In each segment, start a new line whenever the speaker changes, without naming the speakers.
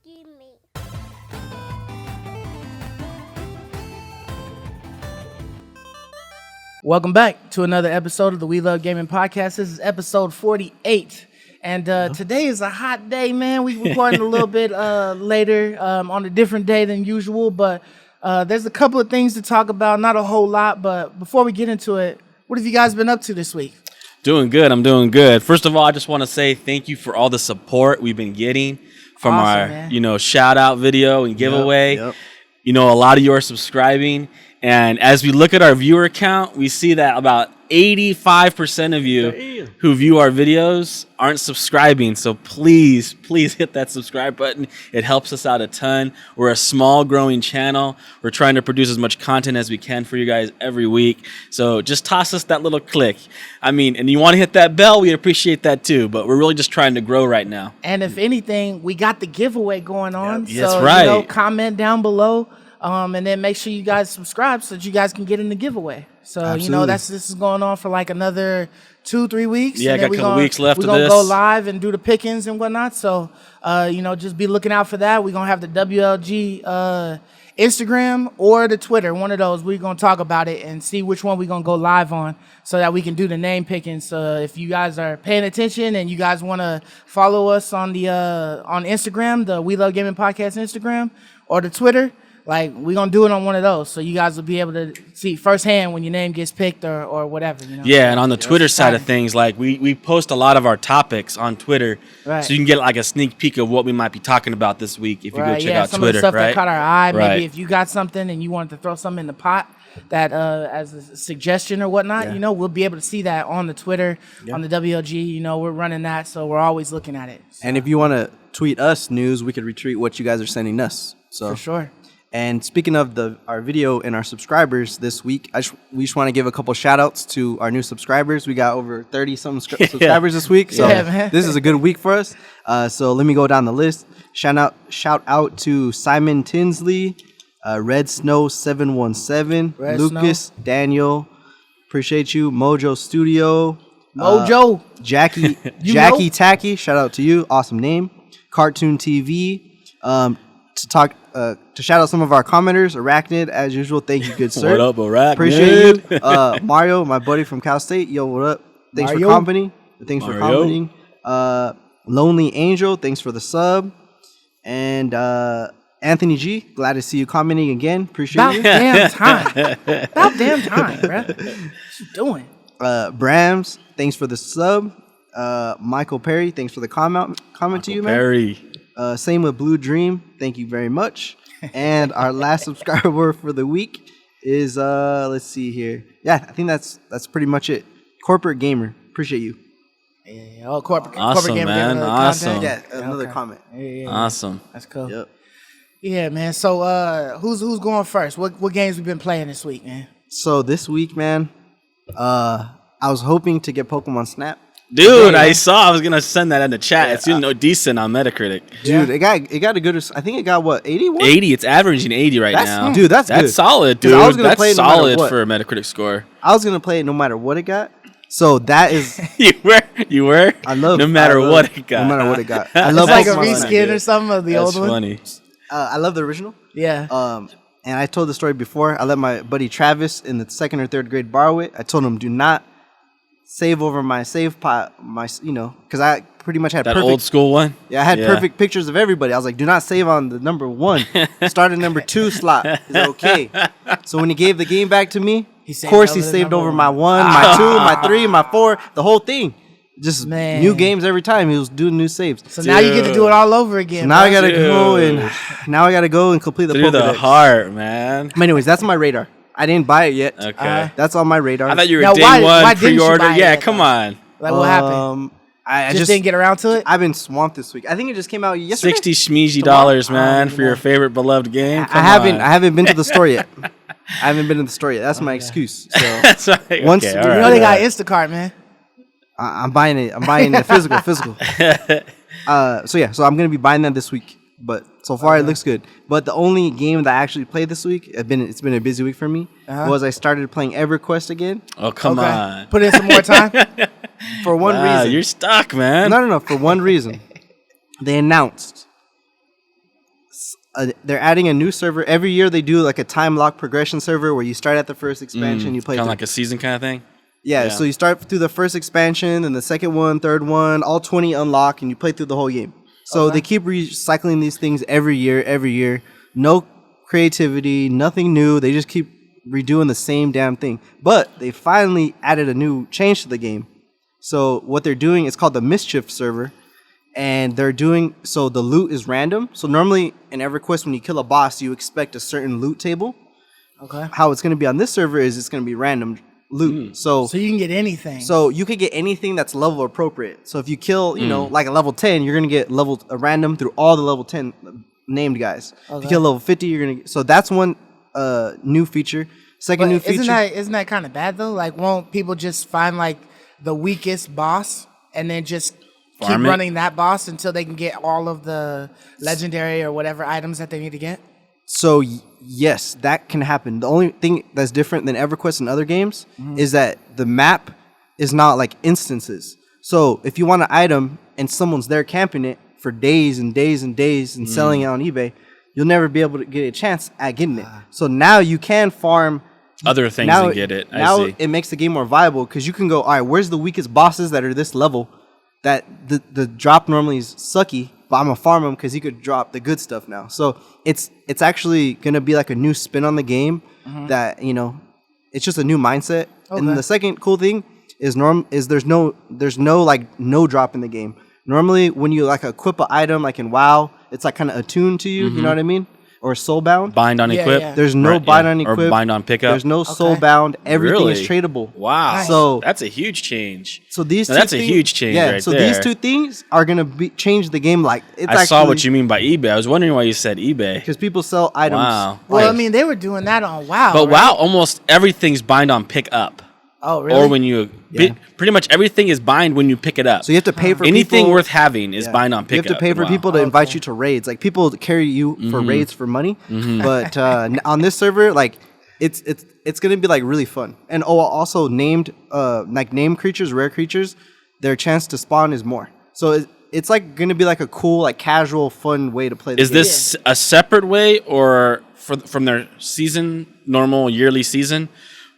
me.
Welcome back to another episode of the We Love Gaming Podcast. This is episode 48. And today is a hot day, man. We're recording a little bit later on a different day than usual. But there's a couple of things to talk about. Not a whole lot. But before we get into it, what have you guys been up to this week?
Doing good. I'm doing good. First of all, I just want to say thank you for all the support we've been getting from our, shout out video and giveaway.
Yep.
You know, a lot of you are subscribing. And as we look at our viewer count, we see that about 85% of you who view our videos aren't subscribing. So please hit that subscribe button. It helps us out a ton. We're a small growing channel. We're trying to produce as much content as we can for you guys every week. So just toss us that little click. I mean, and you want to hit that bell, we appreciate that too. But we're really just trying to grow right now.
And if anything, we got the giveaway going on.
Yep. That's right.
Comment down below. And then make sure you guys subscribe so that you guys can get in the giveverway. So,
Absolutely.
this is going on for like another 2-3 weeks.
Yeah,
and
got a couple weeks left of this.
We're going to go live and do the pickings and whatnot. So, just be looking out for that. We're going to have the WLG Instagram or the Twitter, one of those. We're going to talk about it and see which one we're going to go live on so that we can do the name pickings. If you guys are paying attention and you guys want to follow us on the on Instagram, the We Love Gaming Podcast Instagram, or the Twitter, like, we're going to do it on one of those. So you guys will be able to see firsthand when your name gets picked or whatever.
Yeah, and on the Twitter side of things, like, we post a lot of our topics on Twitter.
Right.
So you can get, like, a sneak peek of what we might be talking about this week if you go check out
some
Twitter,
of the stuff
right?
that caught our eye.
Right.
Maybe if you got something and you wanted to throw something in the pot that as a suggestion or whatnot, we'll be able to see that on the Twitter, on the WLG. We're running that, so we're always looking at it. So.
And if you want to tweet us news, we could retweet what you guys are sending us. So
For sure.
And speaking of our video and our subscribers this week, we just want to give a couple shout outs to our new subscribers. We got over 30 some subscribers this week. So this is a good week for us. So let me go down the list. Shout out to Simon Tinsley, Red Snow 717, Lucas,
Snow.
Daniel, appreciate you, Mojo Studio,
Mojo,
Jackie Tacky, shout out to you, awesome name, Cartoon TV, to shout out some of our commenters, Arachnid, as usual, thank you, good sir.
What up, Arachnid?
Appreciate you. Mario, my buddy from Cal State, yo, what up? Thanks for commenting. Lonely Angel, thanks for the sub. And Anthony G, glad to see you commenting again. Appreciate you.
About damn time, bro. What you doing?
Brams, thanks for the sub. Michael Perry, thanks for the comment to you, man.
Perry.
Same with Blue Dream. Thank you very much. And our last subscriber for the week is let's see here. Yeah, I think that's pretty much it. Corporate Gamer. Appreciate you.
Yeah, corporate
Awesome,
Gamer.
man. Awesome.
Yeah, another comment.
Yeah.
Awesome.
That's cool.
Yep.
Yeah, man. So who's going first? What games we been playing this week, man?
So this week, man, I was hoping to get Pokemon Snap.
Dude, I was gonna send that in the chat. It's decent on Metacritic.
Dude, it got a good. I think it got what, 81?
80. It's averaging 80 right now.
Dude, that's good.
Solid, dude.
I was gonna play
that's
it no matter
solid
what.
for a Metacritic score.
I was gonna play it no matter what it got. So that is.
You were. No matter what it got.
No matter what it got. I love
It's like
Pokemon
a
Snap.
reskin or something of the
That's
old one.
funny.
I love the original.
Yeah.
And I told the story before. I let my buddy Travis in the 2nd or 3rd grade borrow it. I told him, do not save over my save pot, because I pretty much had
That
perfect,
old school one?
Yeah, I had perfect pictures of everybody. I was like, do not save on the number 1. Start at number 2 slot. Is it okay? So when he gave the game back to me, of course he saved over my 1, my 2, my 3, my 4, the whole thing. Just new games every time. He was doing new saves.
So now you get to do it all over again.
So now I gotta go and complete the
Through the
Pokedex.
heart, man.
But anyways, that's on my radar. I didn't buy it yet.
Okay.
That's on my radar.
I thought you were
Now,
day
why
one
didn't you
pre-order.
buy it
Yeah,
yet,
come
though?
on.
Like, what happened?
I
just didn't get around to it?
I've been swamped this week. I think it just came out yesterday.
60 schmeezy dollars, man, for your favorite beloved game.
I haven't been to the store yet. That's my excuse. So
That's right.
Once
Okay,
you
all
You
right.
know they got Instacart, man.
I'm buying it. I'm buying it physical. So I'm gonna be buying that this week. But so far it looks good. But the only game that I actually played this week, it's been a busy week for me, was I started playing EverQuest again.
Oh, come on.
Put in some more time.
For one reason.
You're stuck, man.
No. For one reason. They announced they're adding a new server every year. They do like a time lock progression server where you start at the first expansion, you play
kind of like a season kind of thing.
Yeah, so you start through the first expansion, then the second one, third one, all 20 unlock, and you play through the whole game. So they keep recycling these things every year. No creativity, nothing new. They just keep redoing the same damn thing. But they finally added a new change to the game. So what they're doing is called the Mischief server. And they're doing, so the loot is random. So normally in EverQuest, when you kill a boss, you expect a certain loot table.
Okay.
How it's going to be on this server is it's going to be random loot. So
you can get anything.
So you could get anything that's level appropriate. So if you kill, you know, like a level 10, you're going to get a random through all the level 10 named guys. If you kill level 50, you're going to, so that's one new feature. Second new feature.
Isn't that kind of bad though? Like, won't people just find like the weakest boss and then just keep running that boss until they can get all of the legendary or whatever items that they need to get?
So yes, that can happen. The only thing that's different than EverQuest and other games is that the map is not like instances. So if you want an item and someone's there camping it for days and days and days and selling it on eBay, you'll never be able to get a chance at getting it. So now you can farm
other things and get it.
Now it makes the game more viable because you can go, all right, where's the weakest bosses that are this level that the drop normally is sucky, but I'm going to farm them because he could drop the good stuff now. So it's actually going to be like a new spin on the game that, you know, it's just a new mindset. Okay. And the second cool thing is there's no like no drop in the game. Normally when you like equip an item like in WoW, it's like kind of attuned to you, you know what I mean? Or soulbound.
Bind on equip.
Yeah.
There's no bind on equip.
Or bind on pickup.
There's no soulbound. Everything is tradable.
Wow.
Nice. So
that's a huge change.
So these
that's a huge change right
so
there.
these two things are going to change the game like it's
I saw what you mean by eBay. I was wondering why you said eBay.
Because people sell items.
Wow.
Well, I mean, they were doing that on WoW.
But
right?
WoW, almost everything's bind on pickup.
Oh, really?
Or when you pretty much everything is bind when you pick it up.
So you have to pay for
anything
people,
worth having is bind on pickup.
You have to pay for people to invite you to raids. Like people carry you for raids for money. But on this server, like it's gonna be like really fun. And also named creatures, rare creatures, their chance to spawn is more. So it's like gonna be like a cool, like casual, fun way to play.
Is this a separate way or from their normal yearly season?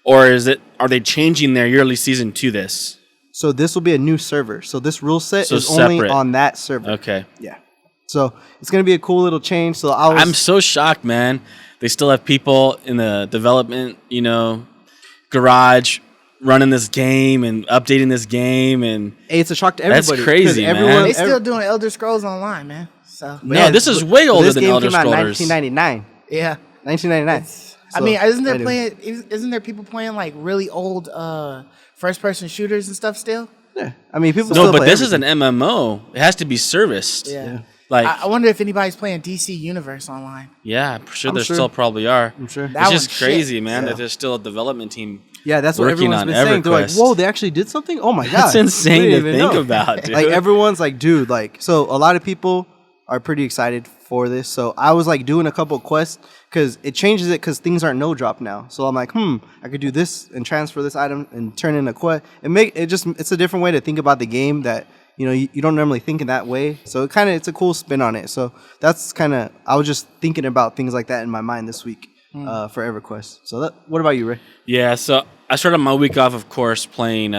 Or are they changing their yearly season to this?
So this will be a new server. So this rule set is
separate.
only on that server.
Okay.
Yeah. So it's going to be a cool little change. So
I'm so shocked, man. They still have people in the development, garage running this game and updating this game, and
hey, it's a shock to everybody.
That's crazy, man.
They still doing Elder Scrolls Online, man. So
no, this is way older than Elder Scrolls.
This game came out in 1999.
Yeah,
1999.
I mean, isn't there people playing like really old first-person shooters and stuff still?
Yeah, I mean, people.
No, but this is an MMO. It has to be serviced.
Yeah.
Like
I wonder if anybody's playing DC Universe online.
Yeah, I'm sure there still probably are.
I'm sure.
It's just crazy, man, that there's still a development team.
Yeah, that's what everyone's been saying. They're like, "Whoa, they actually did something! Oh my god,
that's insane to think about, dude."
Like everyone's like, "Dude, like," so a lot of people are pretty excited for this. So I was like doing a couple of quests because it changes it because things aren't no drop now. So I'm like, I could do this and transfer this item and turn in a quest. It's a different way to think about the game that you don't normally think in that way. So it's a cool spin on it. So that's I was just thinking about things like that in my mind this week for EverQuest. So what about you, Ray?
Yeah, so I started my week off, of course, playing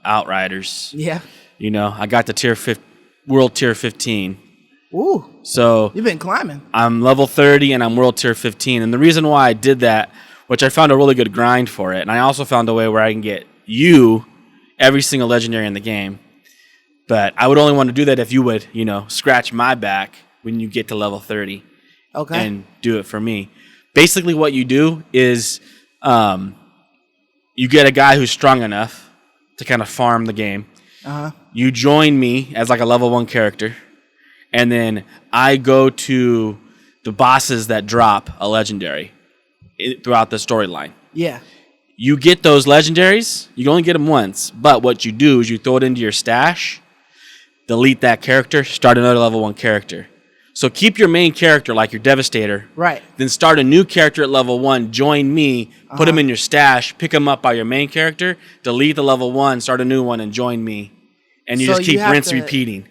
Outriders.
Yeah.
I got to World Tier 15.
Ooh.
So
you've been climbing.
I'm level 30 and I'm World Tier 15. And the reason why I did that, which I found a really good grind for it, and I also found a way where I can get every single legendary in the game. But I would only want to do that if you would, scratch my back when you get to level 30.
Okay.
And do it for me. Basically what you do is you get a guy who's strong enough to kind of farm the game.
Uh-huh.
You join me as like a level 1 character. And then I go to the bosses that drop a legendary throughout the storyline.
Yeah.
You get those legendaries. You can only get them once. But what you do is you throw it into your stash, delete that character, start another level 1 character. So keep your main character like your Devastator.
Right.
Then start a new character at level 1, join me, put him in your stash, pick him up by your main character, delete the level 1, start a new one, and join me. And you just keep repeating.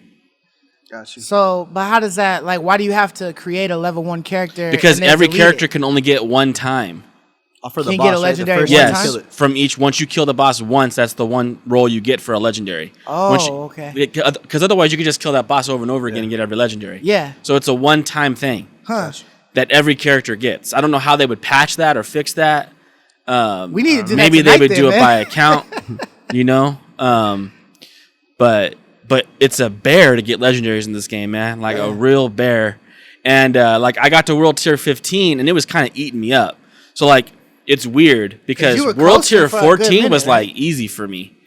Got you.
So, but how does that, like, why do you have to create a level 1 character?
Because
and then
every
delete
character
it?
can only get one time.
For the
Can you
boss,
get a
right?
legendary
The first
one
time you
Yes,
kill it.
from each. Once you kill the boss once, that's the one roll you get for a legendary.
Oh, okay.
Because otherwise, you could just kill that boss over and over again and get every legendary.
Yeah.
So it's a one-time thing
Huh.
that every character gets. I don't know how they would patch that or fix that.
We need to do
Maybe
that
they
tonight
would
then,
do it
man.
by account, you know. But it's a bear to get legendaries in this game, man. Like a real bear. And like I got to World Tier 15, and it was kind of eating me up. So like it's weird because
you were
World
closer
Tier
for a
14
good minute,
was
right?
like easy for me.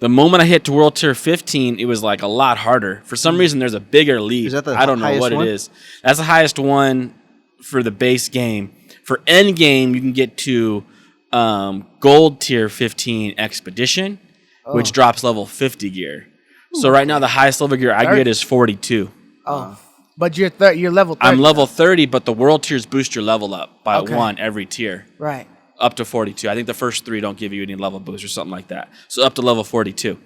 The moment I hit to World Tier 15, it was like a lot harder. For some reason, there's a bigger lead.
Is that the
I don't know
highest
what
one?
it is. That's the highest one for the base game. For end game, you can get to Gold Tier 15 Expedition, which drops level 50 gear. So right now, the highest level gear I get is 42.
Oh, but you're level 30.
I'm level 30, but the world tiers boost your level up by
Okay.
1 every tier.
Right.
Up to 42. I think the first 3 don't give you any level boost or something like that. So up to level 42.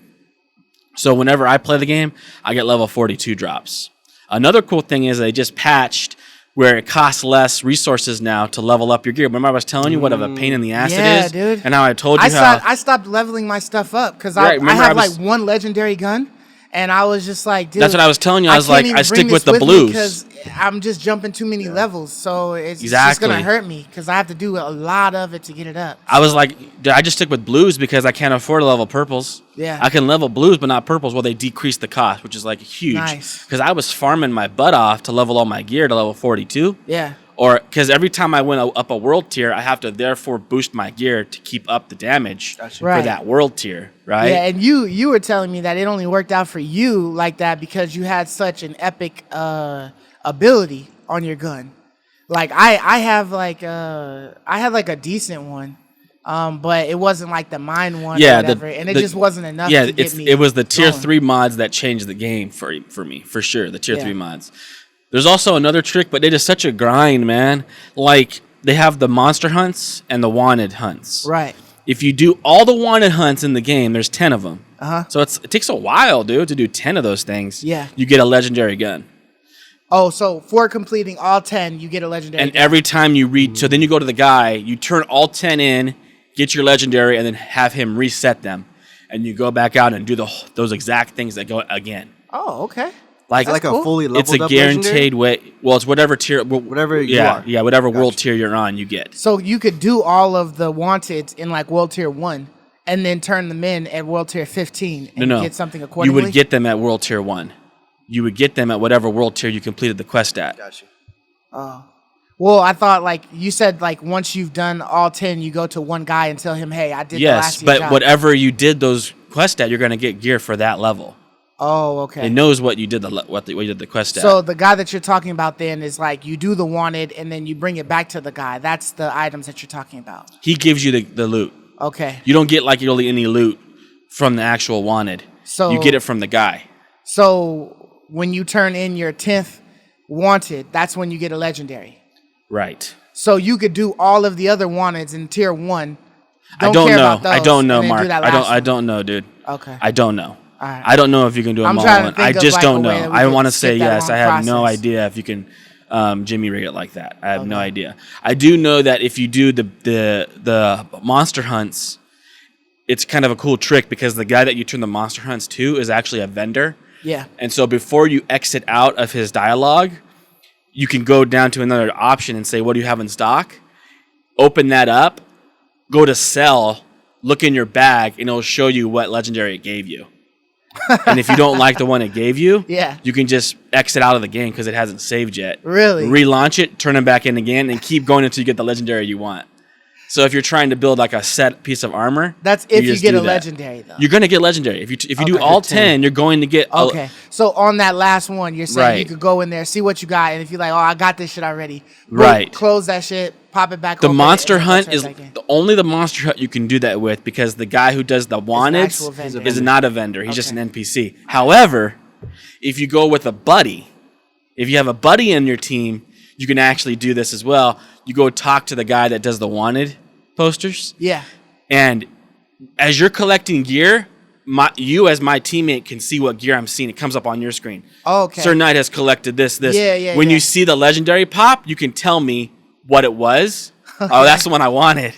So whenever I play the game, I get level 42 drops. Another cool thing is they just patched where it costs less resources now to level up your gear. Remember I was telling you what of a pain in the ass
Yeah,
it is?
dude.
And how I told you how...
I stopped leveling my stuff up because
Right,
I
remember
have
I was-
like one legendary gun, and I was just like, dude,
That's what I was telling you. I was
can't
like,
even
I stick
bring
with
this
the blues.
because I'm just jumping too many levels, so it's just
Exactly.
gonna hurt me because I have to do a lot of it to get it up.
I was like, I just stick with blues because I can't afford to level purples.
Yeah.
I can level blues, but not purples. Well, they decrease the cost, which is like huge.
Nice.
Because I was farming my butt off to level all my gear to level 42.
Yeah.
Or because every time I went up a world tier, I have to therefore boost my gear to keep up the damage for
Right.
that world tier, right?
Yeah, and you were telling me that it only worked out for you like that because you had such an epic ability on your gun. Like I have like I had like a decent one, but it wasn't like the mine one
Yeah,
or whatever, and it just wasn't enough.
Yeah,
to get me
it was the tier
going.
3 mods that changed the game for me, for sure. The tier
Yeah.
3 mods. There's also another trick, but it is such a grind, man. Like they have the monster hunts and the wanted hunts.
Right.
If you do all the wanted hunts in the game, there's 10 of them.
Uh-huh.
So it takes a while, dude, to do 10 of those things.
Yeah.
You get a legendary gun.
Oh, so for completing all 10, you get a legendary.
And
gun.
every time you read, so then you go to the guy, you turn all 10 in, get your legendary, and then have him reset them. And you go back out and do those exact things that go again.
Oh, okay.
Like,
It's like
cool.
a fully leveled
it's a
up
guaranteed way. Well, it's whatever tier.
Whatever you
yeah,
are.
Yeah, whatever world tier you're on, you get.
So you could do all of the wanted in like World Tier 1 and then turn them in at World Tier 15 and
No.
get something
You
accordingly?
would get them at world tier 1. You would get them at whatever world tier you completed the quest at.
Got you.
Well, I thought like you said like once you've done all 10, you go to one guy and tell him, hey, I did the last
Yes, but
job.
whatever you did those quests at, you're going to get gear for that level.
Oh, okay.
It knows what you did what you did the quest at.
So the guy that you're talking about then is like you do the wanted and then you bring it back to the guy. That's the items that you're talking about.
He gives you the loot.
Okay.
You don't get like really any loot from the actual wanted.
So-
you get it from the guy.
So when you turn in your 10th wanted, that's when you get a legendary.
Right.
So you could do all of the other wanteds in tier 1.
I don't
care
know.
about those,
I don't know,
and then do
Mark.
that
I
last
don't
one.
know, dude.
Okay.
I don't know.
All right.
I don't know if you can do them
I'm
all
trying to
in.
think
I
of,
just
like,
don't
a way
know.
that we
I
could
want to
skip
say
that
yes.
long
I have no
process.
idea if you can Jimmy rig it like that. I have no idea. I do know that if you do the monster hunts, it's kind of a cool trick because the guy that you turn the monster hunts to is actually a vendor.
Yeah.
And so before you exit out of his dialogue, you can go down to another option and say, what do you have in stock? Open that up, go to sell, look in your bag, and it'll show you what legendary it gave you. And if you don't like the one it gave you,
Yeah.
you can just exit out of the game because it hasn't saved yet.
Really?
Relaunch it, turn it back in again, and keep going until you get the legendary you want. So if you're trying to build like a set piece of armor,
That's if you
just
get
do
a
that.
legendary though.
You're gonna get legendary. If you do
Okay.
all 10, you're going to get
Okay. So on that last one, you're saying you
Right.
could go in there, see what you got, and if you're like, oh, I got this shit already. boom,
Right.
Close that shit, pop it back
The
open,
monster
and then
hunt
turn
is
it back in.
only the monster hunt you can do that with because the guy who does the wanted
actual vendor.
is not a vendor. He's just an
Okay.
NPC. However, if you go with a buddy, if you have a buddy in your team, you can actually do this as well. You go talk to the guy that does the wanted posters,
Yeah.
and as you're collecting gear, you as my teammate can see what gear I'm seeing. It comes up on your screen.
Oh, okay.
Sir Knight has collected this.
Yeah.
When you see the legendary pop, you can tell me what it was. Okay. Oh, that's the one I wanted.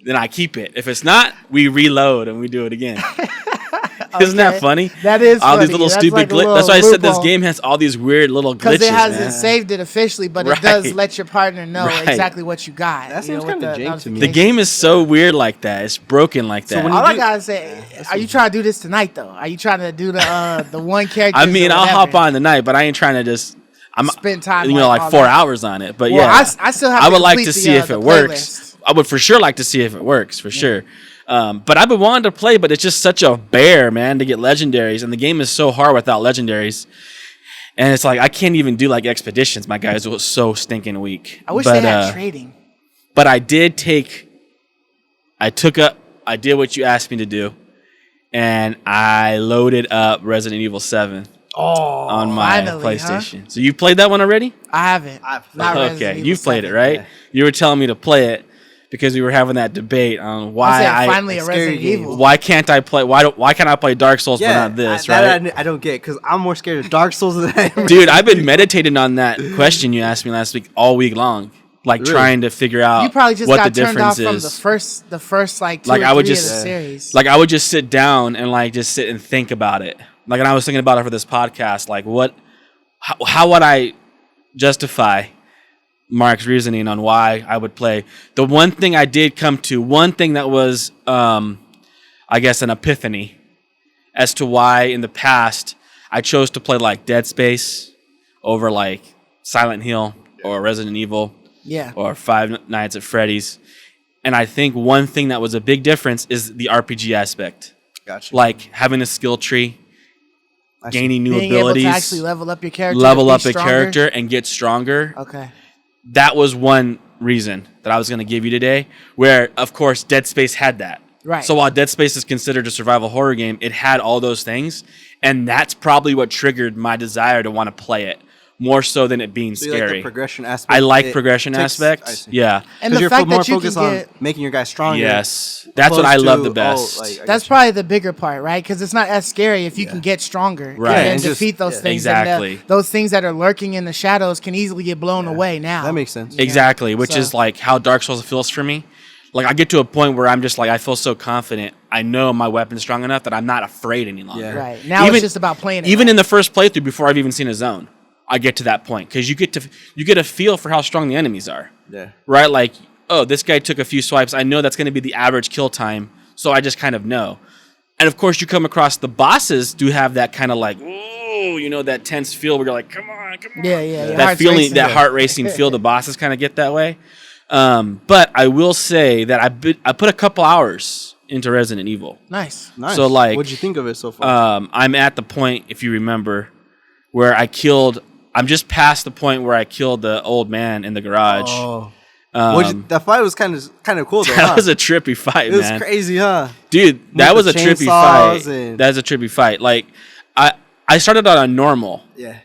Then I keep it. If it's not, we reload and we do it again. Isn't that funny?
That is
all
funny.
these little
That's
stupid
like
glitches. That's why I said this game has all these weird little glitches.
Because it hasn't saved it officially, but it does let your partner know exactly what you got.
That seems kind of jank to me.
The game is so weird like that. It's broken like that.
So all I gotta say, are you trying to do this tonight though? Are you trying to do the one character?
I mean, I'll hop on tonight, but I ain't trying to just.
Spend time,
like 4 hours on it. But
I still have.
I would like to see if it works. I would for sure like to see if it works for sure. But I've been wanting to play, but it's just such a bear, man, to get legendaries, and the game is so hard without legendaries. And it's like I can't even do like expeditions. My guys was so stinking weak.
I wish they had trading.
But I did I did what you asked me to do, and I loaded up Resident Evil 7. On my PlayStation. Huh? So you played that one already?
I haven't.
Okay, you've played it, right? Yeah. You were telling me to play it because we were having that debate on why
finally a Resident Evil.
Why can't I play? Why can't I play Dark Souls but not this? Right?
I don't get because I'm more scared of Dark Souls than I am.
Dude, I've been meditating on that question you asked me last week all week long. Like trying to figure out you probably just what got the turned off from
the first like two or three of the series.
Like I would just sit down and like just sit and think about it. Like, and I was thinking about it for this podcast. Like, how would I justify Mark's reasoning on why I would play? The one thing I did come to, one thing that was, I guess, an epiphany as to why in the past I chose to play like Dead Space over like Silent Hill or Resident Evil or Five Nights at Freddy's. And I think one thing that was a big difference is the RPG aspect.
Gotcha.
Like having a skill tree. Gaining new
being
abilities,
able to actually level up your character,
character, and get stronger.
Okay,
that was one reason that I was going to give you today. Where, of course, Dead Space had that. Right. So while Dead Space is considered a survival horror game, it had all those things, and that's probably what triggered my desire to want to play it. More so than it being scary.
Like the progression aspect.
I like progression aspect. Yeah.
And the
you're
fact
more
that you
focused
can
on making your guys stronger.
Yes. That's what I love the best.
That's probably the bigger part, right? Because it's not as scary if you can get stronger and defeat those things.
Exactly.
Those things that are lurking in the shadows can easily get blown away now.
That makes sense.
Exactly. Which is like how Dark Souls feels for me. Like I get to a point where I'm just like I feel so confident. I know my weapon's strong enough that I'm not afraid any longer.
Yeah. Right. Now it's just about playing it.
Even in the first playthrough before I've even seen a zone. I get to that point because you get a feel for how strong the enemies are. Yeah. Right? Like, oh, this guy took a few swipes. I know that's going to be the average kill time, so I just kind of know. And of course, you come across the bosses do have that kind of like, ooh, that tense feel where you're like, come on.
Yeah.
That feeling, that heart racing feel. The bosses kind of get that way. But I will say that I put a couple hours into Resident Evil.
Nice.
So like,
what'd you think of it so far?
I'm at the point, if you remember, where I'm just past the point where I killed the old man in the garage.
Oh. That fight was kind of cool though.
That was a trippy fight, man.
It was crazy, huh?
Dude, that was a trippy fight. That was a trippy fight. Like, I started on a normal.
Yeah.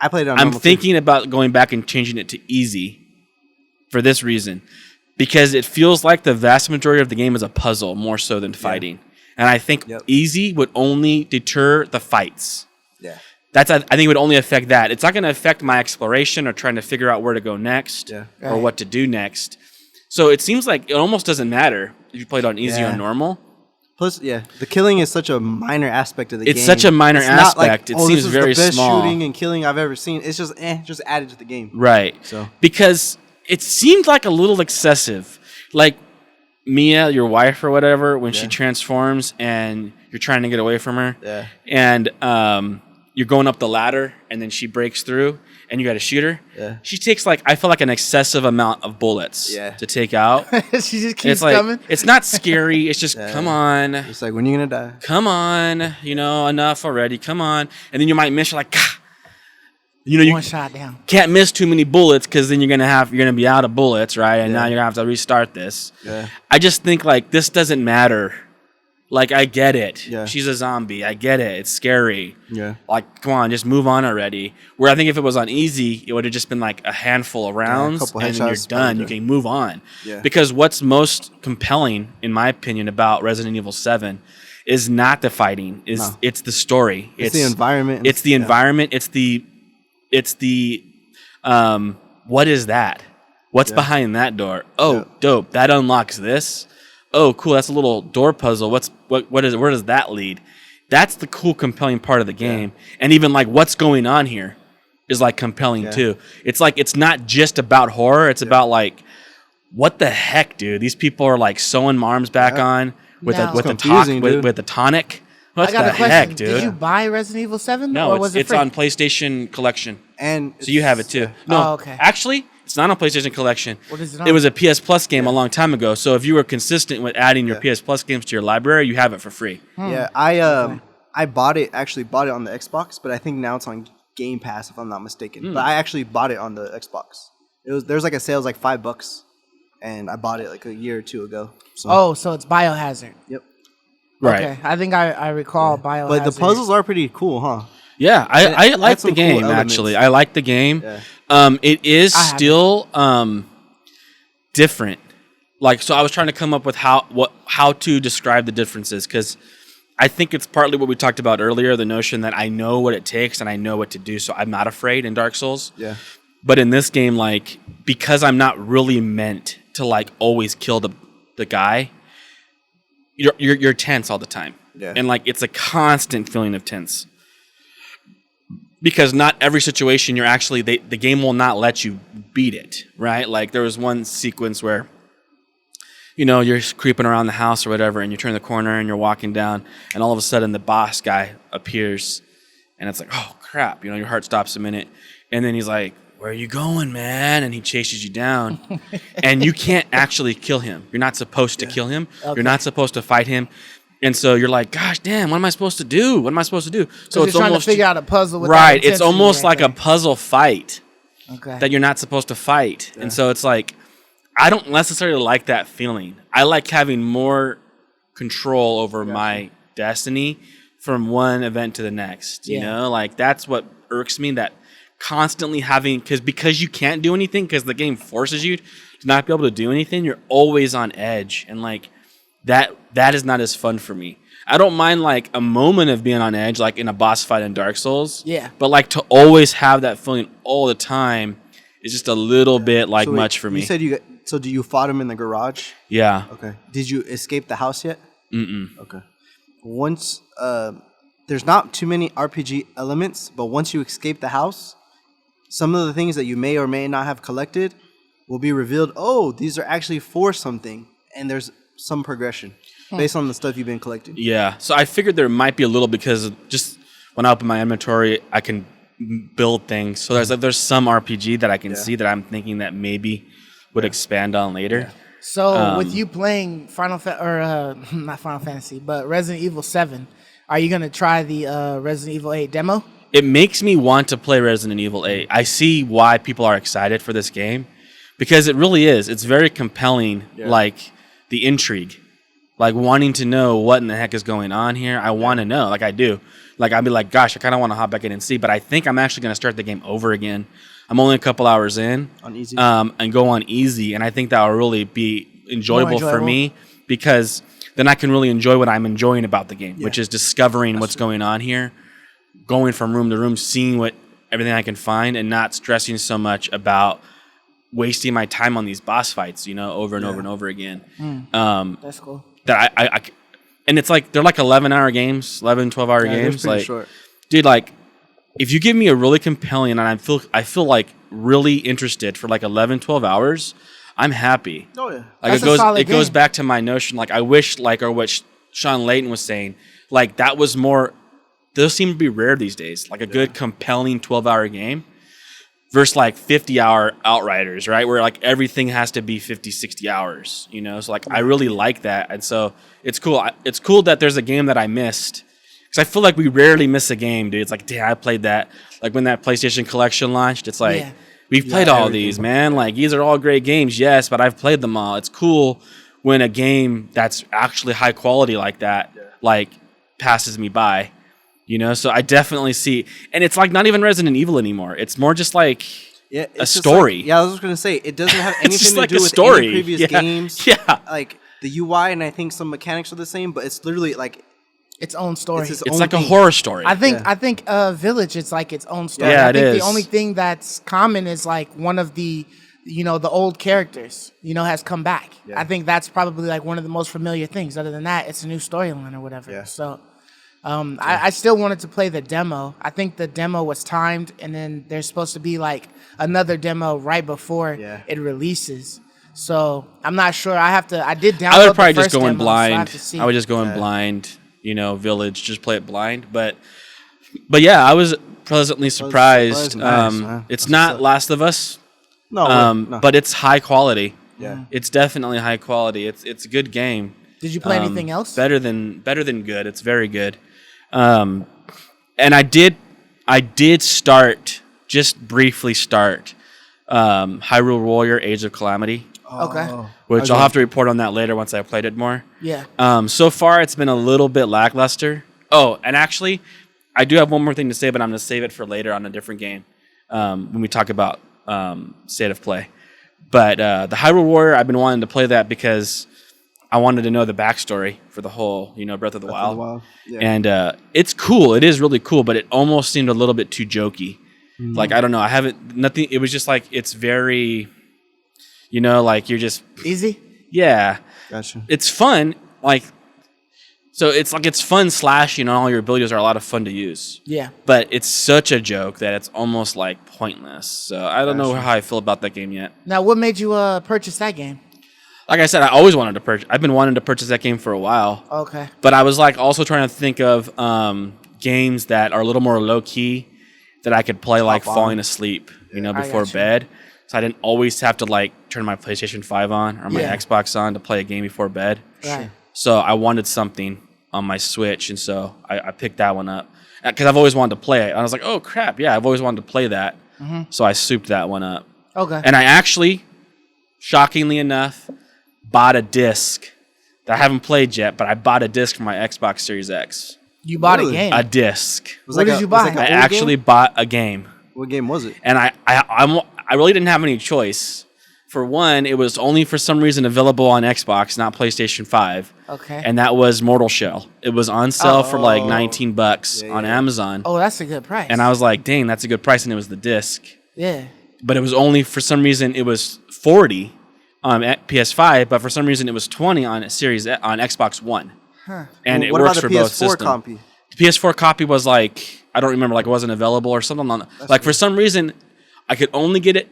I played on
normal. I'm thinking about going back and changing it to easy for this reason. Because it feels like the vast majority of the game is a puzzle more so than fighting. Yeah. And I think easy would only deter the fights.
Yeah.
I think it would only affect that. It's not going to affect my exploration or trying to figure out where to go next or what to do next. So it seems like it almost doesn't matter if you played on easy or normal.
Plus, the killing is such a minor aspect of the game.
It's such a minor aspect. It seems very small. This is the best
shooting and killing I've ever seen. It's just added to the game.
Right. So because it seemed like a little excessive. Like Mia, your wife or whatever, when she transforms and you're trying to get away from her. Yeah. And you're going up the ladder, and then she breaks through, and you got to shoot her. Yeah. She takes I feel like an excessive amount of bullets to take out.
She just keeps coming.
It's not scary. It's just come on.
It's like when you're gonna die.
Come on, enough already. Come on, and then you might miss. You're like, Gah!
One shot down.
Can't miss too many bullets because then you're gonna be out of bullets, right? And now you're gonna have to restart this. Yeah. I just think this doesn't matter. Like, I get it. Yeah. She's a zombie. I get it. It's scary. Yeah. Like, come on, just move on already. Where I think if it was on easy, it would have just been like a handful of rounds, and then you're done. You can move on. Yeah. Because what's most compelling, in my opinion, about Resident Evil 7 is not the fighting. It's the story.
It's the environment.
It's the environment. It's the what is that? What's behind that door? Oh, dope. That unlocks this. Oh, cool. That's a little door puzzle. Where does that lead? That's the cool, compelling part of the game. And even like what's going on here is like compelling too. It's like it's not just about horror. It's about like, what the heck, dude? These people are like sewing my arms back on with the tonic. What the heck, dude?
Did you buy Resident Evil 7?
No,
or was
it's on PlayStation Collection.
And
so you have it too. No,
okay.
Actually, it's not on PlayStation Collection.
What is it on?
It was a PS Plus game a long time ago. So if you were consistent with adding your PS Plus games to your library, you have it for free.
Yeah, I bought it on the Xbox, but I think now it's on Game Pass if I'm not mistaken. But I actually bought it on the Xbox. There's like a sale, it was like $5, and I bought it like a year or two ago. So.
So it's Biohazard.
Yep.
Right.
Okay, I think I recall Biohazard.
But the puzzles are pretty cool, huh?
Yeah, I like the game actually. I like the game. Yeah. It is still different. Like, so I was trying to come up with how to describe the differences, because I think it's partly what we talked about earlier, the notion that I know what it takes and I know what to do, so I'm not afraid in Dark Souls.
Yeah.
But in this game, like, because I'm not really meant to like always kill the guy, you're tense all the time.
Yeah.
And like it's a constant feeling of tense. Because not every situation you're actually the game will not let you beat it, right? Like there was one sequence where you're creeping around the house or whatever, and you turn the corner and you're walking down, and all of a sudden the boss guy appears, and it's like, oh crap, your heart stops a minute, and then he's like, where are you going, man? And he chases you down, and you can't actually kill him. You're not supposed to kill him. Okay. You're not supposed to fight him. And so you're like, gosh, damn, what am I supposed to do? What am I supposed to do? So it's
trying to figure out a puzzle with
right. It's almost like a puzzle fight that you're not supposed to fight. Yeah. And so it's like, I don't necessarily like that feeling. I like having more control over my destiny from one event to the next. You know, like that's what irks me, that constantly having, because you can't do anything, because the game forces you to not be able to do anything, you're always on edge. And like that is not as fun for me. I don't mind like a moment of being on edge, like in a boss fight in Dark Souls. Yeah. But like to always have that feeling all the time is just a little bit like much for me.
You said so do you fought him in the garage?
Yeah.
Okay. Did you escape the house yet?
Mm-mm.
Okay. Once, there's not too many RPG elements, but once you escape the house, some of the things that you may or may not have collected will be revealed. Oh, these are actually for something, and there's some progression based on the stuff you've been collecting.
Yeah. So I figured there might be a little, because just when I open my inventory, I can build things. So there's some RPG that I can see that I'm thinking that maybe would expand on later. Yeah.
So with you playing not Final Fantasy, but Resident Evil 7, are you going to try the Resident Evil 8 demo?
It makes me want to play Resident Evil 8. I see why people are excited for this game, because it really is. It's very compelling, like the intrigue, like wanting to know what in the heck is going on here. I want to know, like I do. Like I'd be like, gosh, I kind of want to hop back in and see, but I think I'm actually going to start the game over again. I'm only a couple hours in
on easy.
And go on easy, and I think that will really be enjoyable for me, because then I can really enjoy what I'm enjoying about the game, which is discovering what's going on here, going from room to room, seeing everything I can find, and not stressing so much about wasting my time on these boss fights, over and over and over again.
That's cool.
That I and it's like they're like 11-hour games, 11, 12-hour games.
Pretty
like,
short.
Dude, like if you give me a really compelling and I feel like really interested for like 11, 12 hours, I'm happy.
Oh yeah.
Like it goes back to my notion, like I wish, like, or what Sean Layton was saying, like that was more. Those seem to be rare these days. Like a good compelling 12-hour game versus like 50-hour Outriders, right? Where like everything has to be 50, 60 hours, So like I really like that. And so it's cool. It's cool that there's a game that I missed, because I feel like we rarely miss a game, dude. It's like, damn, I played that. Like when that PlayStation Collection launched, it's like, we've played all these, man. Like these are all great games, yes, but I've played them all. It's cool when a game that's actually high quality like that, like passes me by. So I definitely see, and it's like not even Resident Evil anymore. It's more just like a story.
Like, I was just gonna say it doesn't have anything to
like
do with
story.
Any previous games.
Yeah,
like the UI and I think some mechanics are the same, but it's literally like
its own story.
It's
It's like a horror story.
I think Village is like its own story.
Yeah,
I
it
think
is.
the only thing that's common is like one of the the old characters, has come back.
Yeah.
I think that's probably like one of the most familiar things. Other than that, it's a new storyline or whatever.
Yeah.
So I still wanted to play the demo. I think the demo was timed, and then there's supposed to be like another demo right before it releases. So I'm not sure. I did download.
I would probably
the
just
first
go in
demo, so I have
blind.
to see.
I would just go in blind. Village, just play it blind. But yeah, I was pleasantly surprised.
Nice,
it's not Last of Us.
No,
but it's high quality.
Yeah.
It's definitely high quality. It's a good game.
Did you play anything else?
Better than good. It's very good. And I did briefly start Hyrule Warrior: Age of Calamity,
Okay.
which I'll have to report on that later once I played it more.
Yeah.
So far it's been a little bit lackluster. Oh, and actually, I do have one more thing to say, but I'm going to save it for later on a different game when we talk about state of play. But the Hyrule Warrior, I've been wanting to play that because I wanted to know the backstory for the whole, Breath of the Wild.
Yeah.
And it's cool. It is really cool, but it almost seemed a little bit too jokey. Like, I don't know. It was just like, it's very, like you're just.
Easy?
Yeah.
Gotcha.
It's fun. Like, so it's like, it's fun / all your abilities are a lot of fun to use.
Yeah.
But it's such a joke that it's almost like pointless. So I don't know how I feel about that game yet.
Now, what made you purchase that game?
Like I said, I always wanted to purchase. I've been wanting to purchase that game for a while.
Okay.
But I was like also trying to think of games that are a little more low key that I could play like falling asleep, before bed. So I didn't always have to like turn my PlayStation 5 on or my Xbox on to play a game before bed.
Right.
So I wanted something on my Switch, and so I picked that one up because I've always wanted to play it. And I was like, oh crap, yeah, I've always wanted to play that. So I souped that one up.
Okay.
And I actually, shockingly enough, bought a disc that I haven't played yet, but I bought a disc for my Xbox Series X.
You bought a
Really?
game.
A disc.
What did you buy?
I actually bought a game.
What game was it?
And I really didn't have any choice. For one, it was only for some reason available on Xbox, not PlayStation 5.
Okay.
And that was Mortal Shell. It was on sale for like $19 on Amazon.
Oh, that's a good price.
And I was like, dang, that's a good price. And it was the disc.
Yeah.
But it was only, for some reason, it was $40 on PS5, but for some reason it was $20 on Xbox One.
Huh.
And it
What
works
about
for
the
both
PS4
systems.
copy?
The PS4 copy was like, I don't remember, like it wasn't available or something on like for some reason I could only get it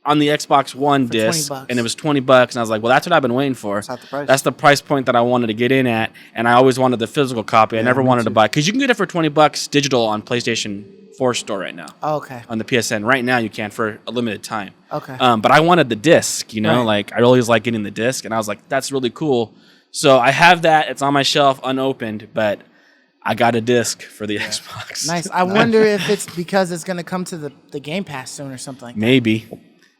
on the Xbox One disc,
$20.
and it was $20, and I was like, well, that's what I've been waiting for.
That's the price.
That's the price point that I wanted to get in at, and I always wanted the physical copy. I never wanted to buy, because you can get it for $20 digital on PlayStation 4 store right now.
Oh, okay.
On the PSN right now, you can for a limited time.
Okay.
But I wanted the disc, like I always like getting the disc, and I was like, that's really cool. So I have that. It's on my shelf, unopened, but I got a disc for the Xbox.
Nice. I wonder if it's because it's going to come to the Game Pass soon or something like that.
Maybe.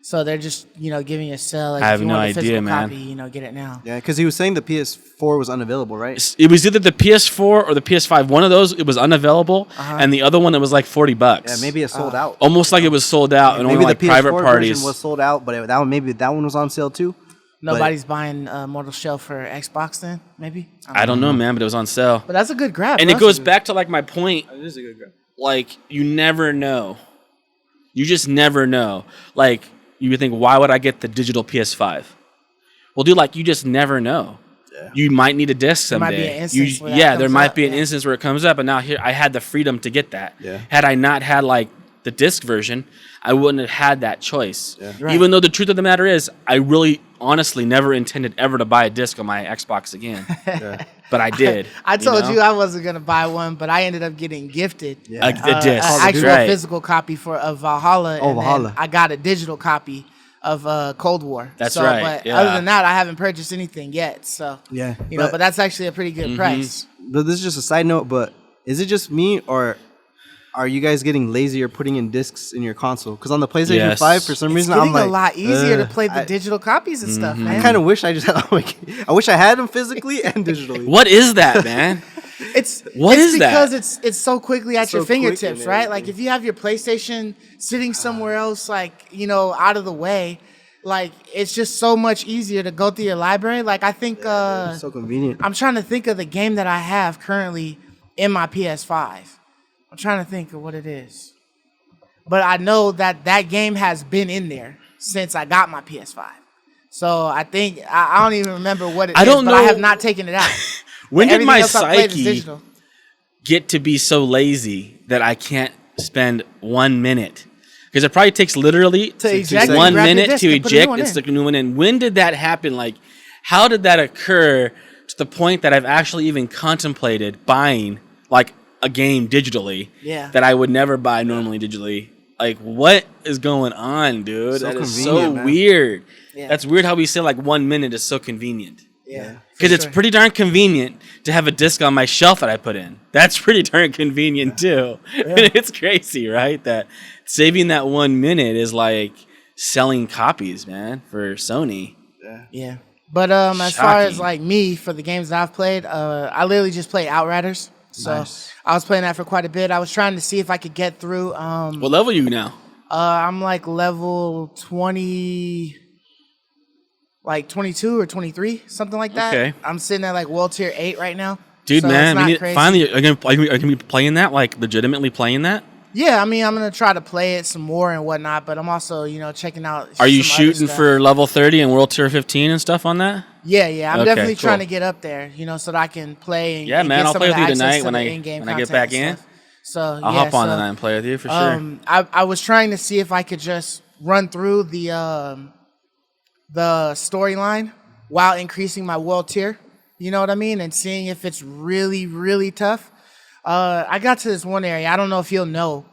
So they're just, giving you a sale. Like,
I have
if you
no
want the
idea,
physical
man.
copy, get it now.
Yeah, because he was saying the PS4 was unavailable, right?
It was either the PS4 or the PS5. One of those, it was unavailable, and the other one, it was like $40.
Yeah, maybe it sold out.
Almost like it was sold out, and
Maybe
only like
the PS4
private
version
parties.
was sold out, but maybe that one was on sale too.
Nobody's buying Mortal Shell for Xbox then, maybe?
I don't know, man, but it was on sale.
But that's a good grab.
And
bro.
it goes back to like my point.
It is a good grab.
Like, you never know. You just never know. Like, you would think, why would I get the digital PS5? Well, dude, like, you just never know. Yeah. You might need a disc someday.
There might be an instance where that
there
comes
might
up,
be an instance where it comes up, and now here I had the freedom to get that.
Yeah.
Had I not had like the disc version, I wouldn't have had that choice.
Yeah.
Right.
Even though the truth of the matter is, I really, honestly, never intended ever to buy a disc on my Xbox again.
Yeah.
But I did.
I told you I wasn't going to buy one, but I ended up getting gifted
a disc.
an actual
Right.
physical copy of Valhalla.
Oh,
and then
Valhalla.
I got a digital copy of Cold War.
That's right,
But
yeah.
other than that, I haven't purchased anything yet. So,
Yeah,
but that's actually a pretty good price.
But this is just a side note. But is it just me, or are you guys getting lazier putting in discs in your console? Because on the PlayStation
Yes.
5, for some
It's
reason,
getting
I'm like,
a lot easier to play the
I-
digital copies and stuff, man.
I kind of wish I just had. I wish I had them physically and digitally.
What is that, man? What
it's
is that?
because it's so quickly at
So
your
quick
fingertips,
and
right?
everything.
Like if you have your PlayStation sitting somewhere else, like out of the way, like it's just so much easier to go through your library. Like I think
It's so convenient.
I'm trying to think of the game that I have currently in my PS5. I'm trying to think of what it is. But I know that game has been in there since I got my PS5. So I think I don't even remember what it is,
don't know.
but I have not taken it out.
When did my psyche
digital.
get to be so lazy that I can't spend 1 minute? Because it probably takes literally
to eject
1 minute to eject and stick a new one in. When did that happen? Like, how did that occur to the point that I've actually even contemplated buying like a game digitally that I would never buy normally digitally? Like, what is going on, dude? That is so weird. Yeah. That's weird how we say like 1 minute is so convenient.
Yeah.
Because it's pretty darn convenient to have a disc on my shelf that I put in. That's pretty darn convenient too. Yeah. It's crazy, right? That saving that 1 minute is like selling copies, man, for Sony.
Yeah. But as far as like me, for the games that I've played, I literally just play Outriders. So I was playing that for quite a bit. I was trying to see if I could get through.
What level are you now?
I'm like level 20, like 22 or 23, something like that. Okay. I'm sitting at like World Tier 8 right now.
Dude, so man, finally, are you going to be playing that, like legitimately playing that?
Yeah, I mean, I'm going to try to play it some more and whatnot, but I'm also, checking out.
Are you shooting for level 30 and World Tier 15 and stuff on that?
Yeah. I'm definitely trying to get up there, so that I can play.
And man, I'll play with you tonight when I get back in.
So
I'll hop on tonight and play with you for sure.
I was trying to see if I could just run through the storyline while increasing my world tier. You know what I mean? And seeing if it's really, really tough. I got to this one area. I don't know if you'll know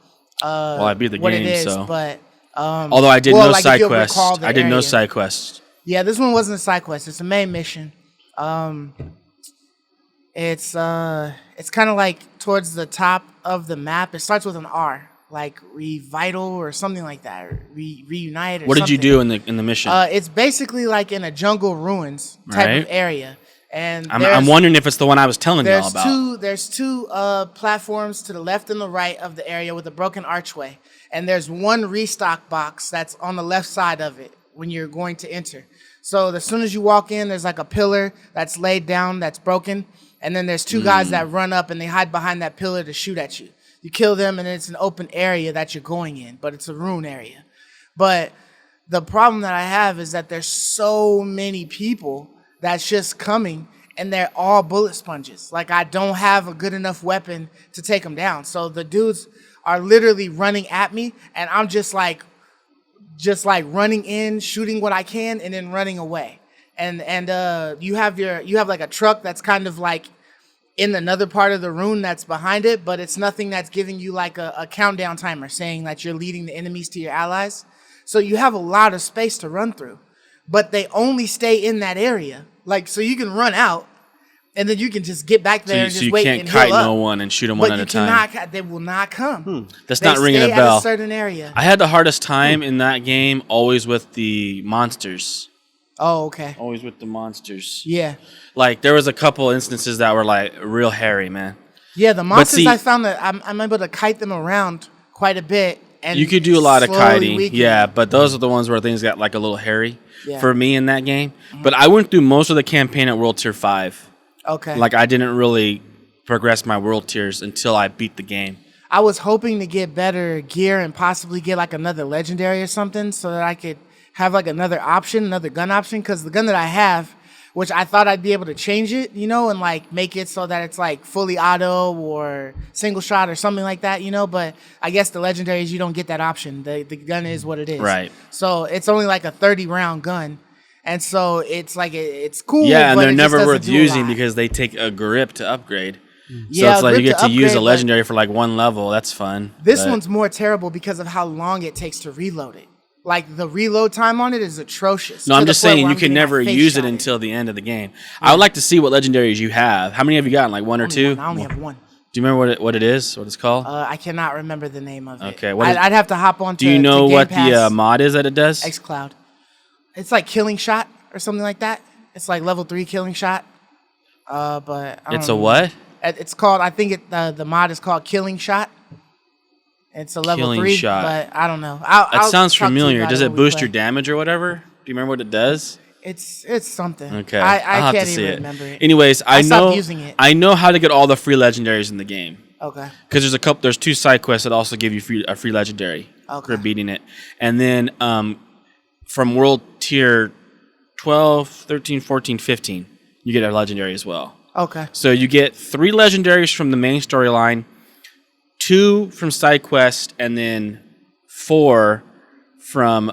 well, I beat the
what
game,
it is,
so.
But
although I did no side quests. I did no side quests.
Yeah, this one wasn't a side quest. It's a main mission. It's kind of like towards the top of the map. It starts with an R, like Revital or something like that, or Reunite. Or
what did you do in the mission?
It's basically like in a jungle ruins type of area. And
I'm wondering if it's the one I was telling y'all about.
There's two platforms to the left and the right of the area with a broken archway. And there's one restock box that's on the left side of it when you're going to enter. So as soon as you walk in, there's like a pillar that's laid down that's broken. And then there's two guys that run up and they hide behind that pillar to shoot at you. You kill them and it's an open area that you're going in, but it's a ruin area. But the problem that I have is that there's so many people that's just coming, and they're all bullet sponges. Like, I don't have a good enough weapon to take them down. So the dudes are literally running at me, and I'm just like running in, shooting what I can, and then running away. And you have like a truck that's kind of like in another part of the rune that's behind it, but it's nothing that's giving you like a countdown timer saying that you're leading the enemies to your allies. So you have a lot of space to run through, but they only stay in that area. Like, so you can run out, and then you can just get back there and just wait and heal up. So you can't kite
no one and shoot them one at a time.
They will not come.
That's not ringing a bell.
They stay at a certain area.
I had the hardest time in that game always with the monsters.
Oh, okay.
Always with the monsters.
Yeah.
Like, there was a couple instances that were, like, real hairy, man.
Yeah, the monsters, I found that I'm able to kite them around quite a bit. And
you could do a lot of kiting. Yeah, but those are the ones where things got, like, a little hairy. For me in that game. But I went through most of the campaign at World Tier 5.
Okay.
Like, I didn't really progress my world tiers until I beat the game.
I was hoping to get better gear and possibly get like another legendary or something so that I could have like another gun option, because the gun that I have, which I thought I'd be able to change it, and like make it so that it's like fully auto or single shot or something like that, but I guess the legendaries, you don't get that option. The gun is what it is.
Right.
So it's only like a 30 round gun. And so it's like, it's cool.
Yeah, and they're never worth using because they take a grip to upgrade. So it's like you get to use a legendary for like one level. That's fun.
This one's more terrible because of how long it takes to reload it. Like, the reload time on it is atrocious.
No, I'm just saying you can never use it until the end of the game. Yeah. I would like to see what legendaries you have. How many have you gotten? Like one or two?
I only have one.
Do you remember what it is? What it's called?
I cannot remember the name of it.
Okay.
I'd have to hop on to
Do you know what
the
mod is that it does?
xCloud. It's like Killing Shot or something like that. It's like level 3 Killing Shot. But
it's a what?
It's called, I think the mod is called Killing Shot. It's a level 3, but I don't know.
That sounds familiar. Does it boost your damage or whatever? Do you remember what it does?
It's something.
Okay,
I
I'll
can't
have to
even
see
remember it.
Anyways, I
stopped
know
using it.
I know how to get all the free legendaries in the game.
Okay.
Because there's 2 side quests that also give you a free legendary for beating it, and then from world tier 12, 13, 14, 15, you get a legendary as well.
Okay.
So you get 3 legendaries from the main storyline, 2 from side quest, and then 4 from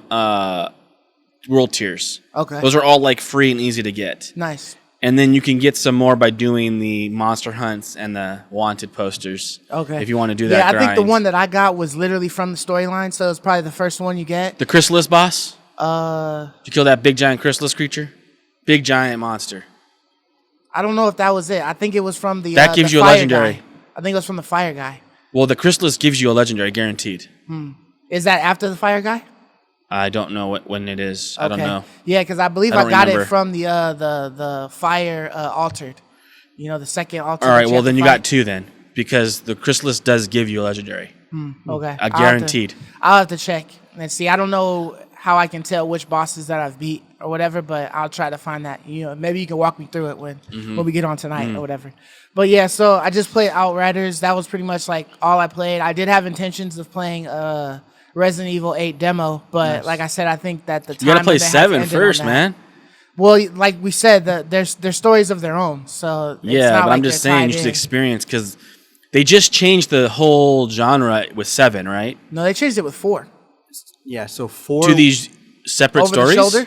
world tiers.
Okay.
Those are all like free and easy to get.
Nice.
And then you can get some more by doing the monster hunts and the wanted posters.
Okay.
If you want to do that.
Yeah, I think the
grind.
one that I got was literally from the storyline, so it's probably the first one you get.
The chrysalis boss.
Uh,
Did you kill that big giant chrysalis creature? Big giant monster.
I don't know if that was it. I think it was from the
That gives
the
you a
fire
legendary.
guy. I think it was from the fire guy.
Well, the chrysalis gives you a legendary, guaranteed.
Is that after the fire guy?
I don't know when it is. I don't know.
Yeah, because I believe
I
I,
don't
got
remember.
it from the fire altered. You know, the second altered.
All right,
that
well
have
then
to
you
fight.
got 2 then, because the chrysalis does give you a legendary.
Okay.
Guaranteed.
I'll have to check and see. I don't know how I can tell which bosses that I've beat or whatever, but I'll try to find that. You know, maybe you can walk me through it when we get on tonight or whatever. But yeah, so I just played Outriders. That was pretty much like all I played. I did have intentions of playing Resident Evil 8 demo, but like I said, I think that the time
You gotta play
limit has
7
ended
first,
on that.
man.
Well, like we said, there's stories of their own. So it's
Yeah,
not
but
like
I'm just
they're
saying
tied
you should
in.
experience, because they just changed the whole genre with 7, right?
No, they changed it with 4.
Yeah, so 4
To these separate
Over the
stories.
shoulder?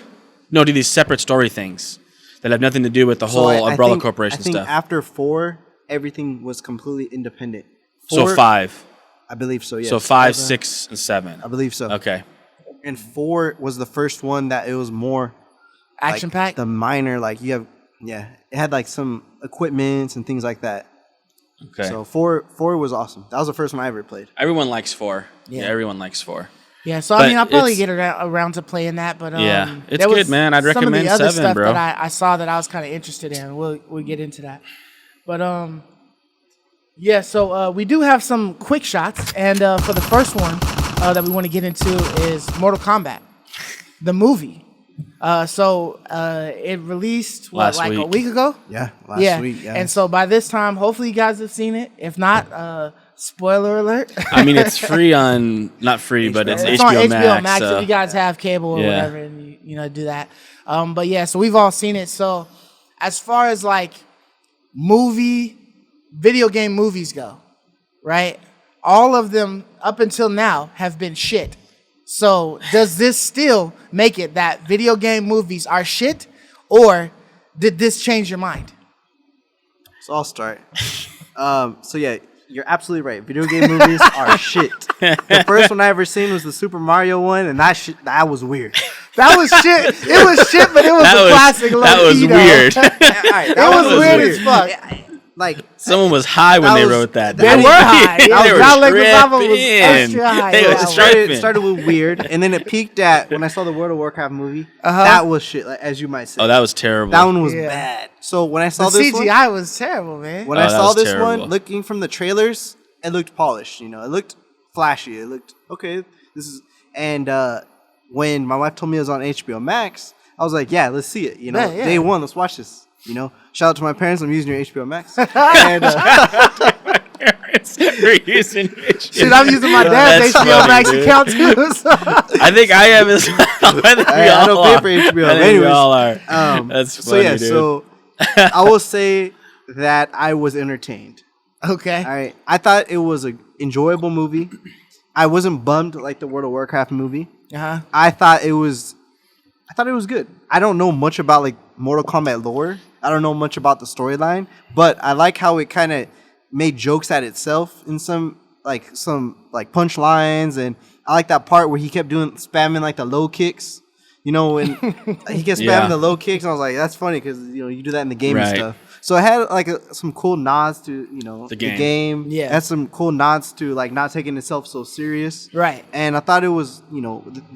No, to these separate story things that have nothing to do with the
So
whole
I
Umbrella
think-
Corporation
I think
stuff.
after 4, everything was completely independent.
So
4,
5.
I believe so. Yes.
So 5, 6, and 7.
I believe so.
Okay.
And 4 was the first one that it was more
Action
like,
pack.
The minor, like you have, it had like some equipments and things like that.
Okay.
So 4 was awesome. That was the first one I ever played.
Everyone likes 4.
Yeah.
Yeah, everyone likes 4.
Yeah, so I
But
mean, I'll probably
it's-
get around to playing that, but
Yeah, it's
there was
good, man. I'd
some of
recommend
the other
7,
stuff
bro.
that I saw that I was kind of interested in. We'll get into that, but yeah. So we do have some quick shots, and for the first one that we want to get into is Mortal Kombat, the movie. So it released
Last
like a
week.
week ago.
Yeah, last week. Yeah.
And so by this time, hopefully you guys have seen it. If not, spoiler alert.
I mean, it's free on, not free, but it's
It's
HBO
on
Max.
HBO Max
so-
if you guys have cable or
Yeah.
whatever, and you know do that. But yeah, so we've all seen it. So as far as like video game movies go, right? All of them up until now have been shit. So does this still make it that video game movies are shit, or did this change your mind?
So I'll start. So yeah, you're absolutely right. Video game movies are shit. The first one I ever seen was the Super Mario one, and that was weird.
That was shit. It was shit, but it was a classic.
That was
low-key, though.
weird.
Alright,
It was
was
weird
weird.
as fuck.
Like
Someone was high when
That
they
was-
wrote that.
They were high.
They
Yeah,
were
John Leguizamo was
tripping.
extra high.
They
Yeah,
was
it
tripping.
it started with weird, and then it peaked at when I saw the World of Warcraft movie.
Uh-huh.
That was shit, like, as you might say.
Oh, that was terrible.
That one was
Yeah.
bad. So when I saw
The
this one,
CGI was terrible, man.
when
Oh,
I
that
saw
was
this
terrible.
one, looking from the trailers, it looked polished. You know, it looked flashy. It looked okay. This is and when my wife told me it was on HBO Max, I was like, yeah, let's see it. You know,
Yeah, yeah.
day one, let's watch this. You know, shout out to my parents. I'm using your HBO Max. And
We're using
Shit, I'm using my dad's
That's
HBO
funny,
Max
dude.
account too. So.
I think I am as well. I think we
I don't
all
pay
are.
for HBO.
I think
Anyways,
we all are. That's
so
funny,
yeah,
dude.
so I will say that I was entertained.
Okay.
All right, I thought it was an enjoyable movie. I wasn't bummed like the World of Warcraft movie.
Uh-huh.
I thought it was good. I don't know much about like Mortal Kombat lore. I don't know much about the storyline, but I like how it kind of made jokes at itself in some punchlines, and I like that part where he kept spamming like the low kicks. You know, when he kept spamming
Yeah.
the low kicks, and I was like, that's funny because you know you do that in the game
Right.
and stuff. So it had like some cool nods to the
game.
game.
Yeah.
It had some cool nods to like not taking itself so serious.
Right.
And I thought it was,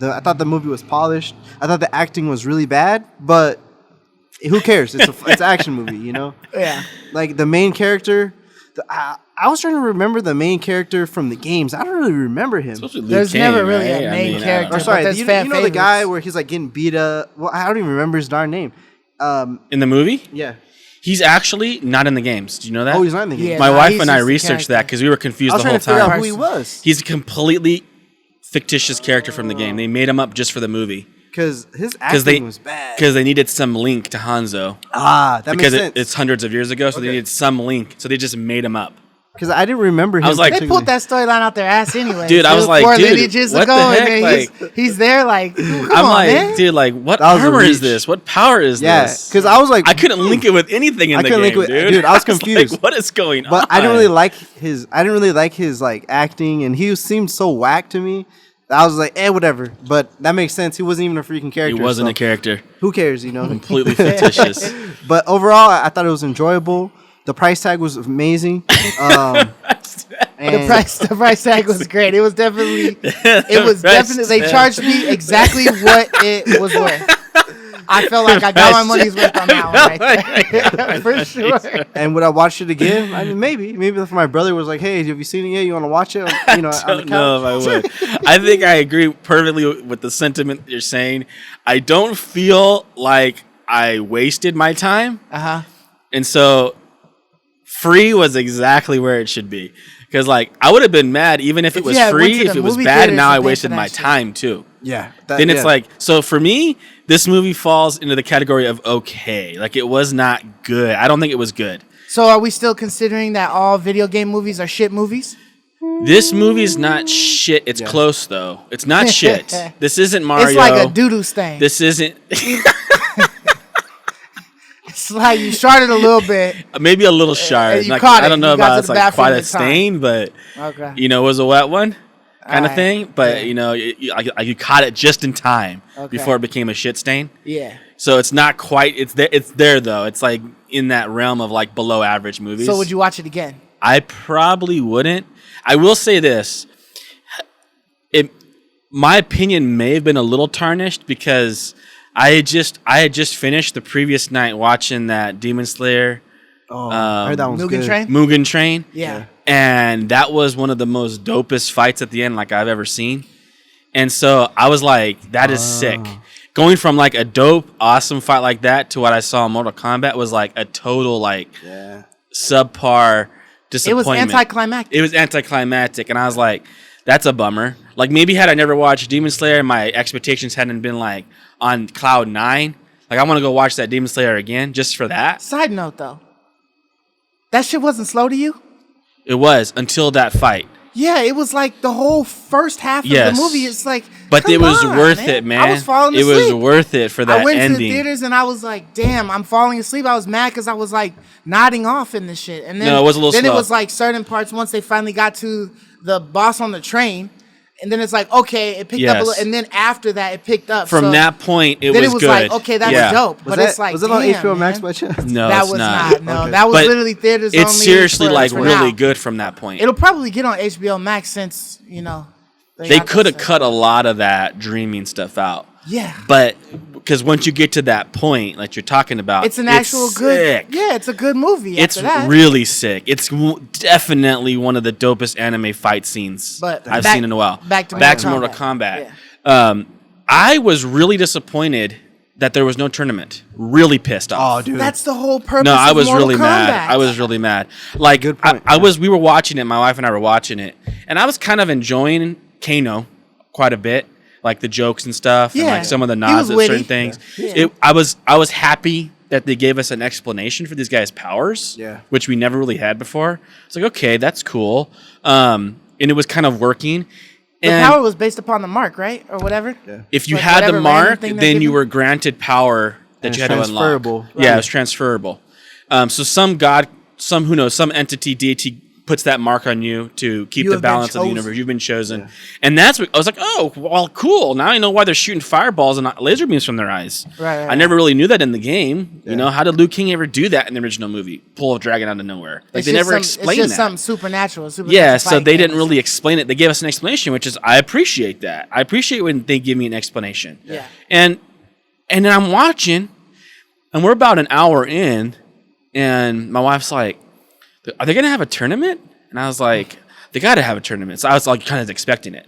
I thought the movie was polished. I thought the acting was really bad, but who cares? It's an action movie, you know?
Yeah.
Like the main character, I was trying to remember the main character from the games. I don't really remember him.
There's never really a main character.
Or sorry,
you
know the guy where he's like getting beat up? Well, I don't even remember his darn name.
In the movie?
Yeah.
He's actually not in the games. Do you know that?
Oh, he's not in the games.
Yeah,
My wife and I researched that because we were confused the whole
I was trying to figure out
time.
who he was.
He's a completely fictitious character from the game. They made him up just for the movie.
Because his acting was bad.
Because they needed some link to Hanzo.
That makes sense.
It's hundreds of years ago, so they needed some link. So they just made him up.
Because I didn't remember him.
I was like,
they pulled that storyline out their ass anyway.
Dude, I was like, dude,
lineages
what
ago,
the heck?
And
Like,
he's there like, come
I'm
on,
like,
man.
dude, like, what
That was a
armor is
reach.
this? What power is this?
because I was like,
I couldn't link it with anything in the
couldn't
game,
link it with-
dude.
dude, I was
like,
confused.
what is going on?
but I didn't really like his. I didn't really like his like acting, and he seemed so whack to me. I was like, whatever. But that makes sense. He wasn't even a freaking character.
He wasn't
so
a character.
Who cares, you know?
Completely fictitious.
But overall, I thought it was enjoyable. The price tag was amazing.
The price tag was great. It was definitely they charged me exactly what it was worth. I felt like I got my money's worth on that one right there. For sure.
And would I watch it again? I mean, maybe if my brother was like, "Hey, have you seen it yet? You want to watch it?" You know,
I don't know if I would. I think I agree perfectly with the sentiment you're saying. I don't feel like I wasted my time. And so free was exactly where it should be. Because like I would have been mad even if it was free, if it was bad, and now I wasted my time too.
Yeah.
Then it's like, so for me, this movie falls into the category of okay. Like it was not good. I don't think it was good.
So are we still considering that all video game movies are shit movies?
This movie's not shit. It's close though. It's not shit. This isn't Mario.
It's like a doo-doo stain.
This isn't.
It's like you started a little bit.
Maybe a little sharp.
You
like,
caught it.
I don't know
You got
about
to
it's
the
like
bathroom
quite a
in time.
stain, but
Okay.
you know, it was a wet one kind of
Alright.
thing. But you know, you caught it just in time before it became a shit stain.
Yeah.
So it's not quite. It's there. It's there though. It's like in that realm of like below average movies.
So would you watch it again?
I probably wouldn't. I will say this. My opinion may have been a little tarnished because I had just finished the previous night watching that Demon Slayer.
I heard that one's
Mugen
good.
Train?
Mugen Train.
Yeah.
And that was one of the most dopest fights at the end like I've ever seen. And so I was like, that is sick. Going from like a dope, awesome fight like that to what I saw in Mortal Kombat was like a total like subpar disappointment.
It was anticlimactic.
It was anticlimactic. And I was like, that's a bummer. Like maybe had I never watched Demon Slayer, my expectations hadn't been like on cloud 9. Like I want to go watch that Demon Slayer again just for that.
Side note though, that shit wasn't slow to you?
It was until that fight.
Yeah, it was like the whole first half of the movie. It's like,
but it was
on,
worth it, man.
I was falling asleep.
It was worth it for that
I went
ending.
to the theaters and I was like, damn, I'm falling asleep. I was mad because I was like nodding off in this shit. And then,
No, it was a little
then
slow.
it was like certain parts once they finally got to the boss on the train. And then it's like, okay, it picked up a little. And then after that, it picked up.
From that point, it was good.
Then it was like, okay, that's dope. But it's like,
was it on
damn,
HBO Max
man.
by chance?
No,
That
it's
was
not.
No,
Okay.
that was
But
literally theaters only.
It's seriously like
for
really
now.
good from that point.
It'll probably get on HBO Max since, you know.
They
got
could have
this,
cut a lot of that dreaming stuff out.
Yeah.
But because once you get to that point, like you're talking about,
It's an actual good.
sick.
Yeah, it's a good movie.
It's
after that.
really sick. It's definitely one of the dopest anime fight scenes
But
I've
back-
seen in a while.
back to
Mortal
Mortal
Kombat.
Yeah.
I was really disappointed that there was no tournament. Really pissed off.
Oh, dude.
That's the whole purpose.
No, I
of
was
Mortal
really
Kombat.
mad. I was really mad. Like
Good point,
we were watching it. My wife and I were watching it, and I was kind of enjoying Kano quite a bit, like the jokes and stuff, and
Yeah.
like some of the
He
nods
was
at
witty.
certain things.
Yeah.
I was happy that they gave us an explanation for these guys' powers, which we never really had before. It's like, okay, that's cool, and it was kind of working.
The
And
power was based upon the mark, right, or whatever. Yeah.
if you
Like
had the
whatever
mark,
random thing they're
then you
giving?
were granted power that
And
you had to unlock.
transferable.
Yeah, it was transferable. So some entity, deity puts that mark on you to keep
You
the
have been
balance of the
chosen.
universe. You've been chosen. And that's what I was like, oh, well, cool. Now I know why they're shooting fireballs and not laser beams from their eyes.
Right.
I never really knew that in the game. You know, how did Liu King ever do that in the original movie? Pull a dragon out of nowhere. Like
It's
they
just
never
some-
explained
It's just
that.
something supernatural.
Yeah, so
fight
they
game
didn't
or
really
something.
explain it. They gave us an explanation, which is I appreciate that. I appreciate when they give me an explanation.
Yeah.
And then I'm watching, and we're about an hour in, and my wife's like, are they going to have a tournament? And I was like, they got to have a tournament. So I was like kind of expecting it.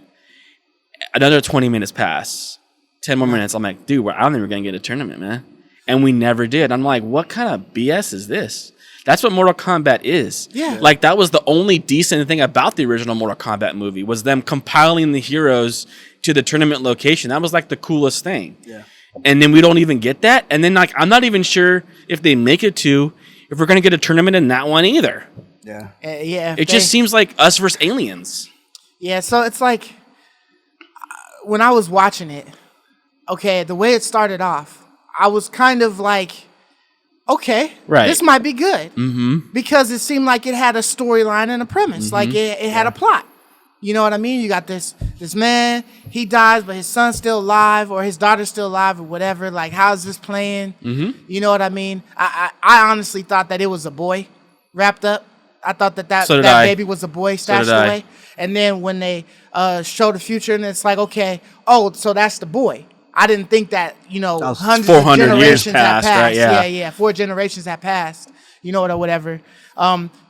Another 20 minutes pass, 10 more minutes. I'm like, dude, I don't think we're going to get a tournament, man. And we never did. I'm like, what kind of BS is this? That's what Mortal Kombat is.
Yeah.
Like, that was the only decent thing about the original Mortal Kombat movie, was them compiling the heroes to the tournament location. That was like the coolest thing.
Yeah.
And then we don't even get that. And then, like, I'm not even sure if they make it to, if we're going to get a tournament in that one either.
Yeah.
Yeah.
It just seems like us versus aliens.
Yeah, so it's like, when I was watching it, okay, the way it started off, I was kind of like, okay, this might be good. Mm-hmm. Because it seemed like it had a storyline and a premise. Mm-hmm. Like it had a plot. You know what I mean? You got this man, he dies, but his son's still alive, or his daughter's still alive, or whatever. Like, how's this playing? Mm-hmm. You know what I mean? I honestly thought that it was a boy wrapped up. I thought that baby was a boy stashed away. And then when they show the future, and it's like, okay, so that's the boy. I didn't think that, hundreds of generations had passed. Right? Yeah. 4 generations had passed, or whatever.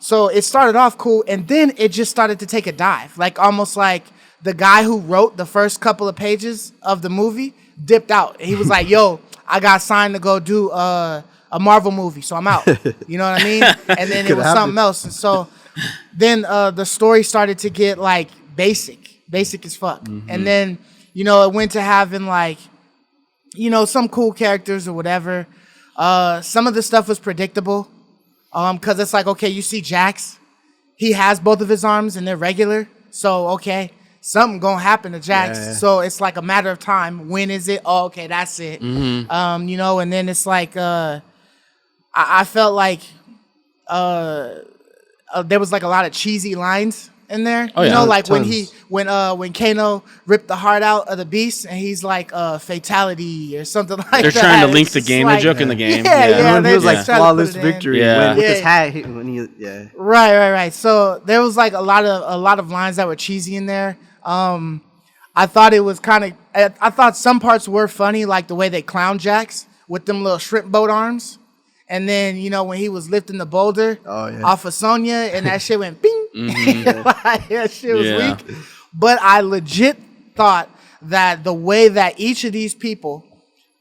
So it started off cool, and then it just started to take a dive. Like, almost like the guy who wrote the first couple of pages of the movie dipped out. He was like, yo, I got signed to go do a Marvel movie, so I'm out. You know what I mean? And then it was something else. And so then the story started to get, like, basic as fuck. Mm-hmm. And then, it went to having, like, some cool characters or whatever. Some of the stuff was predictable. Because it's like, okay, you see Jax. He has both of his arms and they're regular. So, okay, something gonna happen to Jax. Yeah. So it's like a matter of time. When is it? Oh, okay, that's it. Mm-hmm. And then it's like, I felt like there was like a lot of cheesy lines in there. Oh, yeah. Like tons. when Kano ripped the heart out of the beast, and he's like fatality or something like that.
They're trying to link the game, like, the joke in the game.
Yeah.
When he was like flawless victory.
Yeah.
With his hat.
Right. So there was like a lot of lines that were cheesy in there. I thought it was kind of. I thought some parts were funny, like the way they clown Jax with them little shrimp boat arms. And then, when he was lifting the boulder off of Sonya, and that shit went bing. Mm-hmm. Like, that shit was weak. But I legit thought that the way that each of these people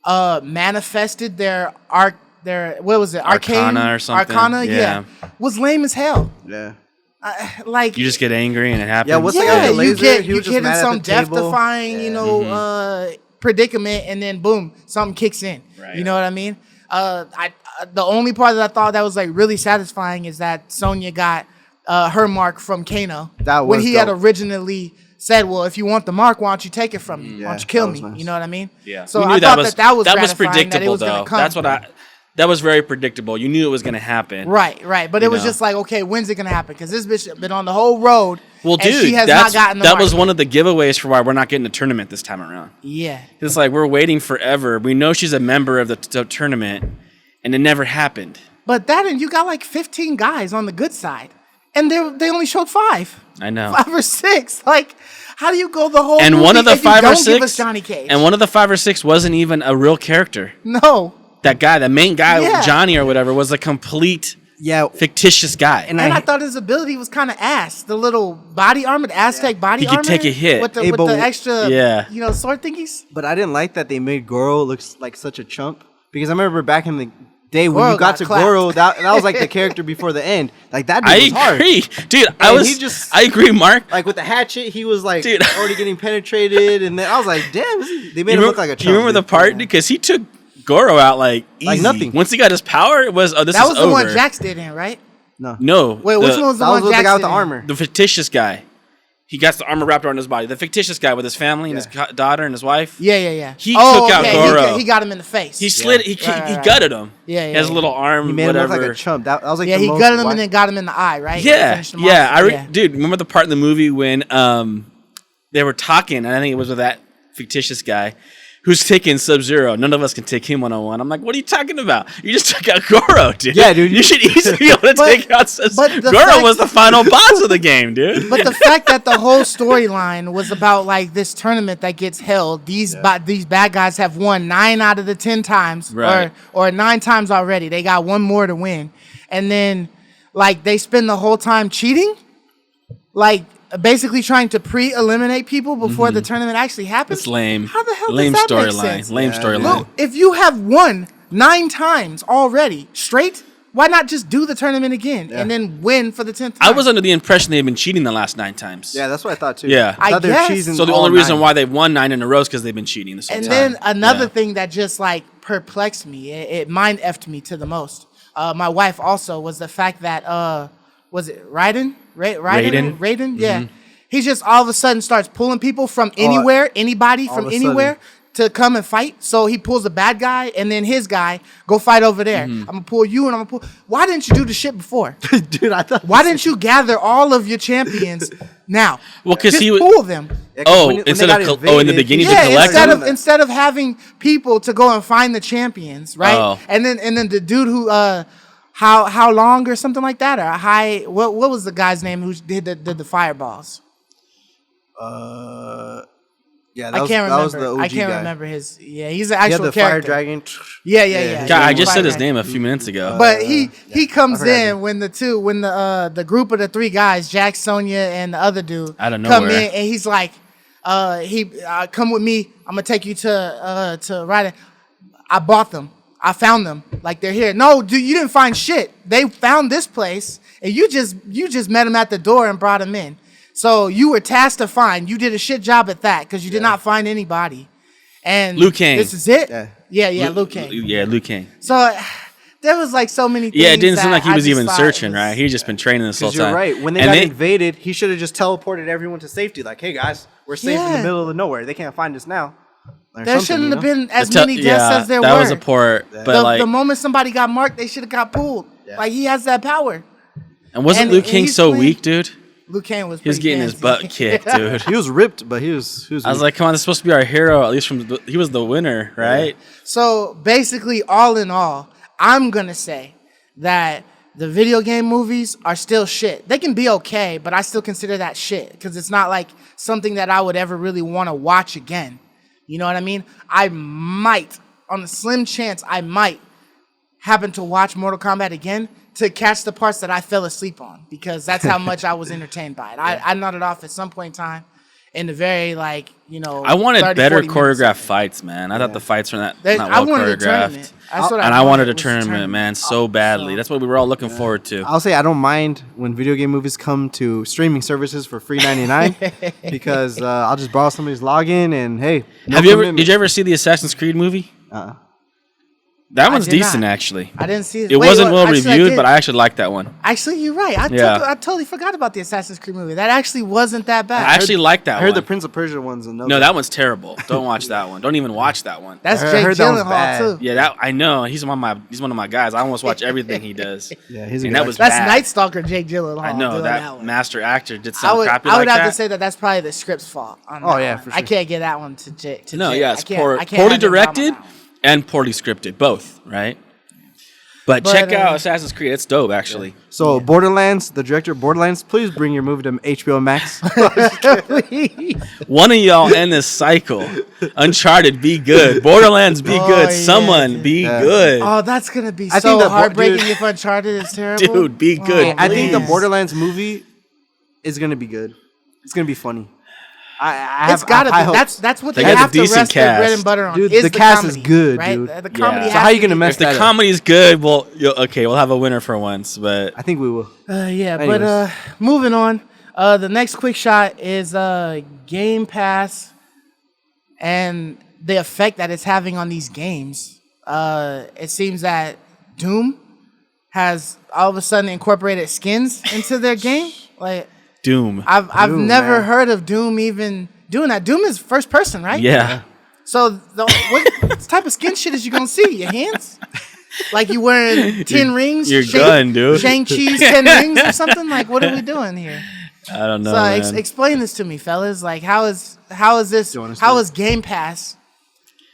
manifested their what was it?
Arcana or something.
Arcana, was lame as hell.
Yeah.
Like,
you just get angry and it happens.
Yeah, what's the laser?
You get in some death-defying, predicament, and then boom, something kicks in. Right. You know what I mean? The only part that I thought that was like really satisfying is that Sonya got her mark from Kano when he had originally said, "Well, if you want the mark, why don't you take it from me? Why don't you kill me?" Nice. You know what I mean?
Yeah.
So I thought that was
predictable, though. That was very predictable. You knew it was going to happen.
Right. But it was just like, okay, when's it going to happen? Because this bitch has been on the whole road.
Well, dude,
she has not gotten the
that
mark.
was one of the giveaways for why we're not getting a tournament this time around.
Yeah.
It's like we're waiting forever. We know she's a member of the tournament, and it never happened.
But and you got like 15 guys on the good side, and they only showed 5.
I know.
5 or 6. Like, how do you go the whole
and
movie
one of the
if
5
you
or
don't
6
give us Johnny Cage?
And one of the 5 or 6 wasn't even a real character.
No.
That guy, the main guy, Johnny or whatever, was a complete fictitious guy.
And I thought his ability was kind of ass. The little body armor, the Aztec body armor.
He could take a hit.
With the extra, sword thingies.
But I didn't like that they made Goro look like such a chump. Because I remember back in the day when you got to Goro, that was like the character before the end. Like, that dude was hard.
I agree. Dude, I agree, Mark.
Like, with the hatchet, he was like already getting penetrated. And then I was like, damn, they made him look like a chump.
Do you remember the part? Because he took Goro out like easy.
Like nothing.
Once he got his power, it was this is over.
That was the one Jax did in, right?
No.
Wait, which one was the one Jax
the guy with
did
the armor?
The fictitious guy. He got the armor wrapped around his body. The fictitious guy with his family and his daughter and his wife.
Yeah.
He took out Goro.
He got him in the face.
He slid. He gutted him.
Yeah.
He has a little arm.
He made him look like a chump. That was like
he gutted him and then got him in the eye, right?
Yeah. Dude, remember the part in the movie when they were talking, and I think it was with that fictitious guy who's taking Sub-Zero. None of us can take him one-on-one. I'm like, what are you talking about? You just took out Goro, dude.
Yeah, dude.
You should easily be able to take out Sub-Zero. Goro was the final boss of the game, dude.
But the fact that the whole storyline was about like this tournament that gets held, these bad guys have won 9 out of the 10 times, or 9 times already. They got one more to win, and then like they spend the whole time cheating, like basically trying to pre-eliminate people before the tournament actually happens.
It's lame.
How the hell
lame
does that make
storyline.
sense?
Lame storyline.
Look, if you have won 9 times already straight, why not just do the tournament again and then win for the 10th time?
I was under the impression they've been cheating the last 9 times.
Yeah, that's what I thought too.
Yeah.
I thought they were
guess.
cheesing
So the
all
only reason
9.
why they've won 9 in a row is because they've been cheating this whole
And
time.
then another
Yeah.
thing that just like perplexed me, it mind effed me to the most. My wife also was the fact that was it Raiden?
Raiden?
Raiden? Yeah. He just all of a sudden starts pulling people from anywhere, anybody from
of a
anywhere to come and fight. So he pulls a bad guy and then his guy go fight over there. I'm gonna pull you and I'm gonna pull. Why didn't you do the shit before?
Dude, I thought.
Why didn't you gather all of your champions now?
Well, 'cause
just
he was-
pull them.
Yeah, 'cause when they got
in the
invaded,
beginning
he-
to
Yeah,
collect them?
instead of having people to go and find the champions, right?
Oh.
And then the dude who how long or something like that, or high what was the guy's name who did the fireballs?
Yeah,
I can't
that was
remember.
the OG
I can't
guy.
remember his. Yeah, he's an
He had
actual
the fire
character.
dragon.
Yeah.
God, I just
Fire
said his
dragon.
name a few minutes ago.
But he comes
I've heard that
in when the group of the 3 guys, Jack, Sonya, and the other dude,
Out of
come
nowhere.
in and he's like, come with me. I'm gonna take you to Ryder. I bought them. I found them. Like they're here. No, dude, you didn't find shit. They found this place, and you just met them at the door and brought them in. So you were tasked to find. You did a shit job at that because you did not find anybody. And
Liu Kang.
This is it.
Yeah.
Liu Kang.
Yeah, Liu Kang.
So there was like so many things.
Yeah, it didn't seem
that
like he
I
was
just
even
thought
searching,
was-
right? He'd just been training this whole
Because
time.
you're right. When they
And
got invaded, he should have just teleported everyone to safety. Like, hey guys, we're safe in
Yeah.
the middle of nowhere. They can't find us now. Or
There
something,
shouldn't
you
have
know?
been as
The
many deaths as there
that
were.
was a poor, but
the,
like,
the moment somebody got marked, they should have got pulled.
Yeah.
Like he has that power.
and wasn't
and-
Liu
and
Kang
he's
so
playing-
weak, dude?
Liu Kang was.
He was
pretty
getting his
fancy.
butt kicked, dude.
He was ripped, but he was.
I was like, come on, this is supposed to be our hero. At least he was the winner, right?
So basically, all in all, I'm gonna say that the video game movies are still shit. They can be okay, but I still consider that shit because it's not like something that I would ever really want to watch again. You know what I mean? I might, on a slim chance, I might happen to watch Mortal Kombat again to catch the parts that I fell asleep on because that's how much I was entertained by it. I nodded off at some point in time in the very
I wanted
30,
better
40 minutes.
choreographed fights, man. I thought the fights were not
I
well
wanted a
choreographed.
tournament. That's what
And I wanted a
was
tournament, man, so badly. That's what we were all looking forward to.
I'll say I don't mind when video game movies come to streaming services for free $99 because I'll just borrow somebody's login and hey. no commitment.
Did you ever see the Assassin's Creed movie? That one's
did
decent,
not.
actually.
I didn't see it.
It
Wait,
wasn't well
actually,
reviewed,
did.
but I actually liked that one.
Actually, you're right.
Yeah.
I totally forgot about the Assassin's Creed movie. That actually wasn't that bad.
I actually liked that
I heard
one.
the Prince of Persia one's
No, that one's terrible. Don't watch that one. Don't even watch that one.
That's
I
Jake
heard that one's
Gyllenhaal
bad.
too.
Yeah, that I know. He's one of my guys. I almost watch everything he does.
Yeah, he's a
and
good
that was
That's
bad.
Night Stalker Jake Gyllenhaal.
I know
doing
that
one.
master actor did
I
something
would,
crappy
I would
like
have
that.
to say that that's probably the script's fault. On
Oh,
that
yeah,
one.
for
I
sure.
can't get that one to Jake.
No,
Jake.
yeah,
I
it's
can't- I can't
poorly
have him bomb on
directed
that one.
and poorly scripted, both, right? But check out Assassin's Creed. It's dope, actually.
So Borderlands, the director of Borderlands, please bring your movie to HBO Max.
One of y'all end this cycle. Uncharted, be good. Borderlands, be
Oh,
good.
yeah,
Someone,
dude.
be
Yeah.
good.
Oh, that's gonna be
I
so
think that
heartbreaking
dude-
if Uncharted is terrible.
Dude, be good.
I think the
please.
Borderlands movie is gonna be good. It's gonna be funny. I
It's gotta
high
be.
hopes.
That's what
They
they
got
have
the
to
decent
rest their bread
cast.
and butter on.
Dude,
is
the cast is
comedy,
good,
right?
dude.
The comedy.
Yeah.
has
So
how
to
you gonna
be
mess
If the
that up?
comedy's good, well, we'll have a winner for once. But
I think we will.
Yeah,
Anyways.
but moving on. The next quick shot is Game Pass and the effect that it's having on these games. It seems that Doom has all of a sudden incorporated skins into their game. Like
Doom.
I've
Doom,
never
man.
heard of Doom even doing that. Doom is first person, right?
Yeah.
So what type of skin shit is you gonna see? Your hands? Like you wearing 10 rings?
your gun, dude.
Shang-Chi's 10 rings or something? Like what are we doing here?
I don't know.
So
man.
explain this to me, fellas. Like how is this?
Don't understand.
How is Game Pass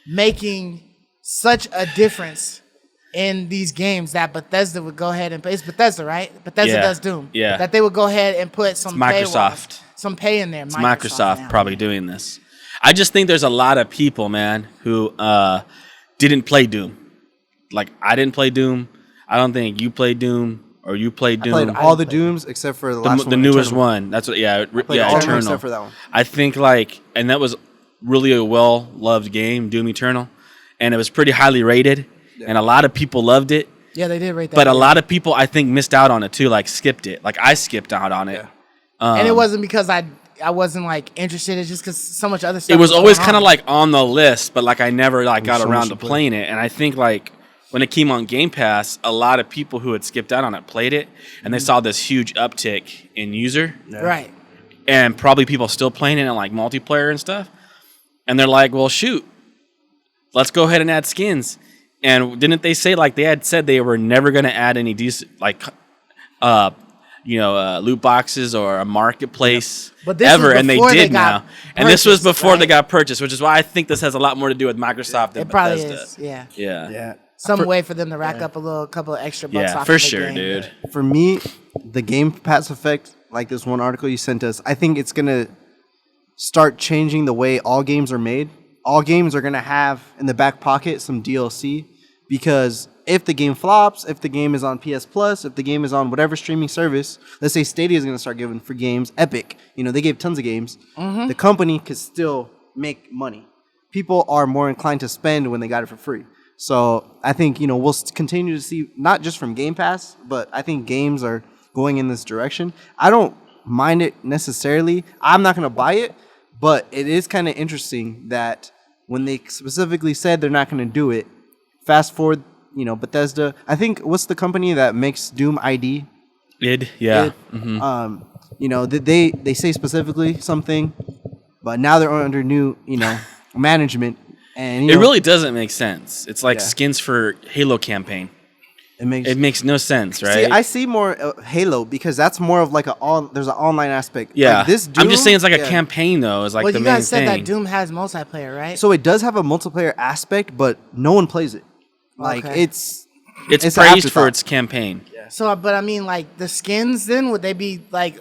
making such a difference in these games that Bethesda would go ahead and it's Bethesda, right? Bethesda
Yeah.
does Doom.
Yeah.
That they would go ahead and put some
Microsoft.
some pay in there.
It's Microsoft
now.
probably doing this. I just think there's a lot of people, man, who didn't play Doom. Like I didn't play Doom. I don't think you played Doom. or you played Doom.
I played all the Dooms except for the last one.
The newest
Eternal.
one. That's what. Yeah,
All
Eternal.
except for that one.
I think and that was really a well-loved game, Doom Eternal, and it was pretty highly rated, and a lot of people loved it.
Yeah, they did rate that.
But a lot of people, I think, missed out on it too. Like skipped it. Like I skipped out on it.
And it wasn't because I wasn't like interested. It's just because so much other stuff.
It was always kind of like on the list, but like I never like got around to playing it. And I think like when it came on Game Pass, a lot of people who had skipped out on it played it, and they saw this huge uptick in user.
Right.
And probably people still playing it in like multiplayer and stuff. And they're like, well, shoot, let's go ahead and add skins. And didn't they say like they had said they were never going to add any decent like loot boxes or a marketplace ever, and they did now. And this was before they got purchased, which is why I think this has a lot more to do with Microsoft than Bethesda.
It probably is,
yeah.
Some way for them to rack up a couple of extra bucks off
for
of the
sure,
game.
dude.
For me, the Game Pass effect, like this one article you sent us, I think it's gonna start changing the way all games are made. All games are gonna have in the back pocket some DLC, because if the game flops, if the game is on PS Plus, if the game is on whatever streaming service, let's say Stadia is going to start giving free games, Epic, they gave tons of games, the company could still make money. People are more inclined to spend when they got it for free. So I think, we'll continue to see, not just from Game Pass, but I think games are going in this direction. I don't mind it necessarily. I'm not going to buy it, but it is kind of interesting that when they specifically said they're not going to do it, fast forward, Bethesda. I think what's the company that makes Doom ID?
id, yeah.
Mm-hmm. They say specifically something, but now they're under new, management, and
it really doesn't make sense. It's like skins for Halo campaign. It makes no sense, right?
See, I see more Halo because that's more of like there's an online aspect.
Yeah,
like this Doom,
I'm just saying it's like a campaign though. Is like the main thing.
Well, you guys said that Doom has multiplayer, right?
So it does have a multiplayer aspect, but no one plays it. Like
it's
praised
for its campaign.
Yeah. So, but I mean, like the skins, then would they be like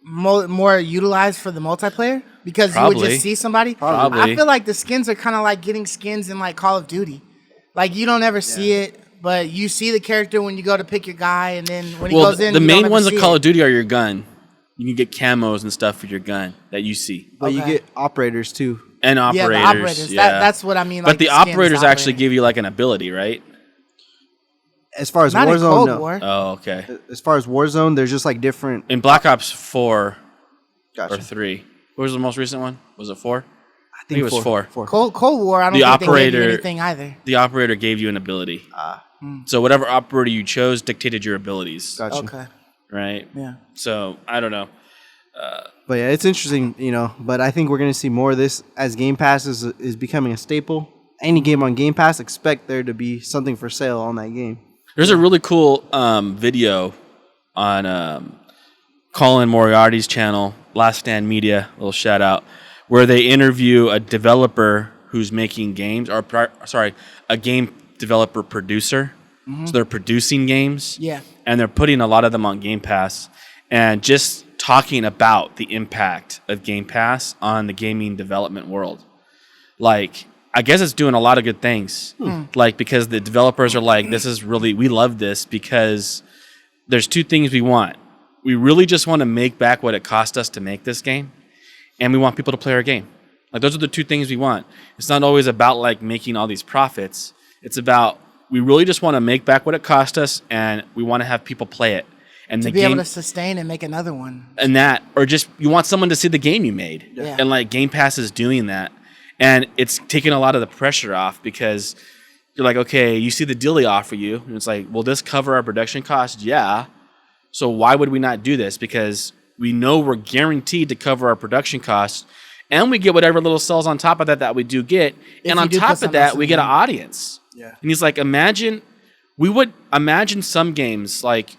more utilized for the multiplayer? Because you would just see somebody.
Probably.
I feel like the skins are kind of like getting skins in like Call of Duty. Like you don't ever see it, but you see the character when you go to pick your guy, and then when he goes in,
the
you
main
don't
ones
ever
of
see
Call
it.
of Duty are your gun. You can get camos and stuff for your gun that you see.
But you get operators too.
And operators.
Yeah, the operators. That's what I mean.
But
like
the
skins
operators actually give you like an ability, right?
As far as
not in
Warzone,
Cold
no.
War.
Oh, okay.
As far as Warzone, there's just like different.
In Black Ops 4
Gotcha.
or 3. What was the most recent one? Was it 4?
I think
it was 4.
Cold War. I don't think they gave you anything either.
The operator gave you an ability. So whatever operator you chose dictated your abilities.
Gotcha.
Okay.
Right?
Yeah.
So I don't know.
But yeah, it's interesting, But I think we're going to see more of this as Game Pass is becoming a staple. Any game on Game Pass, expect there to be something for sale on that game.
There's a really cool video on Colin Moriarty's channel, Last Stand Media, little shout out, where they interview a developer who's making games, a game developer producer. So they're producing games.
Yeah.
And they're putting a lot of them on Game Pass, and just talking about the impact of Game Pass on the gaming development world. Like, I guess it's doing a lot of good things. Like, because the developers are like, we love this because there's two things we want. We really just want to make back what it cost us to make this game, and we want people to play our game. Like, those are the two things we want. It's not always about like making all these profits. It's about, we really just want to make back what it cost us, and we want to have people play it. And
to be able to sustain and make another one.
And that, or just you want someone to see the game you made.
Yeah.
And like Game Pass is doing that. And it's taking a lot of the pressure off, because you're like, okay, you see the deal they offer you, and it's like, will this cover our production costs? Yeah. So why would we not do this? Because we know we're guaranteed to cover our production costs, and we get whatever little sales on top of that we do get. And on top of that, we get an audience.
Yeah.
And he's like, imagine some games like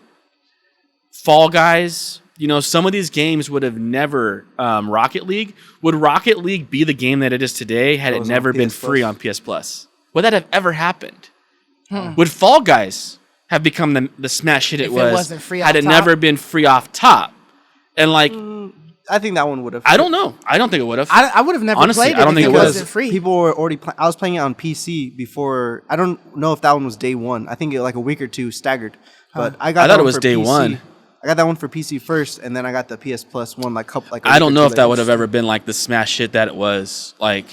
Fall Guys. Some of these games would have never, Rocket League. Would Rocket League be the game that it is today had it never been free on PS Plus? Would that have ever happened? Would Fall Guys have become the smash hit it was
wasn't free
had
off
it
top?
never been free off top? And like,
I think that one would have.
I don't know. I don't think it would have.
I would have never
Honestly,
played it
I don't
if
think
it
it was.
wasn't free.
People were already. I was playing it on PC before. I don't know if that one was day one. I think like a week or two staggered. But
I thought it was day
PC.
one.
I got that one for PC first, and then I got the PS Plus one
I don't know if that would have ever been like the smash hit that it was, like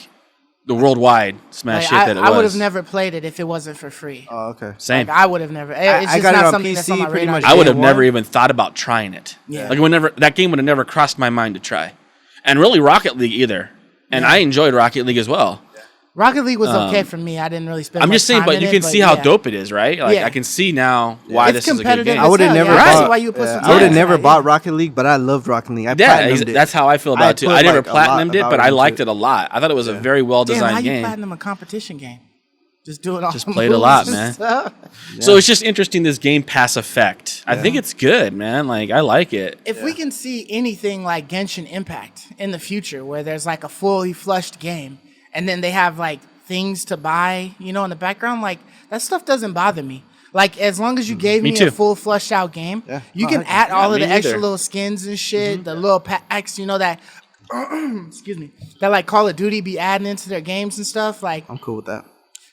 the worldwide smash hit that it was.
I would have never played it if it wasn't for free.
Oh, okay.
Same.
Like, I would have never. It's just
got
not
it on
something that's on
PC
my
pretty
radar.
much
I would have
day
never
one.
even thought about trying it.
Yeah.
Like that game would have never crossed my mind to try, and really Rocket League either. And I enjoyed Rocket League as well.
Rocket League was okay for me. I didn't really spend.
I'm
much
just saying,
time
but
in
you
it,
can see how dope it is, right? Like
Yeah.
I can see now why
It's
this is a good
competitive
game.
as
I would have
hell,
never
yeah. I see
bought.
why you put some
I would have
time
never
into it,
bought Rocket League, but I loved Rocket League. I
Yeah,
platinumed it.
that's how I feel about it too.
put,
I never
like, a lot
platinumed
of
it, but
hours
I
into
liked
it.
it a lot. I thought it was a very well
Damn,
designed
how you
game.
platinum a competition game? Just do it all.
Just played a lot, man. So it's just interesting, this Game Pass effect. I think it's good, man. Like I like it.
If we can see anything like Genshin Impact in the future, where there's like a fully flushed game, and then they have like things to buy, in the background, like that stuff doesn't bother me. Like as long as you gave me
too.
a full flushed out game, you can
heck
add all of
me
the extra
neither.
little skins and shit, the little packs, that excuse me, that like Call of Duty be adding into their games and stuff. Like
I'm cool with that.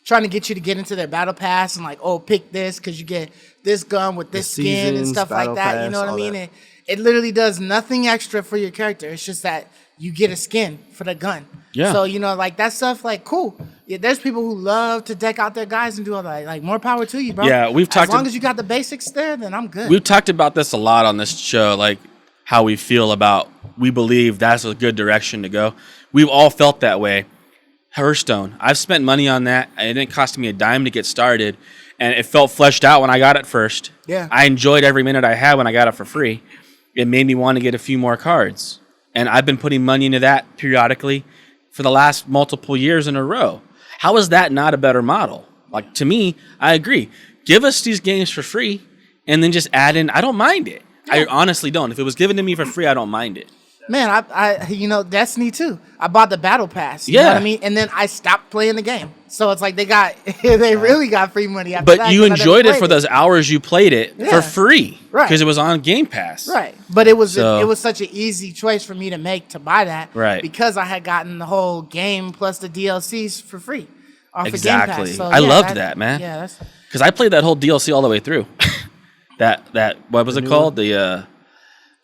trying to get you to get into their battle pass and like, oh, pick this because you get this gun with this skin and
seasons,
stuff like
battle
that.
pass,
You know what I
all
mean?
that.
It literally does nothing extra for your character. It's just that you get a skin for the gun.
Yeah.
So, like that stuff, like, cool. Yeah, there's people who love to deck out their guys and do all that. Like, more power to you, bro.
Yeah, we've talked
As long as you got the basics there, then I'm good.
We've talked about this a lot on this show, like how we feel about, we believe that's a good direction to go. We've all felt that way. Hearthstone, I've spent money on that. It didn't cost me a dime to get started, and it felt fleshed out when I got it first.
Yeah.
I enjoyed every minute I had when I got it for free. It made me want to get a few more cards, and I've been putting money into that periodically for the last multiple years in a row. How is that not a better model? Like, to me, I agree. Give us these games for free, and then just add in. I don't mind it. I honestly don't. If it was given to me for free, I don't mind it.
Man, I Destiny too. I bought the battle pass. You know what I mean? And then I stopped playing the game. So it's like they really got free money after that.
But you
'cause I never
enjoyed it
played
for those hours you played it for free.
Right.
Because it was on Game Pass.
Right. But it was
So-
it was such an easy choice for me to make to buy that.
Right.
Because I had gotten the whole game plus the DLCs for free off of Game
Exactly.
Pass. So,
I
yeah,
loved that, man.
Yeah, that's
Because I played that whole DLC all the way through. that what was it called? The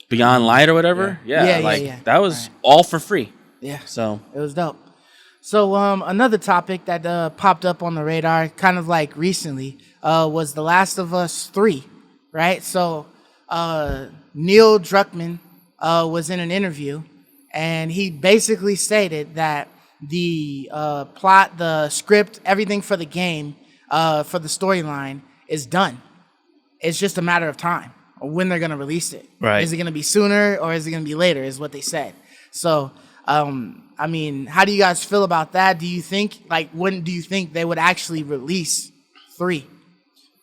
Beyond Light or whatever? Yeah. That was all for free.
yeah.
So
It was dope. So another topic that popped up on the radar kind of like recently was The Last of Us 3, right? So Neil Druckmann was in an interview, and he basically stated that the plot, the script, everything for the game, for the storyline is done. It's just a matter of time when they're going to release it.
Right.
Is it going to be sooner or is it going to be later is what they said. So, I mean, how do you guys feel about that? Do you think, when do you think they would actually release 3?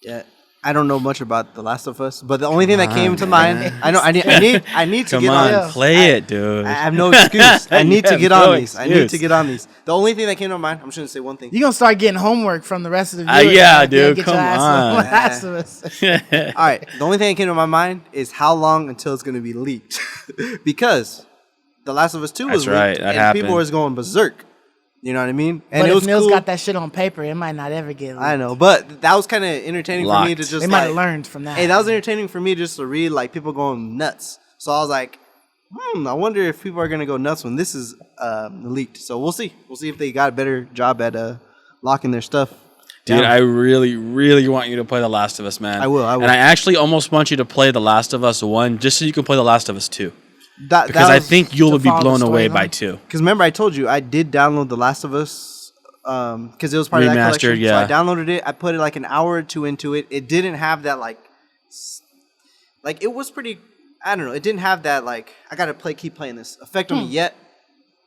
Yeah, I don't know much about The Last of Us, but the only thing that came to mind, I need to
come
get
on,
on.
play it, dude.
I have no excuse. I need to
have
get
no
on these. I need
excuse.
to get on these. The only thing that came to mind, I'm just gonna say one thing.
You're going to start getting homework from the rest of the viewers.
yeah,
like,
dude,
get
come
your ass
on.
The Last of Us.
All right, the only thing that came to my mind is how long until it's gonna be leaked, because The Last of Us 2 was
That's right,
leaked,
that
and
happened.
people was going berserk. You know what I mean? And
But
it
if
was
Neil's
cool.
got that shit on paper, it might not ever get leaked.
I know, but that was kind of entertaining for me to
Locked.
just.
They might have
like-
learned from that.
Hey, that was entertaining for me just to read like people going nuts. So I was like, I wonder if people are gonna go nuts when this is leaked. So we'll see. We'll see if they got a better job at locking their stuff.
Dude,
down.
I really, really want you to play The Last of Us, man.
I will.
And I actually almost want you to play The Last of Us 1 just so you can play The Last of Us 2. Because I think you will be
follow the
blown away
storyline.
by 2.
Because remember, I told you I did download The Last of Us because it was part of that
Remastered,
collection.
yeah.
So I downloaded it. I put it like an hour or two into it. It didn't have that like it was pretty. I don't know. It didn't have that like I gotta keep playing this effect on me yet.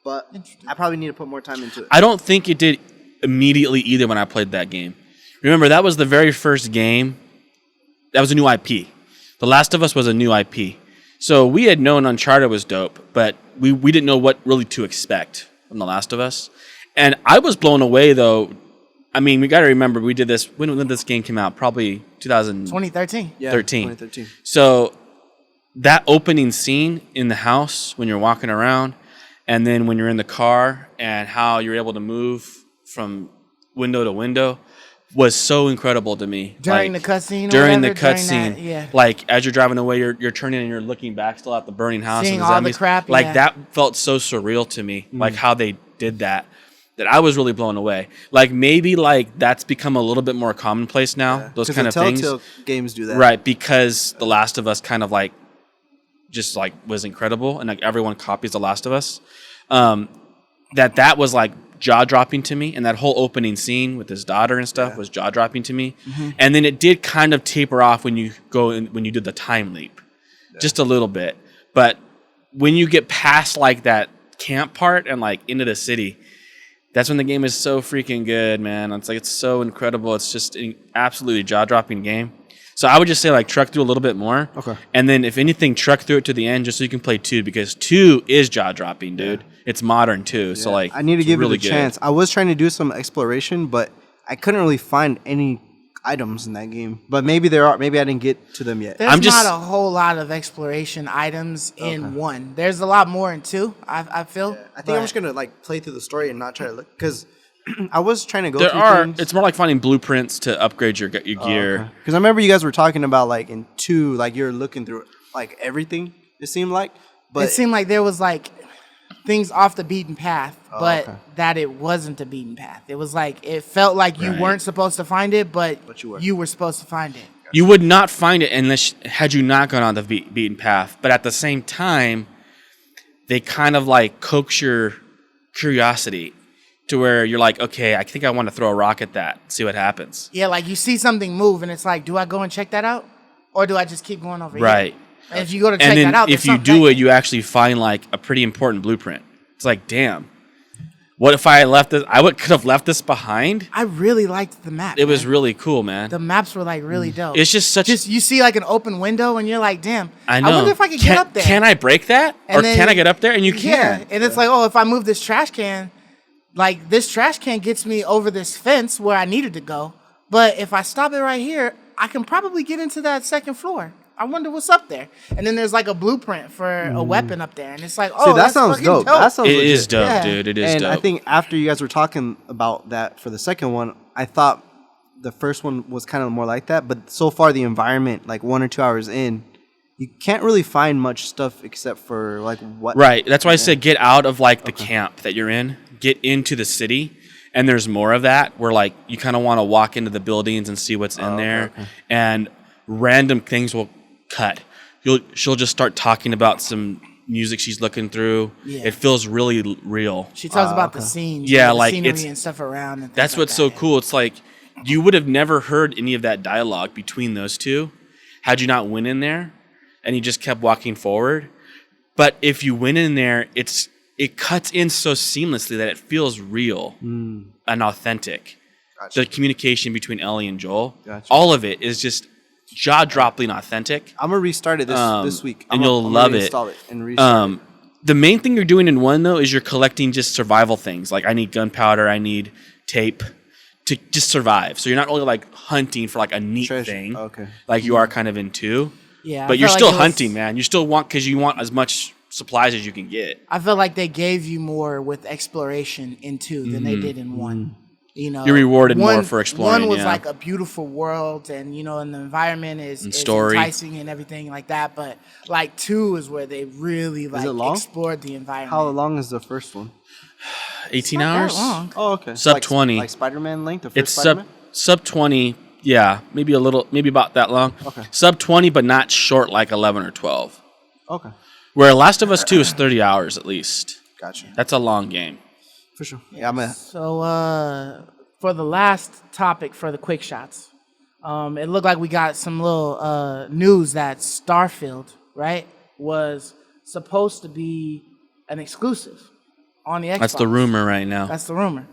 But I probably need to put more time into it.
I don't think it did immediately either when I played that game. Remember, that was the very first game. That was a new IP. The Last of Us was a new IP. So we had known Uncharted was dope, but we didn't know what really to expect from The Last of Us. And I was blown away, though. I mean, we got to remember, we did this, when did this game came out? Probably 2013.
2013.
2013.
So that opening scene in the house when you're walking around, and then when you're in the car and how you're able to move from window to window, was so incredible to me.
During the cutscene,
during the
whatever,
cutscene,
yeah.
like as you're driving away, you're turning and you're looking back still at the burning house
Seeing
and the
all the
zombies.
crap,
like
yeah.
that felt so surreal to me, like how they did that. That I was really blown away. Like maybe like that's become a little bit more commonplace now. Those kind of things.
Telltale games do that,
Right? Because The Last of Us kind of like just like was incredible, and like everyone copies The Last of Us. That was like jaw dropping to me, and that whole opening scene with his daughter and stuff was jaw dropping to me. And then it did kind of taper off when you go in, when you did the time leap, just a little bit. But when you get past like that camp part and like into the city, that's when the game is so freaking good, man. It's like it's so incredible. It's just an absolutely jaw dropping game. So I would just say like truck through a little bit more.
Okay.
And then if anything, truck through it to the end just so you can play 2, because 2 is jaw dropping, dude. It's modern too. So like
I need to give
really
it a chance. I was trying to do some exploration, but I couldn't really find any items in that game. But maybe there are. Maybe I didn't get to them yet.
There's not a whole lot of exploration items in 1. There's a lot more in 2, I feel.
Yeah. I think I'm just gonna like play through the story and not try to look, because I was trying to go.
It's more like finding blueprints to upgrade your gear.
Because I remember you guys were talking about like in 2, like you're looking through like everything. It seemed like, but
it seemed like there was like things off the beaten path, but that it wasn't a beaten path. It was like it felt like you weren't supposed to find it, but you were supposed to find it.
You would not find it unless had you not gone on the beaten path. But at the same time, they kind of like coax your curiosity to where you're like, okay, I think I want to throw a rock at that, see what happens.
Yeah, like you see something move, and it's like, do I go and check that out, or do I just keep going over here?
Right.
And if you go to check
that
out,
if you do it, you actually find like a pretty important blueprint. It's like, damn, what if I left this? Could have left this behind.
I really liked the map.
It was really cool, man.
The maps were like really dope.
It's just
you see like an open window, and you're like, damn.
I know.
I wonder if I could get up there.
Can I break that? Or can I get up there? And you can.
Yeah. And it's like, oh, if I move this trash can, like this trash can gets me over this fence where I needed to go. But if I stop it right here, I can probably get into that second floor. I wonder what's up there. And then there's like a blueprint for a weapon up there. And it's like, oh,
that sounds dope. That sounds legit.
It is dope, dude. It is dope.
And I think after you guys were talking about that for the second one, I thought the first one was kind of more like that. But so far, the environment, like 1 or 2 hours in, you can't really find much stuff except for like what.
Right. That's why I said get out of like the camp that you're in. Get into the city. And there's more of that where like you kind of want to walk into the buildings and see what's in there. Okay. And random things will cut. She'll just start talking about some music she's looking through. Yeah. It feels really real.
She talks about the scenes,
yeah,
the
like
scenery and stuff around. And
that's what's so cool. It's like you would have never heard any of that dialogue between those two had you not went in there and you just kept walking forward. But if you went in there, it cuts in so seamlessly that it feels real and authentic. Gotcha. The communication between Ellie and Joel, all of it is just jaw-dropping authentic.
I'm gonna restart it this week,
and you'll love it.
Install it and restart it.
The main thing you're doing in 1 though is you're collecting just survival things. Like I need gunpowder, I need tape to just survive. So you're not really like hunting for like a neat thing, like you are kind of in 2.
Yeah,
but you're still hunting, man. You still want because you want as much supplies as you can get.
I feel like they gave you more with exploration in 2 than they did in 1. You know,
you're rewarded more for exploring.
1 was like a beautiful world, and you know, and the environment is enticing and everything like that. But like 2 is where they really like explored the environment.
How long is the first one?
18 hours.
That long.
Oh, okay.
Sub 20.
Like Spider-Man length. The first
it's
Spider-Man?
sub 20. Yeah, maybe about that long.
Okay.
Sub 20, but not short like 11 or 12.
Okay.
Where Last of Us 2 is 30 hours at least.
Gotcha.
That's a long game.
For sure. Yeah,
So for the last topic for the quick shots, it looked like we got some little news that Starfield, right, was supposed to be an exclusive on the Xbox.
That's the rumor right now.
That's the rumor.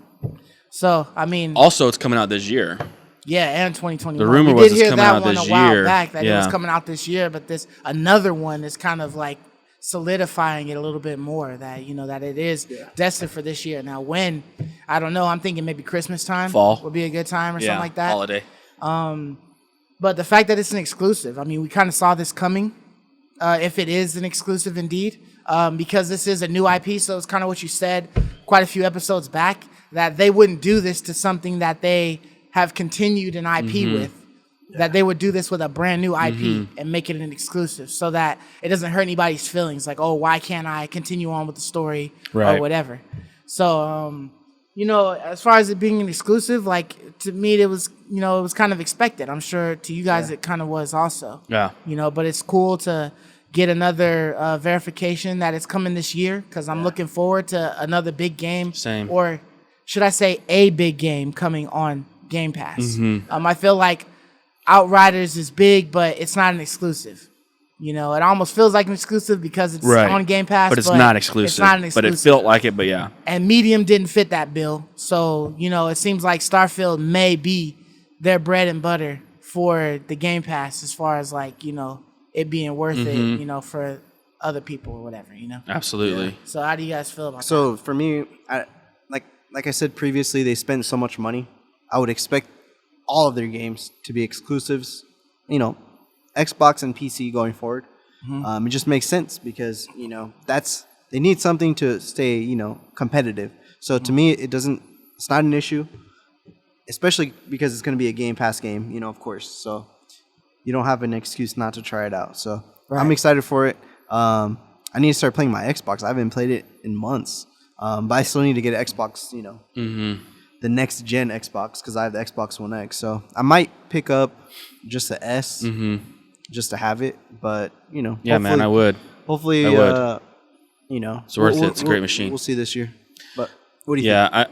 So I mean,
also it's coming out this year.
Yeah, and 2021.
The rumor was it's coming out this year.
We did hear that one a while back that it was coming out this year, but this another one is kind of like solidifying it a little bit more that, you know, that it is destined for this year. Now, when, I don't know, I'm thinking maybe Christmas time.
Fall.
Would be a good time or something like that.
Holiday.
But the fact that it's an exclusive, I mean, we kind of saw this coming, if it is an exclusive indeed, because this is a new IP, so it's kind of what you said quite a few episodes back, that they wouldn't do this to something that they have continued an IP with, that they would do this with a brand new IP and make it an exclusive so that it doesn't hurt anybody's feelings. Like, oh, why can't I continue on with the story or whatever? So, you know, as far as it being an exclusive, like to me, it was, you know, it was kind of expected. I'm sure to you guys it kind of was also. Yeah. You know, but it's cool to get another verification that it's coming this year because I'm looking forward to another big game.
Same.
Or should I say a big game coming on Game Pass. I feel like Outriders is big, but it's not an exclusive. You know, it almost feels like an exclusive because it's on Game Pass.
But it's not exclusive. It's not an exclusive. But it felt like it, but yeah.
And Medium didn't fit that bill. So, you know, it seems like Starfield may be their bread and butter for the Game Pass as far as like, you know, it being worth it, you know, for other people or whatever, you know?
Absolutely.
Yeah. So how do you guys feel about that?
So for me, like I said previously, they spend so much money. I would expect all of their games to be exclusives, you know, Xbox and PC going forward. It just makes sense because, you know, they need something to stay, you know, competitive. So to me, it's not an issue, especially because it's going to be a Game Pass game, you know, of course. So you don't have an excuse not to try it out. So I'm excited for it. I need to start playing my Xbox. I haven't played it in months, but I still need to get an Xbox, you know, the next gen Xbox because I have the Xbox One X. So I might pick up just the S just to have it. But, you know.
Yeah, man, I would.
Hopefully, you know.
It's worth it. It's a great machine.
We'll see this year. But what do you think?
Yeah,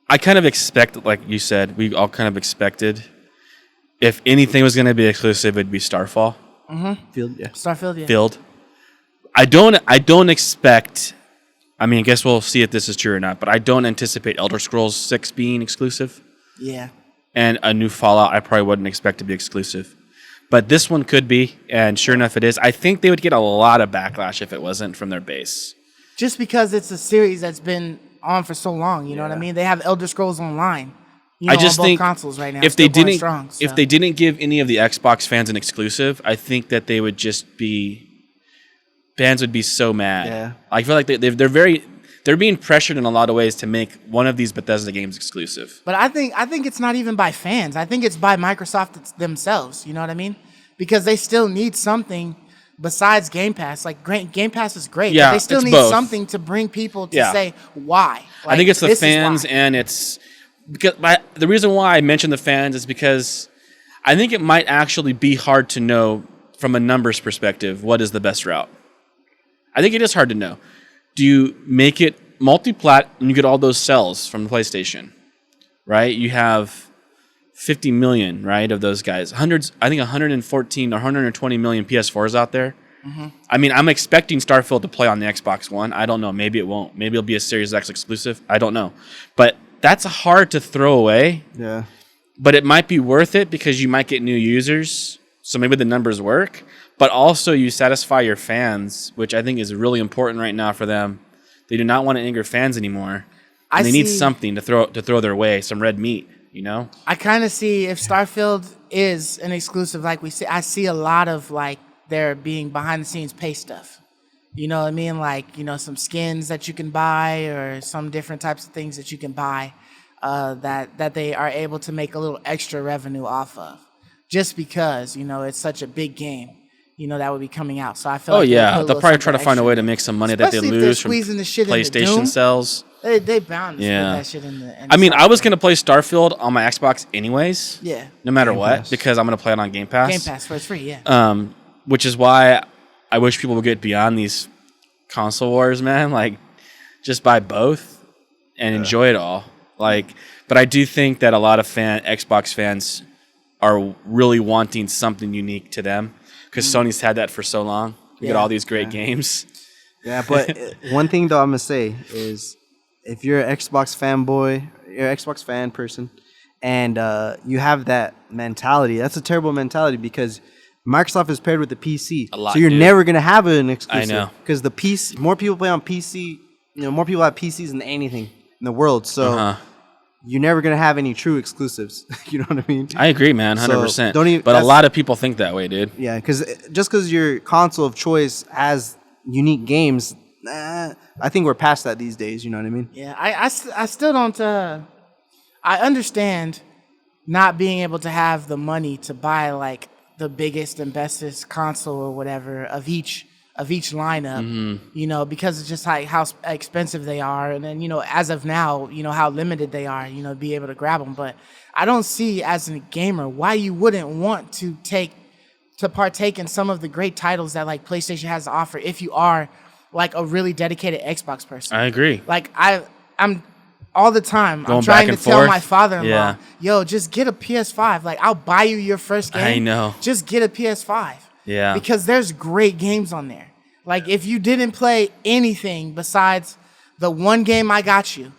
I kind of expect, like you said, we all kind of expected if anything was going to be exclusive, it'd be Starfall.
Field, yeah.
Starfield, yeah.
Field. I don't expect. I mean, I guess we'll see if this is true or not. But I don't anticipate Elder Scrolls 6 being exclusive.
Yeah.
And a new Fallout, I probably wouldn't expect to be exclusive. But this one could be, and sure enough, it is. I think they would get a lot of backlash if it wasn't from their base.
Just because it's a series that's been on for so long, you know what I mean? They have Elder Scrolls Online. You know,
I just
on both
think
consoles right now.
if they didn't give any of the Xbox fans an exclusive, I think that they would just be fans would be so mad.
Yeah.
I feel like they're being pressured in a lot of ways to make one of these Bethesda games exclusive.
But I think it's not even by fans. I think it's by Microsoft themselves. You know what I mean? Because they still need something besides Game Pass. Like Game Pass is great,
yeah,
but they still need something to bring people to say why. Like,
I think it's the fans, and it's because the reason why I mentioned the fans is because I think it might actually be hard to know from a numbers perspective what is the best route. I think it is hard to know. Do you make it multi-plat and you get all those cells from the PlayStation, right? You have 50 million, right, of those guys. I think 114 or 120 million PS4s out there. I mean, I'm expecting Starfield to play on the Xbox One. I don't know. Maybe it won't. Maybe it'll be a Series X exclusive. I don't know. But that's hard to throw away.
Yeah.
But it might be worth it because you might get new users. So maybe the numbers work. But also you satisfy your fans, which I think is really important right now for them. They do not want to anger fans anymore. And they need something to throw their way, some red meat, you know?
I kind of see if Starfield is an exclusive, like we see, I see a lot of like there being behind the scenes pay stuff. You know what I mean? Like, you know, some skins that you can buy or some different types of things that you can buy that they are able to make a little extra revenue off of. Just because, you know, it's such a big game, you know, that would be coming out. So I feel like
they'll probably try to find a way to make some money that they lose from PlayStation sales.
They bound to put that shit in the
I mean, I was going to play Starfield on my Xbox anyways.
Yeah.
No matter what, because I'm going to play it on Game Pass.
Game Pass for it's free, yeah.
Which is why I wish people would get beyond these console wars, man. Like, just buy both and enjoy it all. Like, but I do think that a lot of Xbox fans are really wanting something unique to them because Sony's had that for so long. You get all these great games.
Yeah, but one thing though I'm gonna say is if you're an Xbox fanboy, you're an Xbox fan person, and you have that mentality, that's a terrible mentality because Microsoft is paired with the PC, so you're never gonna have an exclusive.
I know,
because the PC, more people play on PC. You know, more people have PCs than anything in the world. So. You're never going to have any true exclusives. You know what I mean?
I agree, man, 100%.
So
but a lot of people think that way, dude.
Yeah, because just because your console of choice has unique games, I think we're past that these days. You know what I mean?
Yeah, I still don't... I understand not being able to have the money to buy like the biggest and bestest console or whatever of each lineup, you know, because it's just like how expensive they are. And then, you know, as of now, you know, how limited they are, you know, be able to grab them. But I don't see as a gamer why you wouldn't want to partake in some of the great titles that like PlayStation has to offer if you are like a really dedicated Xbox person.
I agree.
Like I'm all the time
Going
I'm trying
back
to
and
tell
forth.
my father-in-law,
Yeah.
yo, just get a PS5. Like I'll buy you your first game.
I know.
Just get a PS5.
Yeah.
Because there's great games on there. Like if you didn't play anything besides the one game I got you,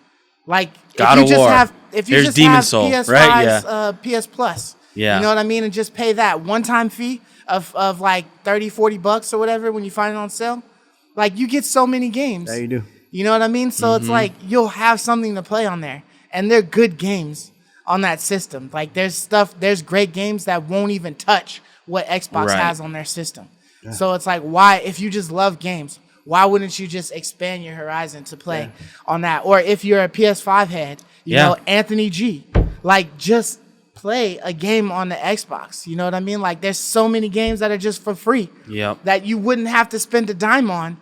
like
God
if you
of
just
War.
have if you
Here's
just
Demon
have
Soul,
PS5's
right? Yeah.
PS Plus,
Yeah.
you know what I mean, and just pay that one-time fee of like $30-$40 or whatever when you find it on sale, like you get so many games.
Yeah, you do.
You know what I mean? So it's like you'll have something to play on there, and they're good games on that system. Like there's great games that won't even touch what Xbox
Right.
has on their system. Yeah. So it's like, why, if you just love games, why wouldn't you just expand your horizon to play on that? Or if you're a PS5 head, you know, Anthony G, like just play a game on the Xbox. You know what I mean? Like there's so many games that are just for free that you wouldn't have to spend a dime on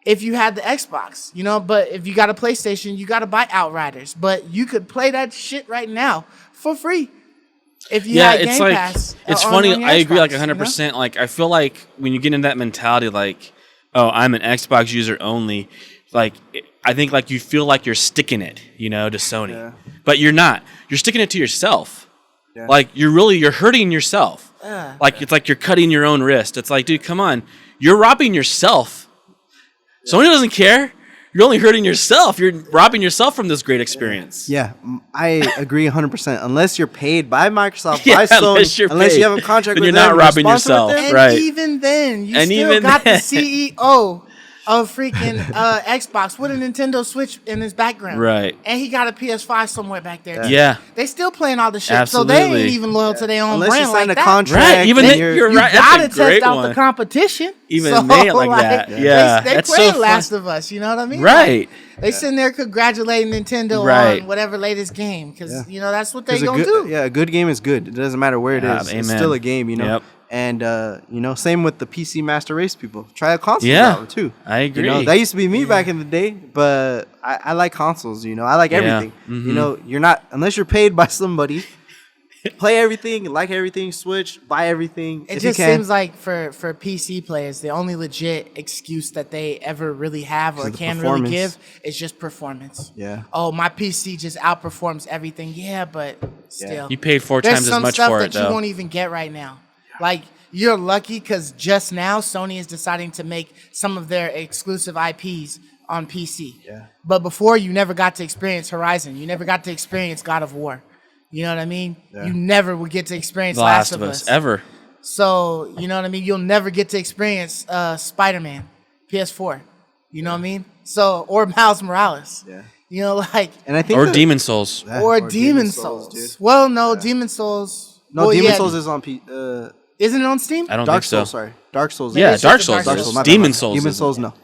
if you had the Xbox, you know. But if you got a PlayStation, you got to buy Outriders. But you could play that shit right now for free. If you had
it's
Game
like
Pass
it's
on
funny.
your
I agree,
Xbox,
like
you know?
100%. Like I feel like when you get in that mentality, like, oh, I'm an Xbox user only. Like I think like you feel like you're sticking it, you know, to Sony, but you're not. You're sticking it to yourself. Yeah. Like you're hurting yourself. Like it's like you're cutting your own wrist. It's like, dude, come on, you're robbing yourself. Sony doesn't care. You're only hurting yourself. You're robbing yourself from this great experience.
Yeah, I agree 100%. Unless you're paid by Microsoft,
Yeah,
by
unless
Sony,
you're
unless
paid,
you have a contract
then
with
you're
them,
not robbing
sponsored with
yourself.
them.
And
Right.
even then, you
And
still
even
got
then.
the CEO of freaking Xbox with a Nintendo Switch in his background.
Right.
And he got a PS5 somewhere back there.
Yeah.
They still playing all the shit.
Absolutely.
So they ain't even loyal to their own
Unless
brand
you sign
like
a
that.
contract,
Right, even
and
then, you're
You
right.
gotta
That's a great
test out
one.
the competition.
Even they it like that. Yeah.
They
That's
play
so
Last
fun.
of Us, you know what I mean?
Right.
Like, they sitting there congratulating Nintendo
Right.
on whatever latest game. Because, you know, that's what they
'Cause
gonna do.
Yeah, a good game is good. It doesn't matter where it
Yeah,
is. It's
amen.
still a game, you know.
Yep.
And you know, same with the PC Master Race people. Try a console
Yeah,
out too.
I agree.
You know, that used to be me back in the day, but I like consoles. You know, I like everything. You know, you're not unless you're paid by somebody. Play everything, like everything, Switch, buy everything.
It
if
just
you can.
seems like for PC players, the only legit excuse that they ever really have or
the
can really
performance.
give is just performance.
Yeah.
Oh, my PC just outperforms everything. Yeah, but still.
You paid 4
There's
times
some
as much
stuff
for
that
it,
you
though.
won't even get right now. Like, you're lucky because just now Sony is deciding to make some of their exclusive IPs on PC.
Yeah.
But before, you never got to experience Horizon. You never got to experience God of War. You know what I mean?
Yeah.
You never would get to experience
The Last of Us ever.
So, you know what I mean? You'll never get to experience Spider-Man, PS4. You know what I mean? So, or Miles Morales.
Yeah.
You know, like,
And I think
Or
that-
Demon Souls.
Yeah,
or Demon Souls.
dude.
Well, no, Demon Souls.
No,
well,
Demon
yeah,
Souls is on
Isn't it on Steam?
I don't
Dark
think so.
Souls. Sorry, Dark Souls.
Yeah,
it's
Dark
just a
Souls.
Dark
is.
Souls.
My bad,
Demon
my bad.
Souls.
Demon
isn't.
Souls, no.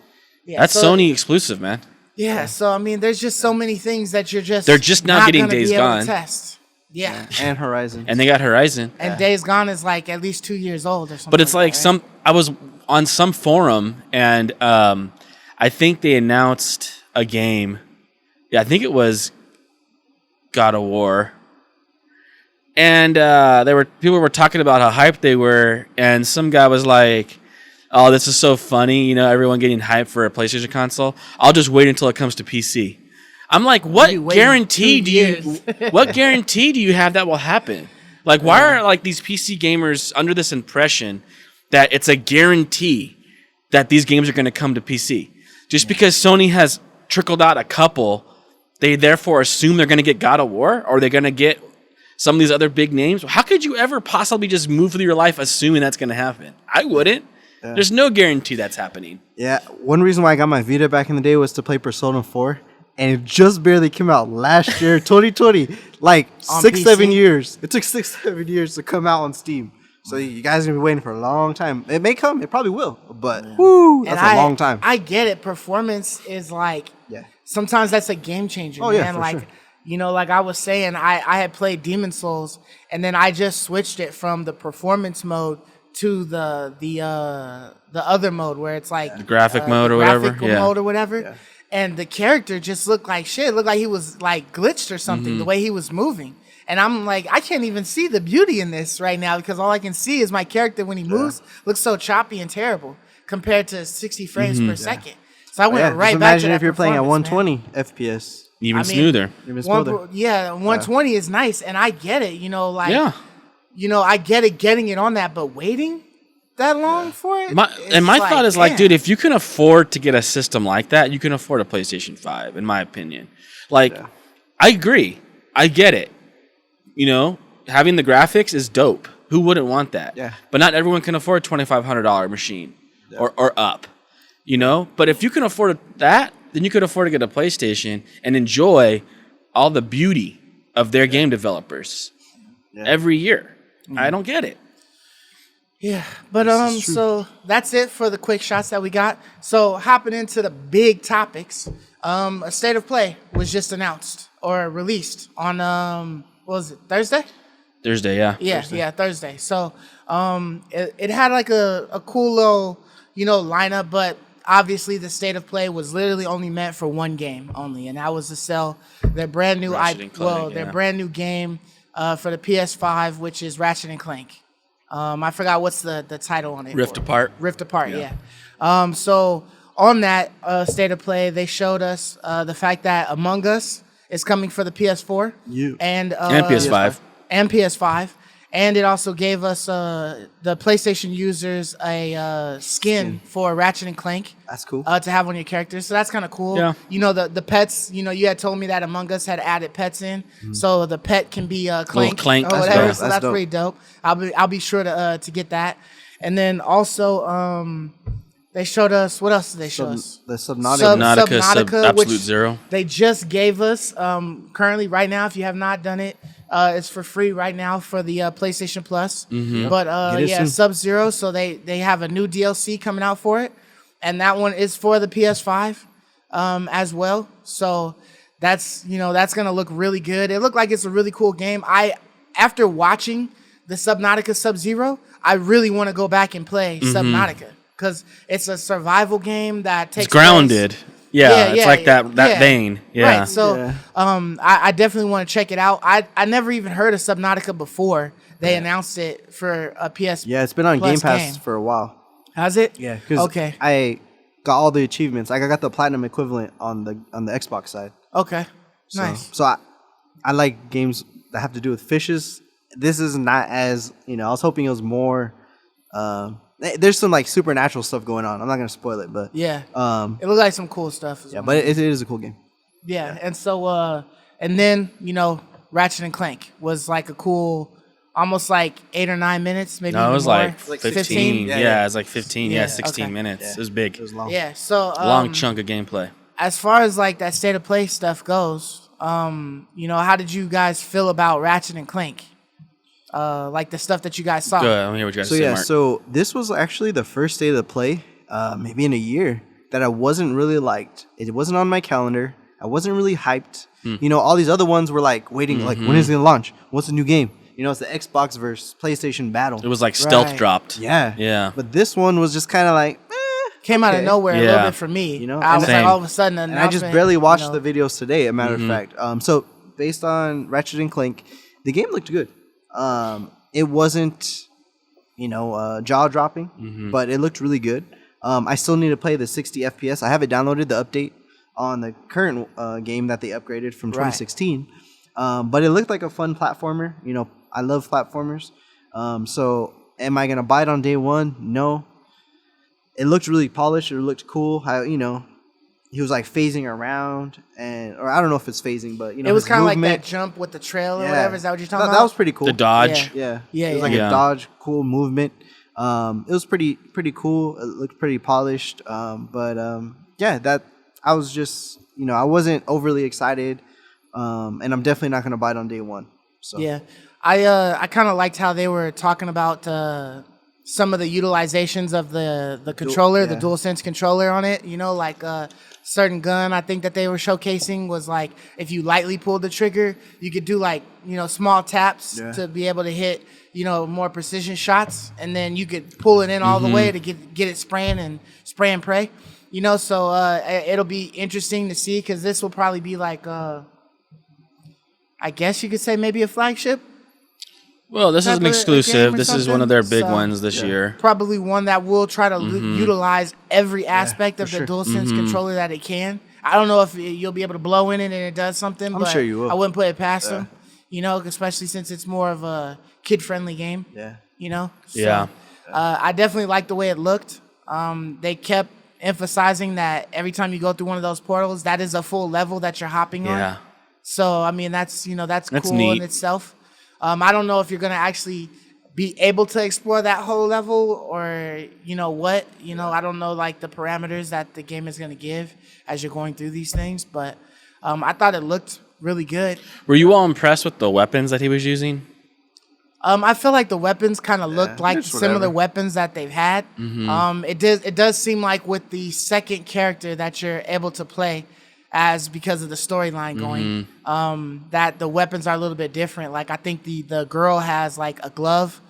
Yeah,
That's
so-
Sony exclusive, man.
Yeah, so I mean, there's just so many things that you're just
They're just now getting
gonna
Days
be able to
Gone.
test. Yeah.
And Horizon.
And they got Horizon.
And Days Gone is like at least 2 years old or something.
But it's like
that, right?
I was on some forum and I think they announced a game. Yeah, I think it was God of War. And people were talking about how hyped they were, and some guy was like, "Oh, this is so funny, you know, everyone getting hyped for a PlayStation console. I'll just wait until it comes to PC." I'm like, what
You waited
guarantee
2
do you
years.
what guarantee do you have that will happen? Like, why are like these PC gamers under this impression that it's a guarantee that these games are going to come to PC? Just because Sony has trickled out a couple, they therefore assume they're going to get God of War, or they're going to get some of these other big names. How could you ever possibly just move through your life assuming that's going to happen? I wouldn't.
Yeah.
There's no guarantee that's happening.
Yeah, one reason why I got my Vita back in the day was to play Persona 4. And it just barely came out last year, 2020. Like
On
6-7
PC?
years. It took 6-7 years to come out on Steam. So you guys are gonna be waiting for a long time. It may come, it probably will. But whoo, that's a long time.
I get it. Performance is like,
Yeah.
sometimes that's a game changer,
Oh,
man.
yeah, for
like,
sure.
You know, like I was saying, I had played Demon Souls, and then I just switched it from the performance mode to the other mode where it's like
the graphic mode or whatever.
Mode or whatever. Yeah. And the character just looked like shit. It looked like he was like glitched or something, the way he was moving. And I'm like, I can't even see the beauty in this right now because all I can see is my character when he moves looks so choppy and terrible compared to 60 frames per second. So I went right
just
back to
imagine
that
if you're playing at 120
man.
FPS.
Even smoother.
Yeah, 120 is nice, and I get it. You know, like I get it getting it on that, but waiting that long for it.
My thought is like, dude, if you can afford to get a system like that, you can afford a PlayStation 5, in my opinion. Like, I agree. I get it. You know, having the graphics is dope. Who wouldn't want that? Yeah. But not everyone can afford a $2,500 machine or up. You know? But if you can afford that, then you could afford to get a PlayStation and enjoy all the beauty of their game developers every year. I don't get it.
Yeah, but so that's it for the quick shots that we got. So hopping into the big topics, a state of play was just announced or released on what was it, Thursday?
Thursday, yeah.
Yeah, Thursday. So it had like a cool little, lineup, but obviously the state of play was literally only meant for one game only, and that was to sell their brand new brand new game for the PS5, which is Ratchet and Clank. I forgot what's the title on it.
Rift Apart,
yeah. So on that state of play, they showed us the fact that Among Us is coming for the PS4 and
PS5.
And PS5. And it also gave us the PlayStation users a skin for Ratchet and Clank.
That's cool.
To have on your characters. So that's kind of cool.
Yeah.
The pets, you had told me that Among Us had added pets in. So the pet can be Clank.
Clank.
Or whatever.
That's
So that's
dope.
pretty dope. I'll be sure to get that. And then also they showed us, what else did they show us?
The Subnautica.
Absolute
which
Zero.
They just gave us currently right now, if you have not done it, it's for free right now for the PlayStation Plus. But Sub-Zero, so they have a new DLC coming out for it, and that one is for the PS5 as well. So that's gonna look really good. It looked like it's a really cool game. After watching the Subnautica Sub-Zero, I really want to go back and play Subnautica because it's a survival game that takes
it's grounded.
place.
It's like that vein. Yeah.
Right. So I definitely want to check it out. I never even heard of Subnautica before they announced it for a PS.
Yeah, it's been on
Plus
Game Pass
game.
for a while.
Has it?
Yeah. Okay. I got all the achievements. Like I got the platinum equivalent on the Xbox side.
Okay. Nice.
So I like games that have to do with fishes. This is not as I was hoping it was more. There's some like supernatural stuff going on. I'm not gonna spoil it, but
it looked like some cool stuff.
But it is a cool game.
Yeah, and so and then Ratchet and Clank was like a cool, almost like 8 or 9 minutes, maybe.
No, it was
more.
like 15. Yeah, it was like 15. Yeah, 16
okay.
minutes.
Yeah.
It was big.
It was long.
Yeah, so
Long chunk of gameplay.
As far as like that state of play stuff goes, how did you guys feel about Ratchet and Clank? Like the stuff that you guys saw.
Good. Let me hear what you guys say, Mark.
So this was actually the first state of the play, maybe in a year, that I wasn't really liked. It wasn't on my calendar. I wasn't really hyped. All these other ones were like waiting, like when is it gonna launch? What's the new game? It's the Xbox versus PlayStation battle.
It was like stealth dropped.
Yeah. But this one was just kind of like
came out of nowhere a little bit for me. I was like all of a sudden,
and I just barely watched the videos today. As a matter of fact, so based on Ratchet and Clank, the game looked good. It wasn't, jaw dropping, but it looked really good. I still need to play the 60 FPS. I haven't downloaded the update on the current game that they upgraded from 2016. But it looked like a fun platformer. I love platformers. So am I gonna buy it on day one? No. It looked really polished. It looked cool. How he was like phasing around, or I don't know if it's phasing, but
it was kind of like that jump with the trail or whatever. Is that what you're talking about?
That was pretty cool.
The dodge.
Yeah. It was like a dodge, cool movement. It was pretty cool. It looked pretty polished. That I was just I wasn't overly excited, and I'm definitely not gonna buy it on day one. So
I kind of liked how they were talking about some of the utilizations of the controller, the DualSense controller on it. You know, like certain gun I think that they were showcasing was like if you lightly pulled the trigger, you could do like, you know, small taps to be able to hit, you know, more precision shots, and then you could pull it in all the way to get it spraying and spray and pray. You know, so it'll be interesting to see, because this will probably be like I guess you could say maybe a flagship.
Well, this is an exclusive. This is one of their big ones this year.
Probably one that will try to utilize every aspect of the DualSense controller that it can. I don't know if you'll be able to blow in it and it does something, but
sure you will.
I wouldn't put it past them. You know, especially since it's more of a kid-friendly game. Yeah. You know? So, I definitely like the way it looked. They kept emphasizing that every time you go through one of those portals, that is a full level that you're hopping on. So, I mean, that's cool
neat
in itself. I don't know if you're going to actually be able to explore that whole level, or, you know what, you know, I don't know, like, the parameters that the game is going to give as you're going through these things, but I thought it looked really good.
Were you all impressed with the weapons that he was using?
I feel like the weapons kind of looked like similar weapons that they've had. It does seem like with the second character that you're able to play as, because of the storyline going, that the weapons are a little bit different. Like I think the girl has like a glove,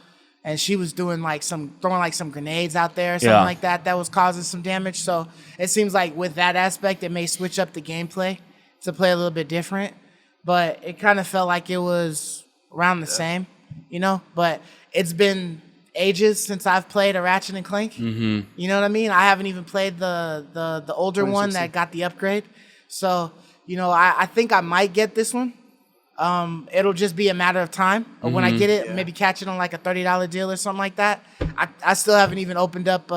and she was doing like throwing like some grenades out there or something like that was causing some damage. So it seems like with that aspect, it may switch up the gameplay to play a little bit different. But it kind of felt like it was around the same, you know. But it's been ages since I've played a Ratchet and Clank. You know what I mean? I haven't even played the older one that got the upgrade. So, you know, I think I might get this one. It'll just be a matter of time. Or when I get it, maybe catch it on like a $30 deal or something like that. I still haven't even opened up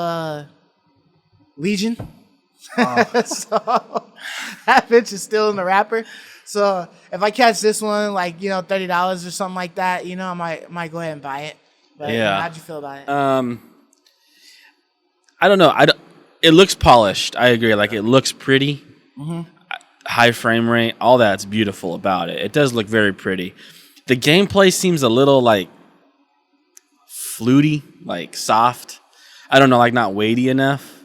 Legion. So that bitch is still in the wrapper. So if I catch this one, like, you know, $30 or something like that, you know, I might go ahead and buy it. But how'd you feel about it?
I don't know. It looks polished. I agree. Like, it looks pretty. High frame rate, all that's beautiful about it. It does look very pretty. The gameplay seems a little like fluty, like soft. I don't know, like not weighty enough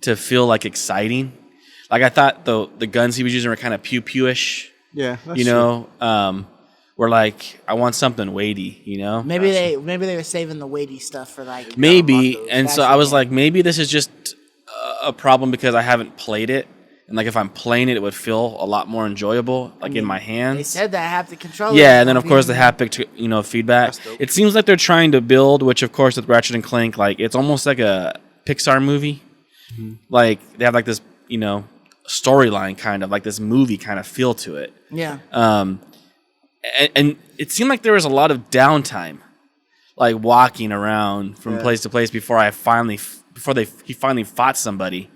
to feel like exciting. Like I thought the guns he was using were kind of pew-pew-ish.
Yeah, that's
you know, were like, I want something weighty, you know?
Maybe they were saving the weighty stuff for like
maybe. And so I was like, maybe this is just a problem because I haven't played it. And like if I'm playing it, it would feel a lot more enjoyable, like in my hands.
They said that haptic controller.
Yeah, and then of course the haptic, you know, feedback. It seems like they're trying to build, which of course with Ratchet and Clank, like it's almost like a Pixar movie. Like they have like this, you know, storyline kind of like this movie kind of feel to it.
Yeah.
And it seemed like there was a lot of downtime, like walking around from place to place before he finally fought somebody.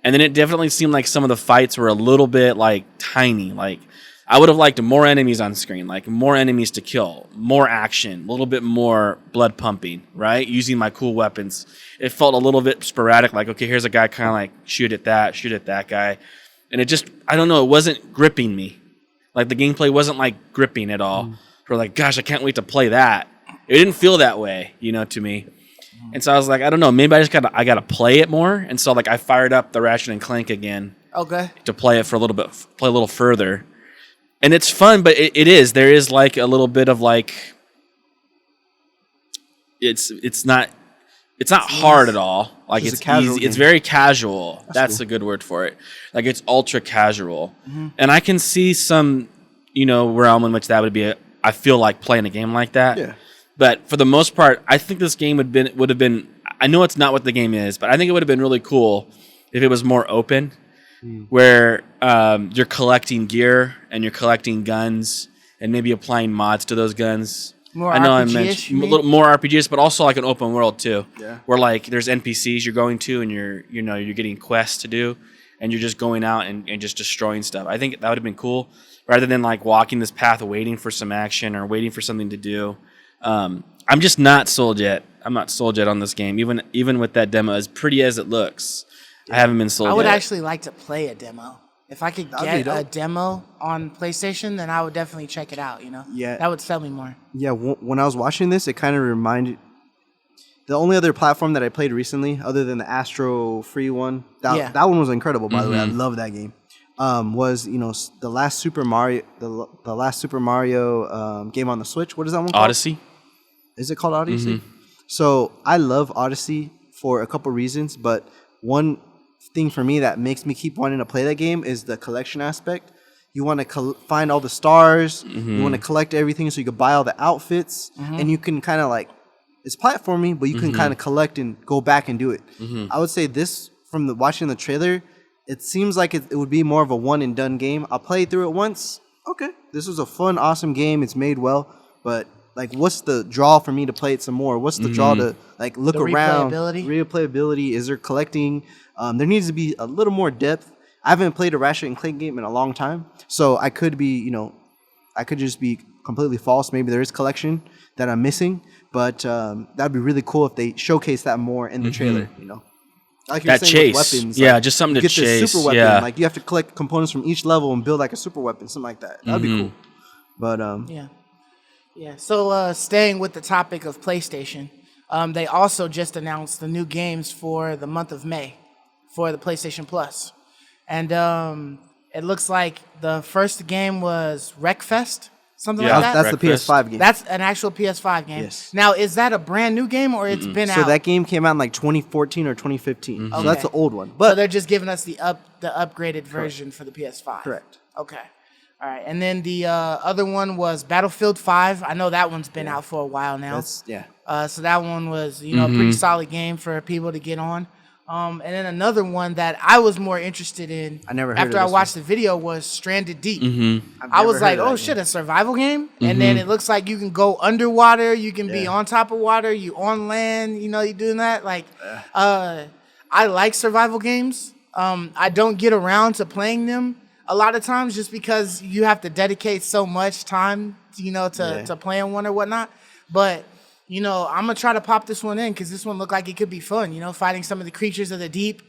And then it definitely seemed like some of the fights were a little bit like tiny. Like I would have liked more enemies on screen, like more enemies to kill, more action, a little bit more blood pumping, right? Using my cool weapons. It felt a little bit sporadic, like, okay, here's a guy kind of like shoot at that guy. And it just, I don't know, it wasn't gripping me. Like the gameplay wasn't like gripping at all. Or like, gosh, I can't wait to play that. It didn't feel that way, you know, to me. And so I was like, I don't know, maybe I gotta play it more. And so like I fired up the Ratchet and Clank again.
Okay. To
play it for a little bit, play a little further. And it's fun, but there is like a little bit of like, it's not hard at all. Like it's easy. It's very casual. That's a good word for it. Like it's ultra casual. And I can see some, you know, realm in which that would be I feel like playing a game like that. Yeah. But for the most part, I think this game would have been. I know it's not what the game is, but I think it would have been really cool if it was more open, where you're collecting gear and you're collecting guns and maybe applying mods to those guns.
I know I mentioned
a little more RPGs, but also like an open world too, where like there's NPCs you're going to and you're getting quests to do, and you're just going out and just destroying stuff. I think that would have been cool, rather than like walking this path waiting for some action or waiting for something to do. I'm just not sold yet. I'm not sold yet on this game, even with that demo, as pretty as it looks. I haven't been sold yet.
I would actually like to play a demo. If I could get a demo on PlayStation, then I would definitely check it out, you know?
Yeah.
That would sell me more.
Yeah, when I was watching this, it kind of reminded... The only other platform that I played recently, other than the Astro free one, that one was incredible. By the way, I love that game. Was the last Super Mario, the last Super Mario game on the Switch? What is that one called?
Odyssey.
Is it called Odyssey? So I love Odyssey for a couple reasons, but one thing for me that makes me keep wanting to play that game is the collection aspect. You want to find all the stars. You want to collect everything so you can buy all the outfits, and you can kind of like, it's platforming, but you can kind of collect and go back and do it. I would say this, from watching the trailer, it seems like it would be more of a one and done game. I'll play through it once. Okay, this was a fun, awesome game. It's made well, but like, what's the draw for me to play it some more? What's the draw to like look around? Replayability. Is there collecting? There needs to be a little more depth. I haven't played a Ratchet and Clank game in a long time, so I could be, I could just be completely false. Maybe there is collection that I'm missing, but that'd be really cool if they showcase that more in the trailer. Like you're
that
saying,
chase,
with weapons,
yeah,
like,
just something to
get
chase.
This super weapon,
yeah,
like you have to collect components from each level and build like a super weapon, something like that. That'd be cool. But
yeah. So staying with the topic of PlayStation, they also just announced the new games for the month of May for the PlayStation Plus, and it looks like the first game was Wreckfest. Something like that?
That's the PS5 game.
That's an actual PS5 game.
Yes.
Now, is that a brand new game or it's been out?
So that game came out in like 2014 or 2015. So that's the old one. But
so they're just giving us the upgraded version for the PS5.
Correct.
Okay. All right. And then the other one was Battlefield 5. I know that one's been out for a while now. So that one was, a pretty solid game for people to get on. And then another one that I was more interested in after I watched the video was Stranded Deep. I was like, oh shit, a survival game? And then it looks like you can go underwater, you can be on top of water, you on land, you doing that. Like, I like survival games. I don't get around to playing them a lot of times just because you have to dedicate so much time, to playing one or whatnot. But I'm going to try to pop this one in because this one looked like it could be fun, fighting some of the creatures of the deep,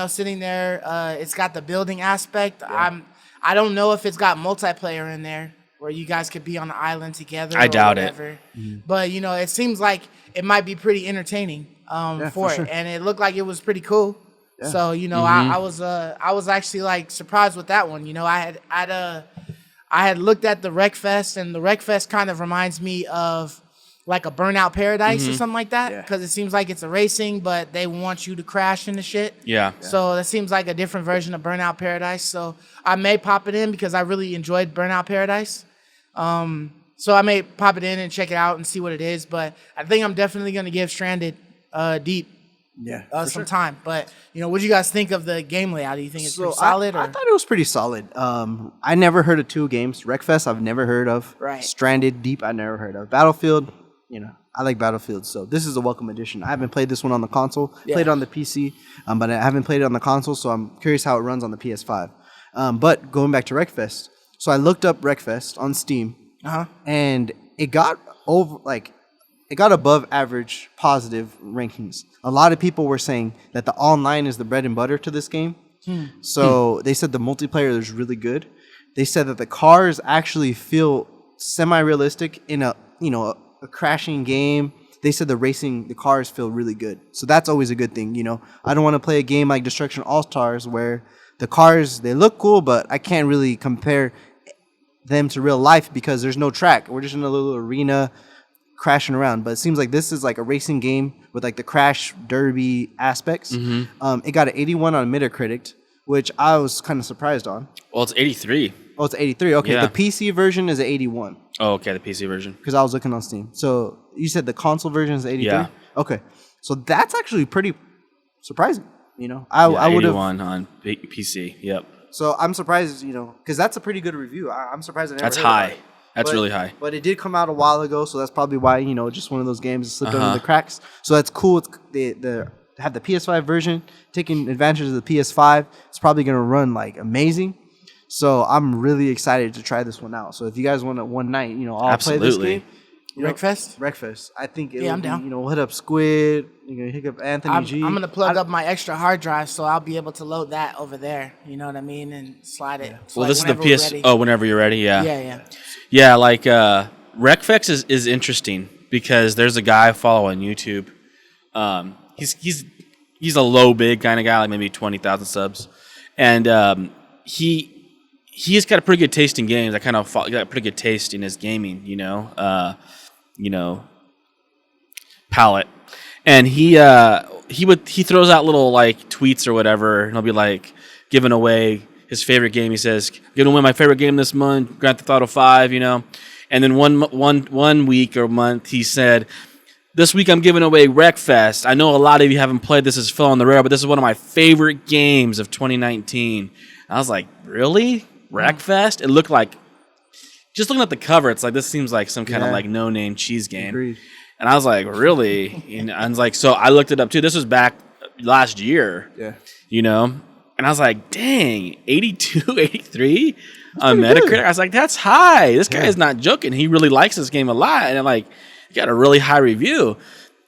sitting there. It's got the building aspect. I don't know if it's got multiplayer in there where you guys could be on the island together.
I doubt it.
But, it seems like it might be pretty entertaining for it. Sure. And it looked like it was pretty cool. Yeah. So, I was actually like surprised with that one. I had looked at the Wreckfest, and the Wreckfest kind of reminds me of like a Burnout Paradise or something like that, because it seems like it's a racing, but they want you to crash into shit. Yeah. So that seems like a different version of Burnout Paradise. So I may pop it in because I really enjoyed Burnout Paradise. So I may pop it in and check it out and see what it is. But I think I'm definitely going to give Stranded Deep some time. But what do you guys think of the game layout? Do you think it's pretty solid?
I thought it was pretty solid. I never heard of two games. Wreckfest I've never heard of. Right. Stranded Deep I never heard of. Battlefield. I like Battlefield, so this is a welcome addition. I haven't played this one on the console. Played it on the PC, but I haven't played it on the console, so I'm curious how it runs on the PS5. But going back to Wreckfest, so I looked up Wreckfest on Steam, and it got above average positive rankings. A lot of people were saying that the online is the bread and butter to this game. So they said the multiplayer is really good. They said that the cars actually feel semi-realistic in a crashing game. They said the cars feel really good. So that's always a good thing, I don't want to play a game like Destruction All-Stars where the cars, they look cool, but I can't really compare them to real life because there's no track. We're just in a little arena crashing around. But it seems like this is like a racing game with like the crash derby aspects. It got an 81 on Metacritic, which I was kind of surprised on.
Well, it's 83.
Oh, it's 83. Okay, the PC version is an 81.
Oh, okay, the PC version.
Because I was looking on Steam. So you said the console version is 83?
Yeah.
Okay. So that's actually pretty surprising. I would have
81 on PC. Yep.
So I'm surprised, because that's a pretty good review. I'm surprised I never
That's
heard
high.
About it.
That's really high.
But it did come out a while ago, so that's probably why, just one of those games that slipped under the cracks. So that's cool. They have the PS5 version, taking advantage of the PS5. It's probably going to run like amazing. So I'm really excited to try this one out. So if you guys want to one night, I'll play this game. Wreckfest. I think it'll
I'm down.
We'll hit up Squid. Hit up Anthony G.
I'm gonna plug up my extra hard drive, so I'll be able to load that over there. You know what I mean, and slide it.
Well, this is the PS. Oh, whenever you're ready. Yeah.
Yeah.
Like Wreckfest is interesting because there's a guy I follow on YouTube He's a low bid kind of guy, like maybe 20,000 subs, and he's got a pretty good taste in games. I kind of got a pretty good taste in his gaming, palette, and he throws out little like tweets or whatever, and he'll be like giving away his favorite game. He says, "Giving away my favorite game this month, Grand Theft Auto 5," And then one week or month he said, "This week I'm giving away Wreckfest. I know a lot of you haven't played this, is Phil on the Rare, but this is one of my favorite games of 2019." And I was like, "Really? Wreckfest?" It looked like, just looking at the cover, it's like, this seems like some kind of like no-name cheese game.
Agreed.
And I was like, "Really?" And I was like, so I looked it up too. This was back last year.
Yeah.
And I was like, dang, 82, 83 on Metacritic. Good. I was like, that's high. This guy is not joking. He really likes this game a lot. And like, he got a really high review.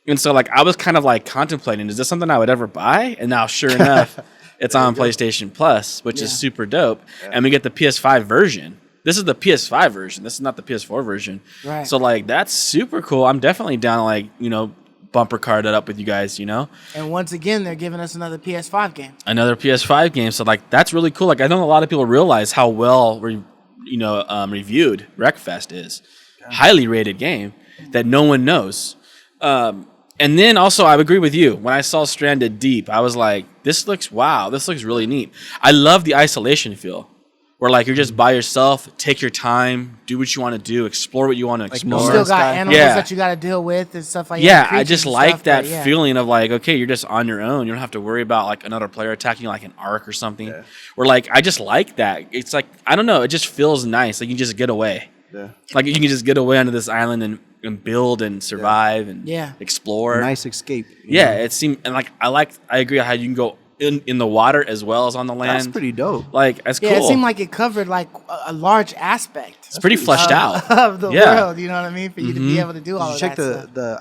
And so like, I was kind of like contemplating, is this something I would ever buy? And now sure enough, it's on PlayStation Plus, which is super dope. Yeah. And we get the PS5 version. This is the PS5 version. This is not the PS4 version. Right. So like, that's super cool. I'm definitely down to like, bumper card it up with you guys, And
once again, they're giving us another PS5 game.
Another PS5 game. So like, that's really cool. Like, I know a lot of people realize how well reviewed Wreckfest is. Yeah. Highly rated game that no one knows. And then also, I agree with you. When I saw Stranded Deep, I was like, this looks really neat. I love the isolation feel. Where like you're just by yourself, take your time, do what you want to do, explore what you want to explore.
You still got animals that you got to deal with and stuff like that.
Yeah, I just like that feeling of like, okay, you're just on your own. You don't have to worry about like another player attacking you like an arc or something. Yeah. Or like, I just like that. It's like, I don't know, it just feels nice. Like you can just get away. Yeah. Like you can just get away onto this island and build and survive and explore.
A nice escape.
Yeah, it seemed, and like I agree how you can go in the water as well as on the land.
That's pretty dope.
Like, that's cool.
Yeah, it seemed like it covered like a large aspect.
It's pretty fleshed out
of the world. You know what I mean? For you to be able to do all of that.
Check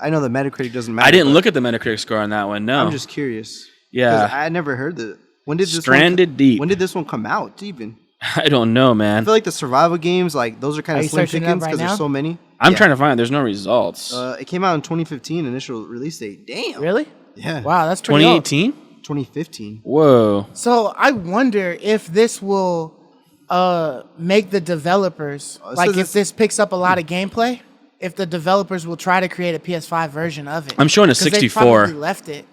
I know the Metacritic doesn't matter.
I didn't look at the Metacritic score on that one. No,
I'm just curious.
Yeah,
I never heard that. When did this
Stranded Deep?
When did this one come out? Even
I don't know, man.
I feel like the survival games, like those are kind of slim pickings because there's so many.
I'm trying to find it. There's no results.
It came out in 2015, initial release date. Damn.
Really?
Yeah.
Wow, that's pretty
2018.
2015.
Whoa.
So I wonder if this will make the developers, like if this picks up a lot of gameplay, if the developers will try to create a PS5 version of it.
I'm showing a 64.
They probably left it.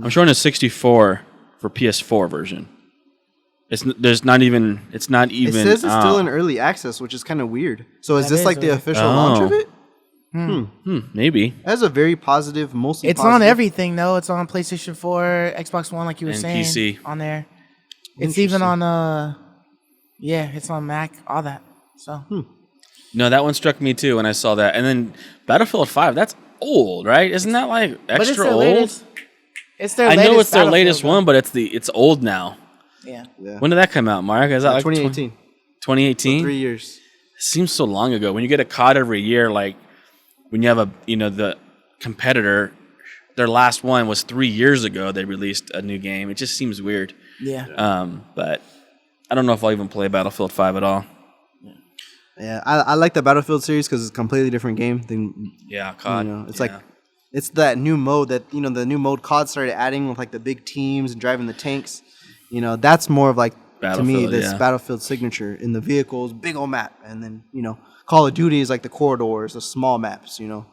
I'm showing a 64 for PS4 version. It's not even. It says
it's still in early access, which is kind of weird. So is this like the official launch of it?
Maybe.
It has a very positive, mostly
It's
positive.
on everything, though. It's on PlayStation 4, Xbox One, like you were saying.
PC.
On there. It's even on, it's on Mac, all that. So.
No, that one struck me, too, when I saw that. And then Battlefield 5, that's old, right? Isn't that, like, extra old?
It's their latest.
I know it's their latest one, but it's old now.
Yeah.
When did that come out, Mark? Is that like
2018.
2018?
So 3 years.
It seems so long ago. When you get a COD every year, like, when you have the competitor, their last one was 3 years ago. They released a new game. It just seems weird.
Yeah.
But I don't know if I'll even play Battlefield 5 at all.
Yeah, I like the Battlefield series because it's a completely different game than
COD.
It's like it's that new mode that the new mode COD started adding with like the big teams and driving the tanks. That's more of like to me this Battlefield signature in the vehicles, big old map, and then Call of Duty is like the corridors, the small maps, to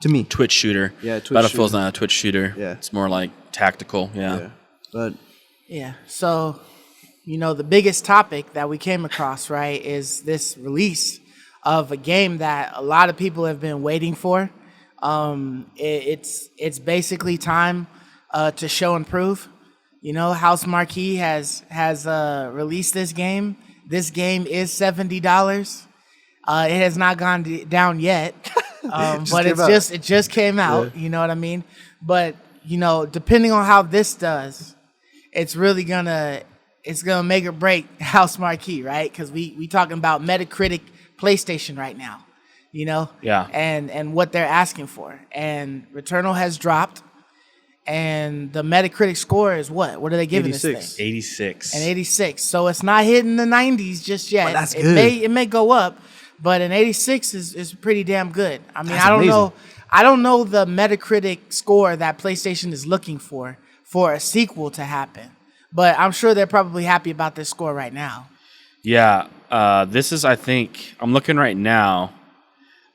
me.
Twitch shooter.
Yeah, Twitch
Battlefield's
shooter.
not a Twitch shooter.
Yeah.
It's more like tactical. Yeah.
But
so, the biggest topic that we came across, right, is this release of a game that a lot of people have been waiting for. It's basically time to show and prove. House Marquee has released this game. This game is $70. It has not gone down yet, but it just came out. Yeah. You know what I mean? But depending on how this does, it's really gonna make or break House Marquee, right? Because we talking about Metacritic PlayStation right now,
Yeah.
And what they're asking for. And Returnal has dropped. And the Metacritic score is what? What are they giving
86.
this thing?
86.
And 86. So it's not hitting the 90s just yet.
Well, that's good.
It may go up, but an 86 is pretty damn good. I mean,
That's
I don't
amazing.
know. I don't know the Metacritic score that PlayStation is looking for a sequel to happen, but I'm sure they're probably happy about this score right now.
Yeah, this is, I think, I'm looking right now,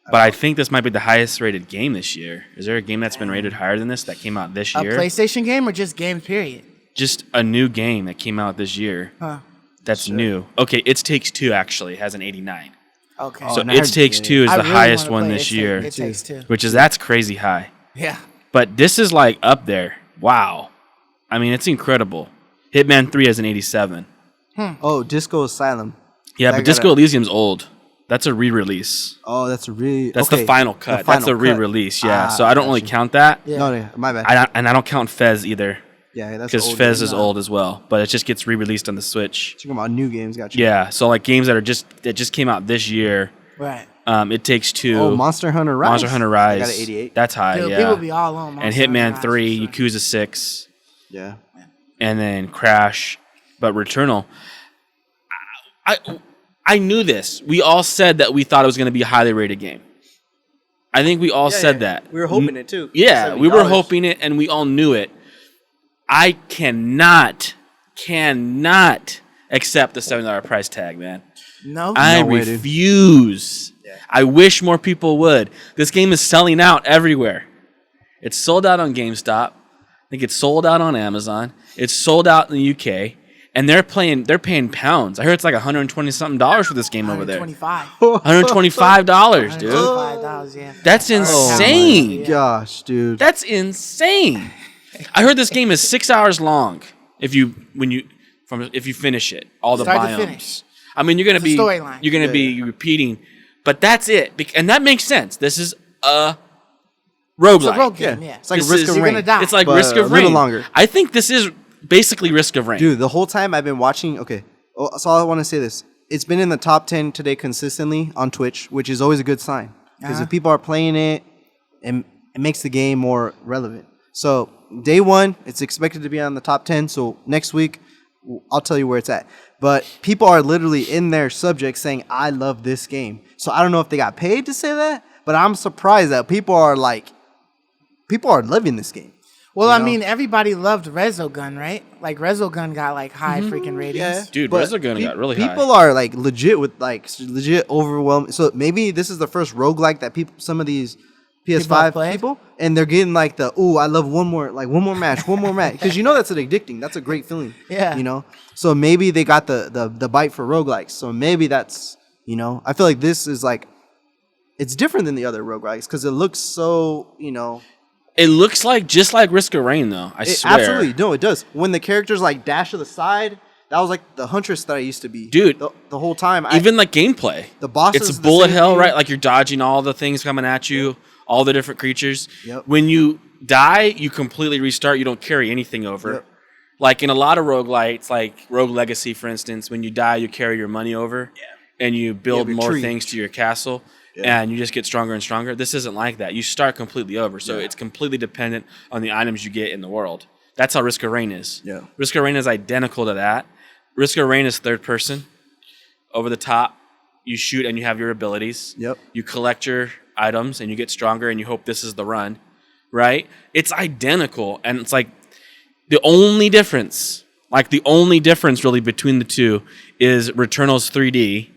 but I think this might be the highest rated game this year. Is there a game that's been rated higher than this that came out this
A
year?
PlayStation game or just games, period?
Just a new game that came out this year.
Huh.
That's new. Okay, It Takes Two actually has an 89.
Okay.
So
and I
It
heard-
Takes Two is
I
the
really
highest
wanna
one
play
this year,
It Takes Two.
that's crazy high.
Yeah.
But this is like up there. Wow. I mean, it's incredible. Hitman 3 has an 87.
Oh, Disco Asylum.
Yeah,
That
but Disco
gotta-
Elysium's old. That's a re-release.
Oh, that's really.
That's
okay.
the final cut. That's a re-release, yeah.
Ah,
So I don't really
gotcha.
count that.
Yeah.
No, my bad.
I don't count Fez either.
Yeah, that's
Because
old
Fez
game.
is old as well. But it just gets re-released on the Switch.
Talking about new games, gotcha.
Yeah, so like games that just came out this year.
Right.
It Takes Two.
Oh, Monster Hunter Rise.
Monster Hunter Rise.
I got an 88.
That's high,
Dude,
yeah.
people be all on
And
Monster Hunter
Hitman
Rise,
3,
for sure.
Yakuza 6,
Yeah.
and then Crash, but Returnal. I knew this. We all said that we thought it was going to be a highly rated game. I think we all said that.
We were hoping it too.
Yeah, we were
$70.
hoping it, and we all knew it. I cannot accept the $7 price tag, man.
No.
I
way, dude.
refuse. I wish more people would. This game is selling out everywhere. It's sold out on GameStop. I think it's sold out on Amazon. It's sold out in the UK, and they're paying pounds. I heard it's like $120 something for this game over there.
$125.
$125, dude.
$125, yeah.
That's
Oh
insane.
Gosh, dude.
That's insane. I heard this game is 6 hours long. If you finish it, all the
Start to
biomes.
finish.
I mean, you're gonna
It's a
be
storyline.
you're gonna be repeating, but that's it, and that makes sense. This is a roguelike.
It's a rogue game, yeah.
It's like
This
Risk
is-
of
You're
Rain.
gonna die.
It's like
But
Risk of
a little
Rain.
longer.
I think this is basically Risk of Rain.
Dude, the whole time I've been watching. Okay, so I want to say this: it's been in the top 10 today consistently on Twitch, which is always a good sign because if people are playing it, it makes the game more relevant. So day one, it's expected to be on the top 10. So next week, I'll tell you where it's at. But people are literally in their subject saying, "I love this game." So I don't know if they got paid to say that, but I'm surprised that people are loving this game.
Well,
You
I
know?
mean, everybody loved Resogun, right? Like Resogun got like high freaking ratings.
Yeah.
Dude,
But
Resogun got really high.
People are like legit overwhelming. So maybe this is the first roguelike that some of these PS5
played?
people, and they're getting like I love one more match, because you know that's addicting. That's a great feeling.
Yeah.
You know. So maybe they got the bite for roguelikes. So maybe that's I feel like this is like it's different than the other roguelikes because it looks so
It looks like just like Risk of Rain, though. I swear.
Absolutely, no, it does. When the characters like dash to the side, that was like the Huntress that I used to be,
Dude.
The whole time,
Even like gameplay.
the bosses,
It's
the
bullet
same
hell,
thing.
right? Like you're dodging all the things coming at you, all the different creatures.
Yep.
When you die, you completely restart. You don't carry anything over.
Yep.
Like in a lot of roguelites, like Rogue Legacy, for instance, when you die, you carry your money over. And you build
your
more
tree.
things to your castle.
Yeah.
And you just get stronger and stronger. This isn't like that. You start completely over. So it's completely dependent on the items you get in the world. That's how Risk of Rain is.
Yeah.
Risk of Rain is identical to that. Risk of Rain is third person. Over the top, you shoot and you have your abilities.
Yep.
You collect your items and you get stronger and you hope this is the run, right? It's identical. And it's like the only difference really between the two is Returnal's 3D.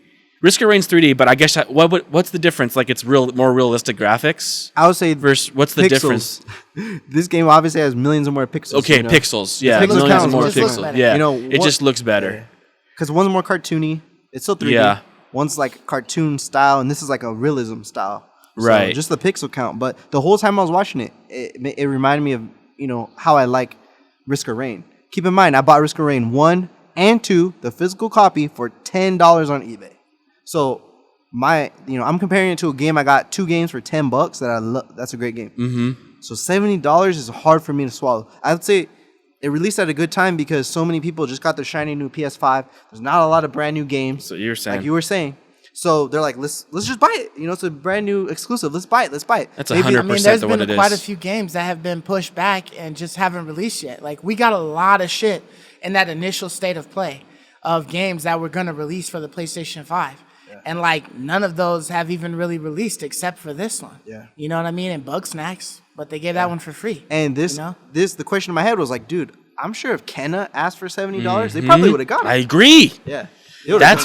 Risk of Rain's 3D, but I guess what's the difference? Like it's more realistic graphics
I would say
versus what's the
pixels.
difference?
This game obviously has millions of more pixels.
Okay, pixels. Yeah,
Pixels
millions
count.
of more
It just looks
pixels.
better.
Yeah, it
what-
just looks better.
Because one's more cartoony. It's still 3D.
Yeah.
One's like cartoon style, and this is like a realism style. So
Right.
just the pixel count. But the whole time I was watching it reminded me of how I like Risk of Rain. Keep in mind, I bought Risk of Rain 1 and 2, the physical copy, for $10 on eBay. So I'm comparing it to a game. I got 2 games for $10 that I love. That's a great game. Mm-hmm. So $70 is hard for me to swallow. I would say it released at a good time because so many people just got their shiny new PS5. There's not a lot of brand new games.
So you're saying
Like you were saying. So they're like, let's just buy it. It's a brand new exclusive. Let's buy it.
That's
Maybe-
100%
I mean, there's
what
been
it
quite a
is.
few games that have been pushed back and just haven't released yet. Like we got a lot of shit in that initial state of play of games that were gonna release for the PlayStation 5. And like none of those have even really released except for this one.
Yeah.
You know what I mean? And Bug Snacks, but they gave that one for free.
And this,
you know?
the question in my head was like, dude, I'm sure if Kenna asked for $70, they probably would have got it.
I agree.
Yeah.
That's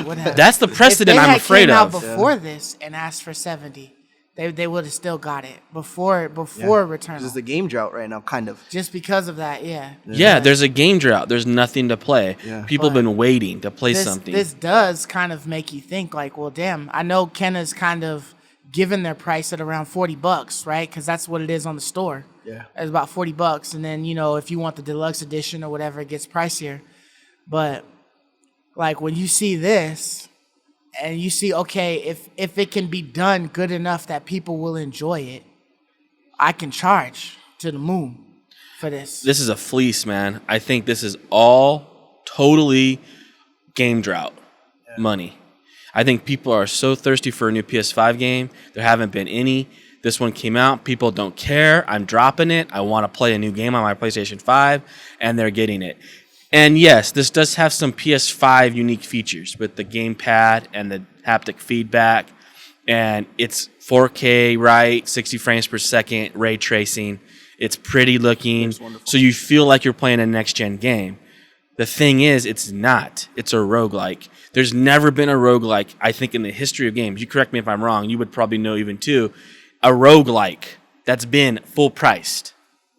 the precedent I'm afraid
if they had
of.
came out before this and asked for 70, they would have still got it before Returnal.
This is the game drought right now, kind of.
Just because of that, yeah.
Yeah, there's a game drought. There's nothing to play.
Yeah.
People have been waiting to play something.
This does kind of make you think like, well, damn, I know Kenna's kind of given their price at around $40, right? Because that's what it is on the store.
Yeah.
It's about $40. And then, you know, if you want the deluxe edition or whatever, it gets pricier. But like when you see this and you see, okay, if it can be done good enough that people will enjoy it, I can charge to the moon for this.
This is a fleece, man. I think this is all totally game drought money. I think people are so thirsty for a new PS5 game. There haven't been any. This one came out. People don't care. I'm dropping it. I want to play a new game on my PlayStation 5, and they're getting it. And yes, this does have some PS5 unique features with the gamepad and the haptic feedback. And it's 4K, right? 60 frames per second, ray tracing. It's pretty looking. So you feel like you're playing a next-gen game. The thing is, it's not. It's a roguelike. There's never been a roguelike, I think, in the history of games. You correct me if I'm wrong. You would probably know even too. A roguelike that's been full-priced,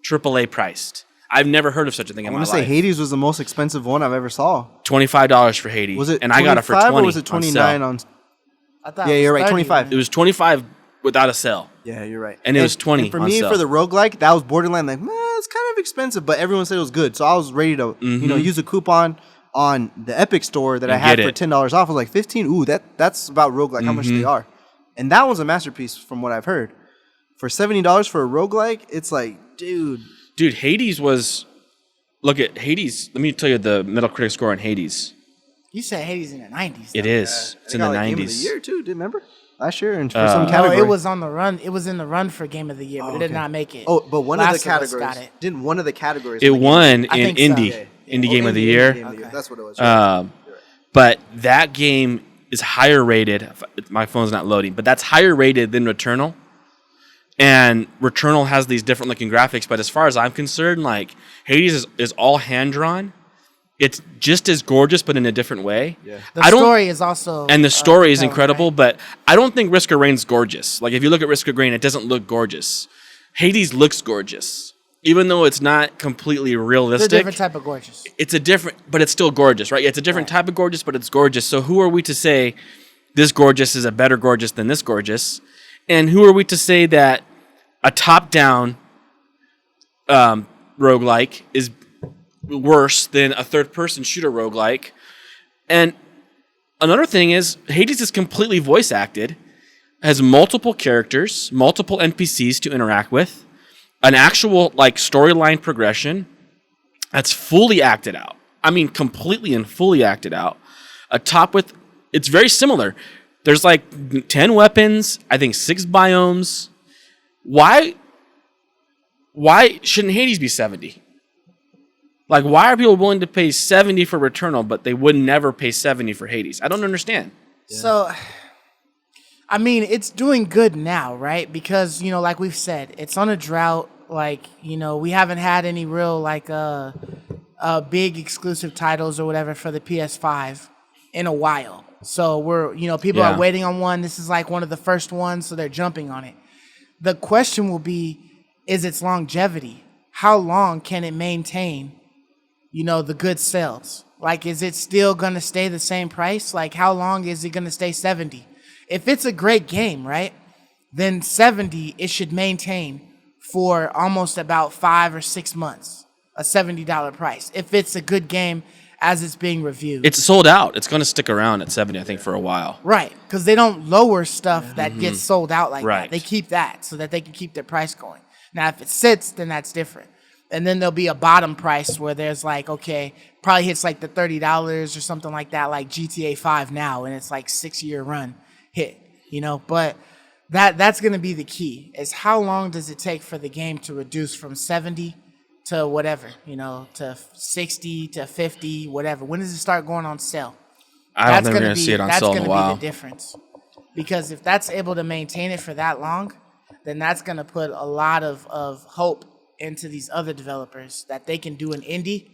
AAA priced. I've never heard of such a thing in my life.
I want to say Hades was the most expensive one I've ever saw.
$25 for Hades.
Was it?
And I got it for 20
or was it 29 on?
I thought
Yeah,
it was
you're right.
30,
25.
man.
It was 25 without a sale.
Yeah, you're right.
And it was 20
And for
on
me,
sale.
for the roguelike, that was borderline like, man, it's kind of expensive, but everyone said it was good. So I was ready to, use a coupon on the Epic store that I
And
had
get
for
it.
$10 off. I was like, 15. Ooh, that's about roguelike, how much they are. And that was a masterpiece from what I've heard. For $70 for a roguelike, it's like, dude.
Dude, Hades was... Look at Hades. Let me tell you the Metacritic score on Hades.
You said Hades in the 90s.
It is. It's
They
in the
got, like,
90s.
Game of the Year, too. Remember? Last year, and for
No,
some
No,
category.
it was on the run. It was in the run for Game of the Year, but it did not make it.
Oh, but one of
Last
the
Us
categories.
got it.
Didn't one of the categories.
It
win the
won
I
in
think so.
Indie.
Yeah.
Indie Game of the
Indie
Year.
Game of the Year. That's what it was.
But that game is higher rated. My phone's not loading, but that's higher rated than Returnal. And Returnal has these different looking graphics, but as far as I'm concerned, like Hades is all hand drawn. It's just as gorgeous, but in a different way.
Yeah.
The story is also...
And the story is
compelling,
incredible,
right?
but I don't think Risk of Rain's gorgeous. Like if you look at Risk of Rain, it doesn't look gorgeous. Hades looks gorgeous, even though it's not completely
It's a
realistic.
different type of gorgeous.
It's a different, but it's still gorgeous, right? It's a different type of gorgeous, but it's gorgeous. So who are we to say this gorgeous is a better gorgeous than this gorgeous? And who are we to say that a top-down roguelike is worse than a third-person shooter roguelike? And another thing is, Hades is completely voice-acted, has multiple characters, multiple NPCs to interact with, an actual like storyline progression that's fully acted out. I mean, completely and fully acted out. It's very similar. There's like 10 weapons, I think 6 biomes. Why shouldn't Hades be 70? Like, why are people willing to pay 70 for Returnal, but they would never pay 70 for Hades? I don't understand.
Yeah. So, I mean, it's doing good now, right? Because, like we've said, it's on a drought. Like, we haven't had any real, like, big exclusive titles or whatever for the PS5 in a while. So people are waiting on one. This is like one of the first ones, so they're jumping on it. The question will be, is its longevity? How long can it maintain, the good sales? Like, is it still going to stay the same price? Like, how long is it going to stay 70? If it's a great game, right, then 70, it should maintain for almost about 5 or 6 months, a $70 price. If it's a good game as it's being reviewed.
It's sold out. It's going to stick around at 70, I think, for a while.
Right, because they don't lower stuff that gets sold out like
Right.
that. They keep that so that they can keep their price going. Now, if it sits, then that's different. And then there'll be a bottom price where there's like, okay, probably hits like the $30 or something like that, like GTA 5 now, and it's like 6-year run hit, But that's going to be the key, is how long does it take for the game to reduce from 70 to whatever, to 60 to 50, whatever. When does it start going on sale?
I don't think we're going to see it on sale in a
That's
while.
going to be the difference. Because if that's able to maintain it for that long, then that's going to put a lot of hope into these other developers that they can do an indie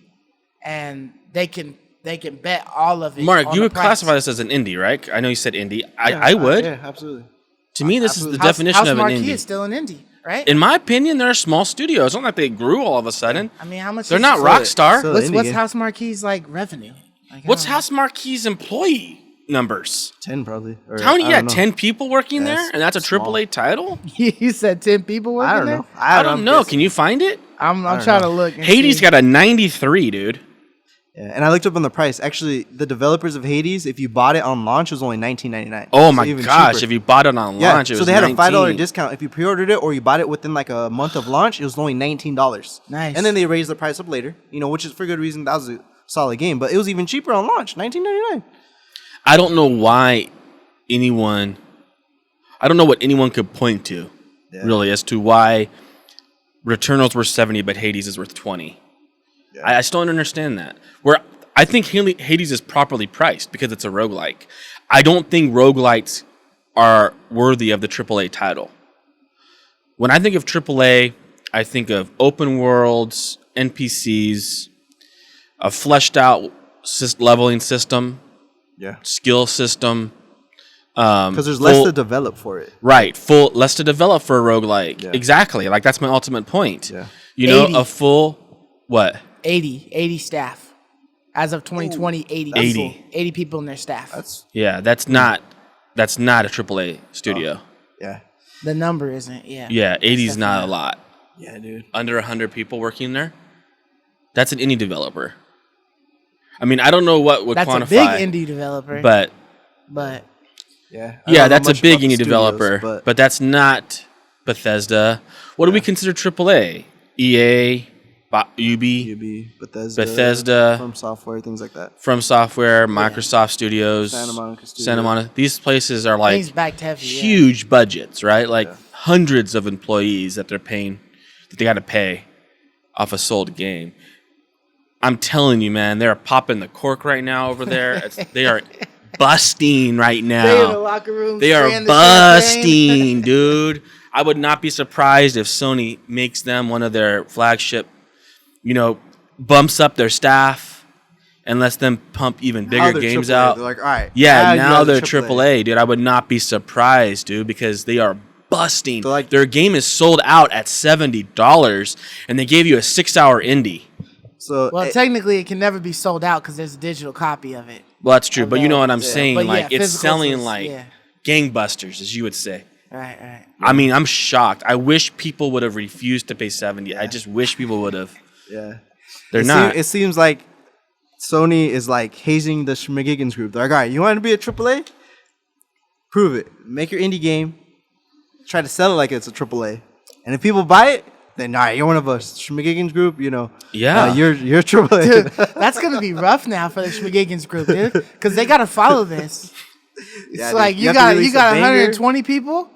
and they can bet all of it.
Mark,
on
you
the
would
price.
classify this as an indie, right? I know you said indie. I would.
Yeah, absolutely.
To me, this is the
House
definition of an
Marquee
indie.
is still an indie, right?
In my opinion, they're a small studio. It's not like they grew all of a sudden.
I mean, how much?
They're
is
not
it?
Rockstar.
so-
What's
indie game.
House Marquee's like revenue? Like, I
What's
don't know.
House Marquee's employee numbers?
10 probably. Or,
How many?
I
Yeah,
don't know.
10 people working
Yeah,
there, and that's a
small.
AAA title.
You said 10 people working
I don't
there?
know.
I don't know. Can you find it?
I'm
don't
trying
know.
to look. And
Hades
see.
got a 93, dude.
Yeah, and I looked up on the price. Actually, the developers of Hades, if you bought it on launch, it was only $19.99.
Oh
So
my
even
gosh!
cheaper.
If you bought it on
Yeah,
launch, it
so
was
they had a $5
$19.
discount if you pre-ordered it or you bought it within like a month of launch. It was only $19.
Nice.
And then they raised the price up later, which is for good reason. That was a solid game, but it was even cheaper on launch, $19.99.
I don't know why anyone. I don't know what anyone could point to, really, as to why Returnal's worth 70, but Hades is worth 20.
Yeah.
I still don't understand that. Where I think Hades is properly priced because it's a roguelike. I don't think roguelites are worthy of the AAA title. When I think of AAA, I think of open worlds, NPCs, a fleshed out leveling system,
Yeah,
skill system.
because there's less to develop for it.
Right, less to develop for a roguelike.
Yeah.
Exactly. Like that's my ultimate point.
Yeah.
80.
A full what?
80 staff. As of 2020, 80
80.
people. 80 people in their staff.
Yeah, that's not a AAA studio.
Yeah,
The number isn't, yeah.
Yeah, 80 is
That's
not a
definitely
lot.
yeah, dude.
Under 100 people working there. That's an indie developer. I mean, I don't know what would
That's
quantify.
a big indie developer.
But
Yeah,
yeah, that's a big indie developer. But that's not Bethesda. What do we consider AAA? EA, UB, Bethesda,
From Software, things like that.
From Software, Microsoft Studios,
Santa Monica Studio.
Santa Monica. These places are like
things backed heavy. Yeah.
huge budgets, right? Like hundreds of employees that they're paying, that they got to pay off a sold game. I'm telling you, man, they're popping the cork right now over there. They are busting right now.
They in the locker room.
They are
spraying the champagne.
busting, dude. I would not be surprised if Sony makes them one of their flagship, bumps up their staff and lets them pump even
Now
bigger
they're
games
AAA.
out.
They're like, all right.
Yeah,
you
now
guys are
they're AAA, dude. I would not be surprised, dude, because they are busting.
So, like-
their game is sold out at $70, and they gave you a 6-hour indie.
So
Well, technically, it can never be sold out because there's a digital copy of it.
Well, that's true, but you know what I'm
Yeah.
saying?
But yeah,
Like, it's
physicals
selling
is-
like
yeah.
gangbusters, as you would say.
Right.
I mean, I'm shocked. I wish people would have refused to pay 70. I just wish people would have.
yeah,
They're not.
It seems like Sony is like hazing the Schmigiggins group. They're like, all right, you want to be a AAA? Prove it. Make your indie game. Try to sell it like it's a AAA. And if people buy it, then all right, you're one of us. Schmigiggins group,
Yeah.
you're AAA.
Dude, that's going to be rough now for the Schmigiggins group, dude. Because they got to follow this. It's
Yeah,
like
dude.
you
have to
got
release a
120 people.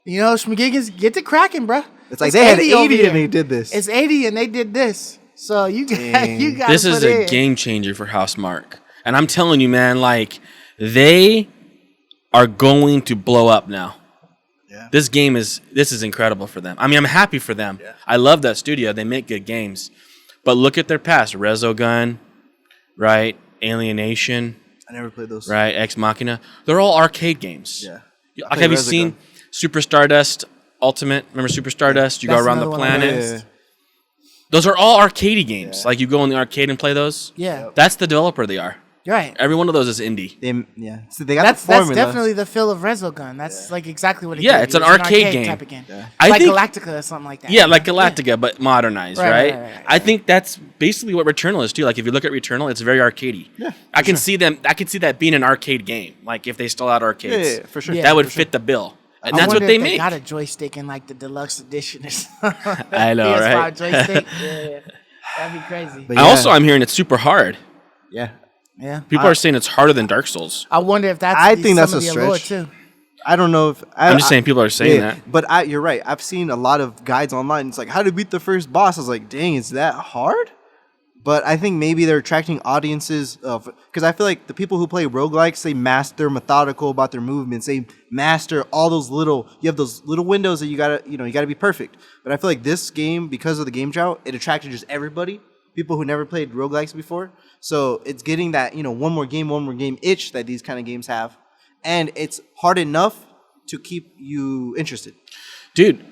Schmigiggins, get to cracking, bro.
It's like they had
80 over
80
here.
and they did this.
It's 80 and they did this. So you got
This is a game changer for Housemarque. And I'm telling you, man, like, they are going to blow up now.
Yeah.
This is incredible for them. I mean, I'm happy for them.
Yeah.
I love that studio. They make good games. But look at their past. Resogun, right? Alienation,
I never played those.
right? Ex Machina. They're all arcade games.
Yeah.
Like, have you seen Super Stardust Ultimate? Remember Super Stardust? You
That's
go around the
another one I
planet.
missed.
Those are all arcadey games. Like, you go in the arcade and play those.
Yeah,
That's the developer they are.
you're right.
Every one of those is indie.
So they got
That's
the formula.
definitely the feel of Resogun. That's like exactly what it
Yeah,
gives
it's
you.
an arcade game.
type of game.
Yeah.
I
Like
think-
Galactica or something like that.
Yeah, like Galactica, but modernized,
Right,
right?
right.
I think that's basically what Returnal is too. Like, if you look at Returnal, it's very arcadey.
Yeah,
I can see that being an arcade game. Like, if they still had arcades,
Yeah, for sure.
Yeah.
that would fit the bill. And
I
that's what
wonder
they
if
make.
Got a joystick in like the deluxe edition or something.
I know,
PS5
right?
joystick. Yeah, that'd be crazy.
But
I'm hearing it's super hard.
Yeah.
Yeah,
People are saying it's harder than Dark Souls.
I wonder if that's.
I think that's
some
a
of the allure,
stretch.
too.
I don't know if
I'm just saying people are saying that.
But you're right. I've seen a lot of guides online. It's like how to beat the first boss. I was like, dang, is that hard? But I think maybe they're attracting audiences because I feel like the people who play roguelikes, they master methodical about their movements. They master all those you have those little windows that you gotta be perfect. But I feel like this game, because of the game drought, it attracted just everybody, people who never played roguelikes before. So it's getting that, one more game itch that these kind of games have. And it's hard enough to keep you interested.
Dude,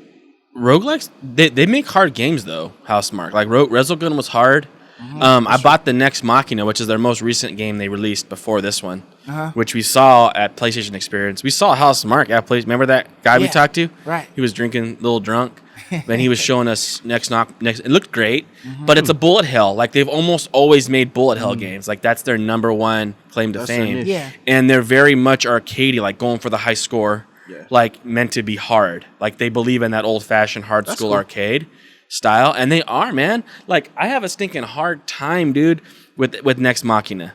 roguelikes, they make hard games though, Housemarque. Like Resogun was hard. I bought the Next Machina, which is their most recent game they released before this one, which we saw at PlayStation Experience. We saw Housemarque at PlayStation. Remember that guy we talked to?
Right.
He was drinking a little drunk. Then he was showing us next. It looked great, but it's a bullet hell. Like they've almost always made bullet hell games. Like that's their number one claim to fame.
Yeah.
And they're very much arcadey, like going for the high score, like meant to be hard. Like they believe in that old fashioned hard school arcade style, and they are, man. Like I have a stinking hard time, dude, with Next Machina.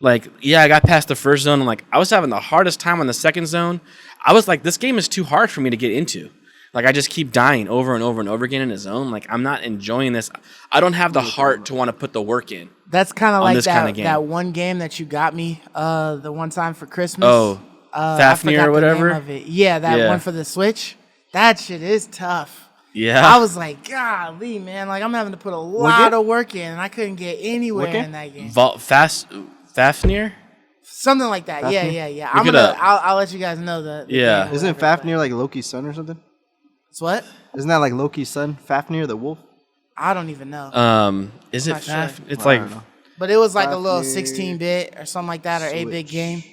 Like, yeah, I got past the first zone, and like I was having the hardest time on the second zone. I was like, this game is too hard for me to get into. Like I just keep dying over and over and over again in a zone. Like I'm not enjoying this. I don't have the heart to want to put the work in.
That's kind of like that one game that you got me the one time for Christmas.
Oh, Fafnir or whatever.
The name of it. Yeah, that one for the Switch. That shit is tough.
Yeah.
I was like, golly, man. Like I'm having to put a lot of work in, and I couldn't get anywhere in that game.
Fafnir?
Something like that.
Fafnir?
Yeah. I'll let you guys know the
yeah.
Isn't Fafnir like Loki's son or something?
It's what?
Isn't that like Loki's son, Fafnir the wolf?
I don't even know.
Is it
Sure.
It's like,
but it was like a little 16-bit or something like that, or 8-bit game.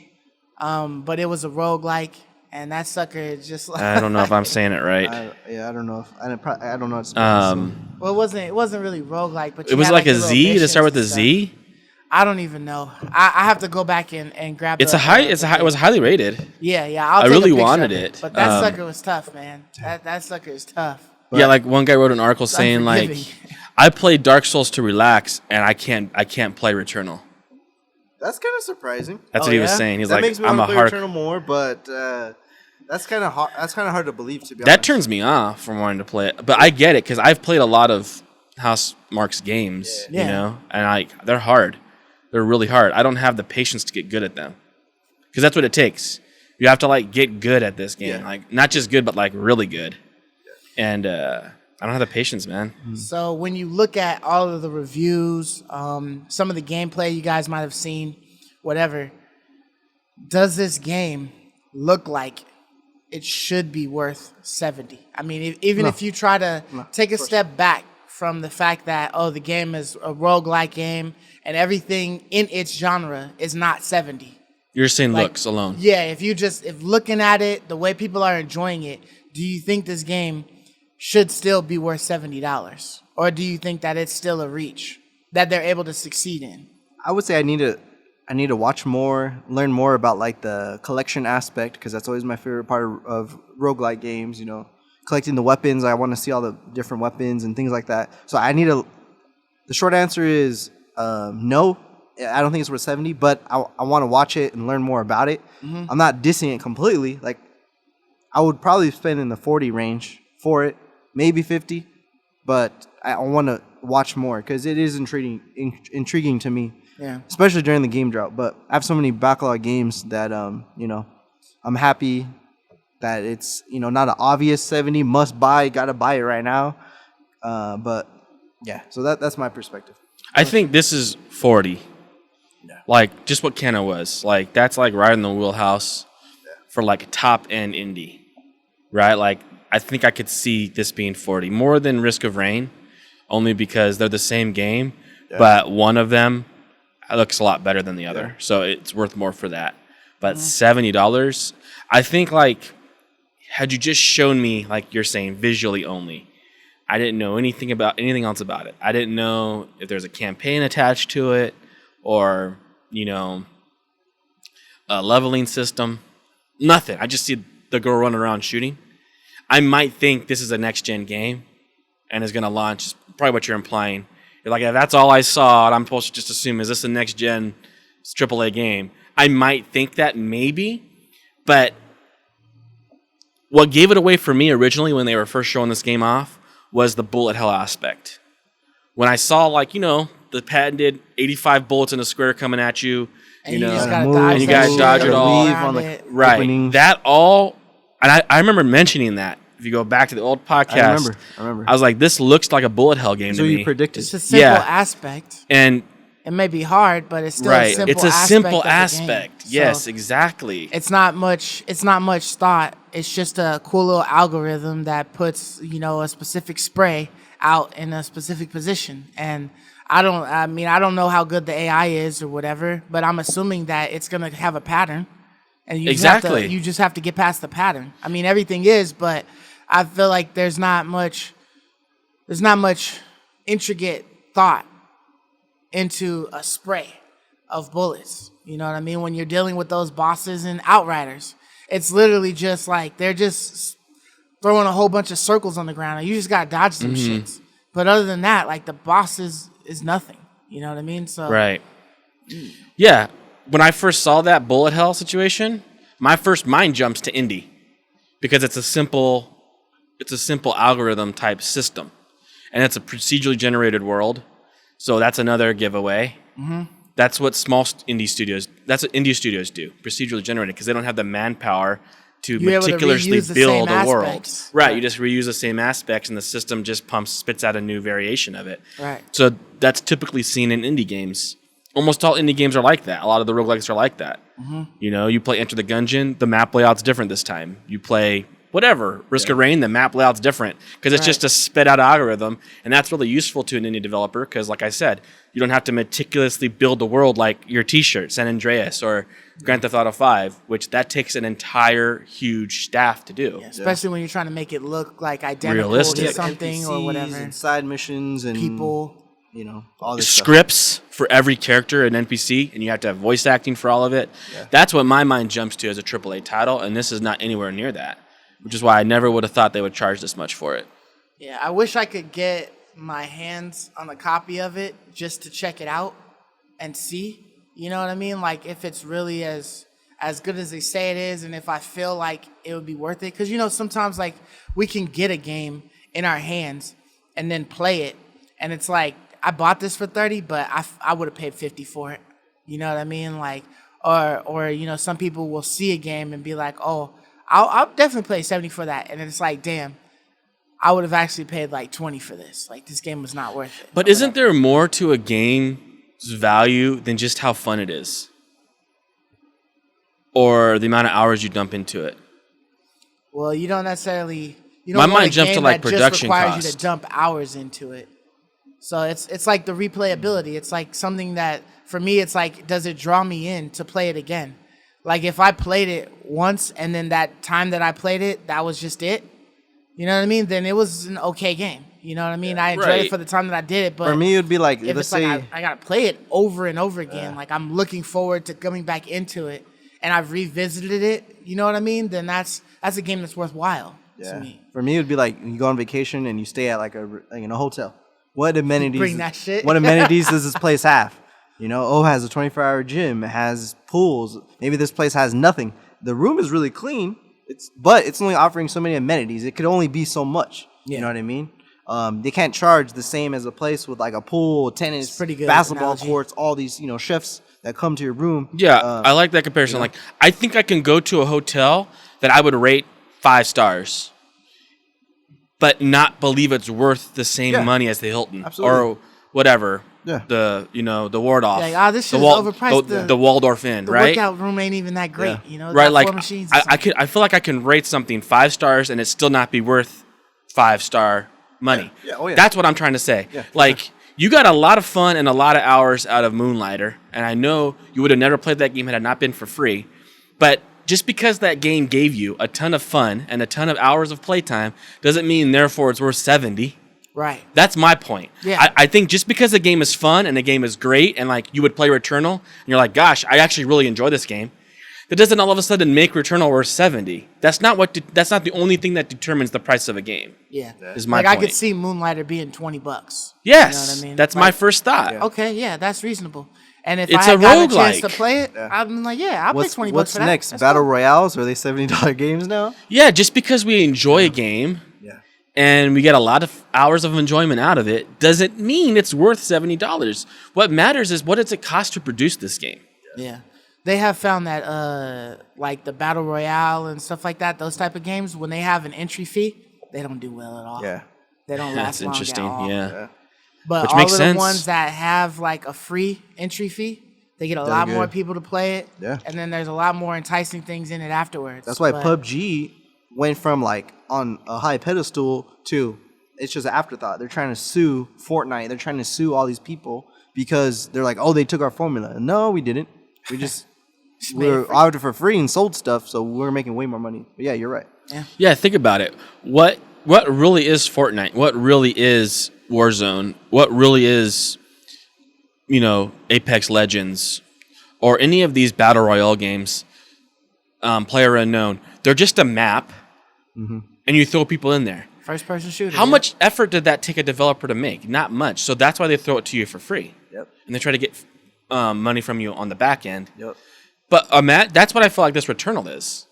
But it was a roguelike, and that sucker is just like
I don't know if I'm saying it right.
I don't know I don't know.
Well, it wasn't really roguelike, but
it was like a Z to start with a Z.
I don't even know. I have to go back and grab.
It was highly rated.
Yeah.
I really wanted it,
but that sucker was tough, man. That sucker is tough.
But yeah, like one guy wrote an article saying like, I played Dark Souls to relax, and I can't play Returnal.
That's kind of surprising.
That's what he was saying. He's
that
like,
makes me
I'm a hard.
Returnal more, but that's kind of hard. That's kind of hard to believe. To be honest,
that turns me off from wanting to play it. But I get it because I've played a lot of Housemarque's games, you know, and they're hard. They're really hard. I don't have the patience to get good at them because that's what it takes. You have to like get good at this game, like not just good, but like really good. And I don't have the patience, man.
So when you look at all of the reviews, some of the gameplay you guys might have seen, whatever, does this game look like it should be worth $70? I mean, if you try to take a step back from the fact that, the game is a roguelike game and everything in its genre is not $70.
You're saying looks alone.
Yeah, if looking at it, the way people are enjoying it, do you think this game should still be worth $70? Or do you think that it's still a reach that they're able to succeed in?
I would say I need to watch more, learn more about like the collection aspect, because that's always my favorite part of roguelike games, collecting the weapons. I want to see all the different weapons and things like that. So the short answer is no. I don't think it's worth 70, but I want to watch it and learn more about it. Mm-hmm. I'm not dissing it completely. Like I would probably spend in the 40 range for it, maybe 50, but I want to watch more because it is intriguing to me.
Yeah.
Especially during the game drought. But I have so many backlog games that I'm happy that it's not an obvious 70 must buy, gotta buy it right now. But yeah, so that's my perspective.
I think this is 40. Yeah. Like just what Kenna was. Like that's like right in the wheelhouse for like top end indie. Right? Like I think I could see this being 40. More than Risk of Rain, only because they're the same game, but one of them looks a lot better than the other. So it's worth more for that. But $70, I think like had you just shown me, like you're saying, visually only, I didn't know anything else about it. I didn't know if there's a campaign attached to it or, a leveling system. Nothing. I just see the girl running around shooting. I might think this is a next-gen game and is going to launch, probably what you're implying. You're like, if that's all I saw, and I'm supposed to just assume, is this a next-gen AAA game? I might think that maybe, but what gave it away for me originally when they were first showing this game off was the bullet hell aspect. When I saw, the the patented 85 bullets in a square coming at you.
And
you know,
just gotta
move,
dodge
and you
that
gotta
shit,
dodge it
go
all.
around
on the
it.
Right.
opening.
That all, and I remember mentioning that. If you go back to the old podcast,
I remember.
I was like, this looks like a bullet hell game
So
to
you
me.
predicted.
It's a simple
Yeah.
aspect.
And
It may be hard, but it's still
right,
a simple
it's a
aspect
simple
of the
aspect.
game.
Yes,
So
exactly.
it's not much thought. It's just a cool little algorithm that puts, a specific spray out in a specific position. And I don't know how good the AI is or whatever, but I'm assuming that it's going to have a pattern. And you
Exactly.
you just have to get past the pattern. I mean, everything is, but I feel like there's not much intricate thought into a spray of bullets. You know what I mean? When you're dealing with those bosses and Outriders, it's literally just like they're just throwing a whole bunch of circles on the ground and you just gotta dodge some shits. But other than that, like the boss is nothing. You know what I mean? So
Right. Yeah. When I first saw that bullet hell situation, my first mind jumps to indie because it's a simple algorithm type system, and it's a procedurally generated world. So that's another giveaway. Mm-hmm. That's what indie studios do, procedurally generated, because they don't have the manpower to
You're able to
meticulously
reuse the
build
same
a world.
aspects.
Right.
Right.
You just reuse the same aspects, and the system just spits out a new variation of it.
Right.
So that's typically seen in indie games. Almost all indie games are like that. A lot of the roguelikes are like that. Mm-hmm. You know, you play Enter the Gungeon, the map layout's different this time. You play whatever, Risk of Rain, the map layout's different because it's just a spit out algorithm, and that's really useful to an indie developer because, like I said, you don't have to meticulously build the world like your T-shirt, San Andreas, or Grand Theft Auto 5, which that takes an entire huge staff to do.
Yeah, especially when you're trying to make it look like identical
Realistic.
to something or
NPCs
whatever.
and side missions and
People.
all this stuff.
Scripts for every character and NPC, and you have to have voice acting for all of it. Yeah. That's what my mind jumps to as a AAA title, and this is not anywhere near that, which is why I never would have thought they would charge this much for it.
Yeah, I wish I could get my hands on a copy of it just to check it out and see. You know what I mean? Like if it's really as good as they say it is, and if I feel like it would be worth it. Because, sometimes like we can get a game in our hands and then play it, and it's like, I bought this for $30, but I would have paid $50 for it. You know what I mean? Like, or some people will see a game and be like, oh, I'll definitely play $70 for that. And it's like, damn, I would have actually paid like $20 for this. Like, this game was not worth it.
But isn't there more to a game's value than just how fun it is? Or the amount of hours you dump into it?
Well, you don't necessarily...
My mind jumps to like production
cost.
cost.
You to dump hours into it. So it's like the replayability. It's like something that, for me, it's like, does it draw me in to play it again? Like, if I played it once and then that time that I played it, that was just it, you know what I mean? Then it was an okay game. You know what I mean? I enjoyed it for the time that I did it. But
for me, it would be like,
if
let's
it's
say...
like I got to play it over and over again, like I'm looking forward to coming back into it, and I've revisited it, you know what I mean? Then that's a game that's worthwhile to me.
For me, it would be like you go on vacation and you stay at like in a hotel. What amenities?
Bring that shit.
What amenities does this place have? It has a 24-hour gym. It has pools. Maybe this place has nothing. The room is really clean. But it's only offering so many amenities. It could only be so much. You know what I mean? They can't charge the same as a place with like a pool, tennis, basketball courts, all these chefs that come to your room.
Yeah, I like that comparison. Like, I think I can go to a hotel that I would rate 5 stars, but not believe it's worth the same money as the Hilton or whatever. Yeah. The Waldorf.
Like, this shit is overpriced.
The Waldorf Inn, right?
The workout room ain't even that great,
Right, like
4 machines
I feel like I can rate something 5 stars and it still not be worth 5-star money.
Yeah. Oh, yeah.
That's what I'm trying to say. Yeah. Like, you got a lot of fun and a lot of hours out of Moonlighter, and I know you would have never played that game had it not been for free, but just because that game gave you a ton of fun and a ton of hours of playtime doesn't mean, therefore, it's worth $70.
Right.
That's my point.
Yeah.
I think just because the game is fun and the game is great and like you would play Returnal and you're like, gosh, I actually really enjoy this game, that doesn't all of a sudden make Returnal worth $70. That's not the only thing that determines the price of a game.
Yeah.
Is my point.
I could see Moonlighter being $20.
Yes.
You know what I mean?
That's my first thought.
Yeah. Okay, yeah, that's reasonable. And if
It's
I
a
had a chance
roguelike.
to play it, I'm like, I'll pay $20 for that.
What's next?
That's
Battle
cool.
Royales? Are they $70 games now?
Yeah, just because we enjoy a game and we get a lot of hours of enjoyment out of it, doesn't mean it's worth $70. What matters is what does it cost to produce this game?
Yeah. They have found that like the Battle Royale and stuff like that, those type of games, when they have an entry fee, they don't do well at all.
Yeah.
They don't last
That's
long
interesting.
at all.
Yeah.
But
Which
all
makes
of
sense.
the ones that have like a free entry fee, they get a lot more people to play it.
Yeah.
And then there's a lot more enticing things in it afterwards.
That's why
But
PUBG went from like on a high pedestal to it's just an afterthought. They're trying to sue Fortnite. They're trying to sue all these people because they're like, oh, they took our formula. No, we didn't. We just we're out for free and sold stuff, so we're making way more money. But yeah, you're right.
Yeah, think about it. What really is Fortnite? What really is Warzone? What really is, Apex Legends or any of these battle royale games? Player unknown. They're just a map, and you throw people in there.
First person shooter.
How much effort did that take a developer to make? Not much. So that's why they throw it to you for free.
Yep.
And they try to get money from you on the back end.
Yep.
But that's what I feel like this Returnal is.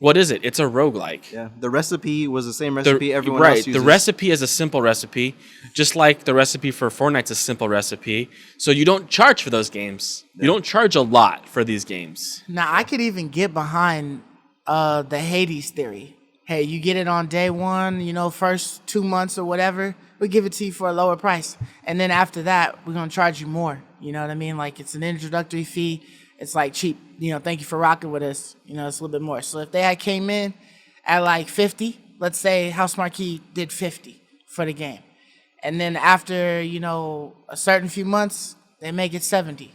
What is it? It's a roguelike.
Yeah. The recipe was the same recipe everyone else uses.
The recipe is a simple recipe, just like the recipe for Fortnite's a simple recipe. So you don't charge for those games. Yeah. You don't charge a lot for these games.
Now, I could even get behind the Hades theory. Hey, you get it on day one, first 2 months or whatever, we give it to you for a lower price. And then after that, we're going to charge you more. You know what I mean? Like, it's an introductory fee. It's like cheap. Thank you for rocking with us. It's a little bit more. So if they had came in at like 50, let's say House Marquee did 50 for the game. And then after, a certain few months, they make it 70.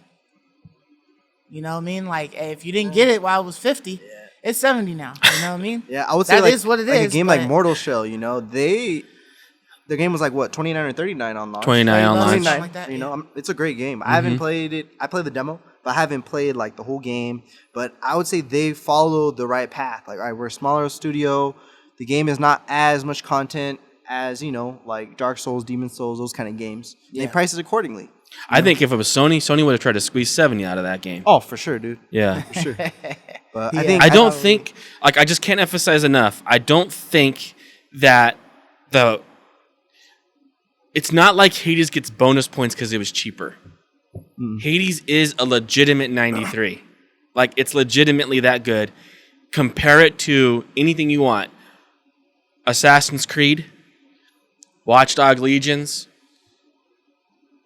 You know what I mean? Like, if you didn't get it while it was 50, it's 70 now. You know what I mean?
Yeah, I would say
that is what it
like
is.
A game like Mortal Shell, their game was like what, 29 or 39 on launch.
29 on launch.
Like that,
it's a great game. I haven't played it. I played the demo, but I haven't played like the whole game. But I would say they followed the right path. Like, all right, we're a smaller studio. The game is not as much content as like Dark Souls, Demon Souls, those kind of games. Yeah. They price it accordingly.
I think if it was Sony would have tried to squeeze 70 out of that game.
Oh, for sure, dude.
Yeah,
for sure. But
I don't think I just can't emphasize enough. I don't think that it's not like Hades gets bonus points because it was cheaper. Hades is a legitimate 93. Like, it's legitimately that good. Compare it to anything you want. Assassin's Creed, Watch Dogs Legions.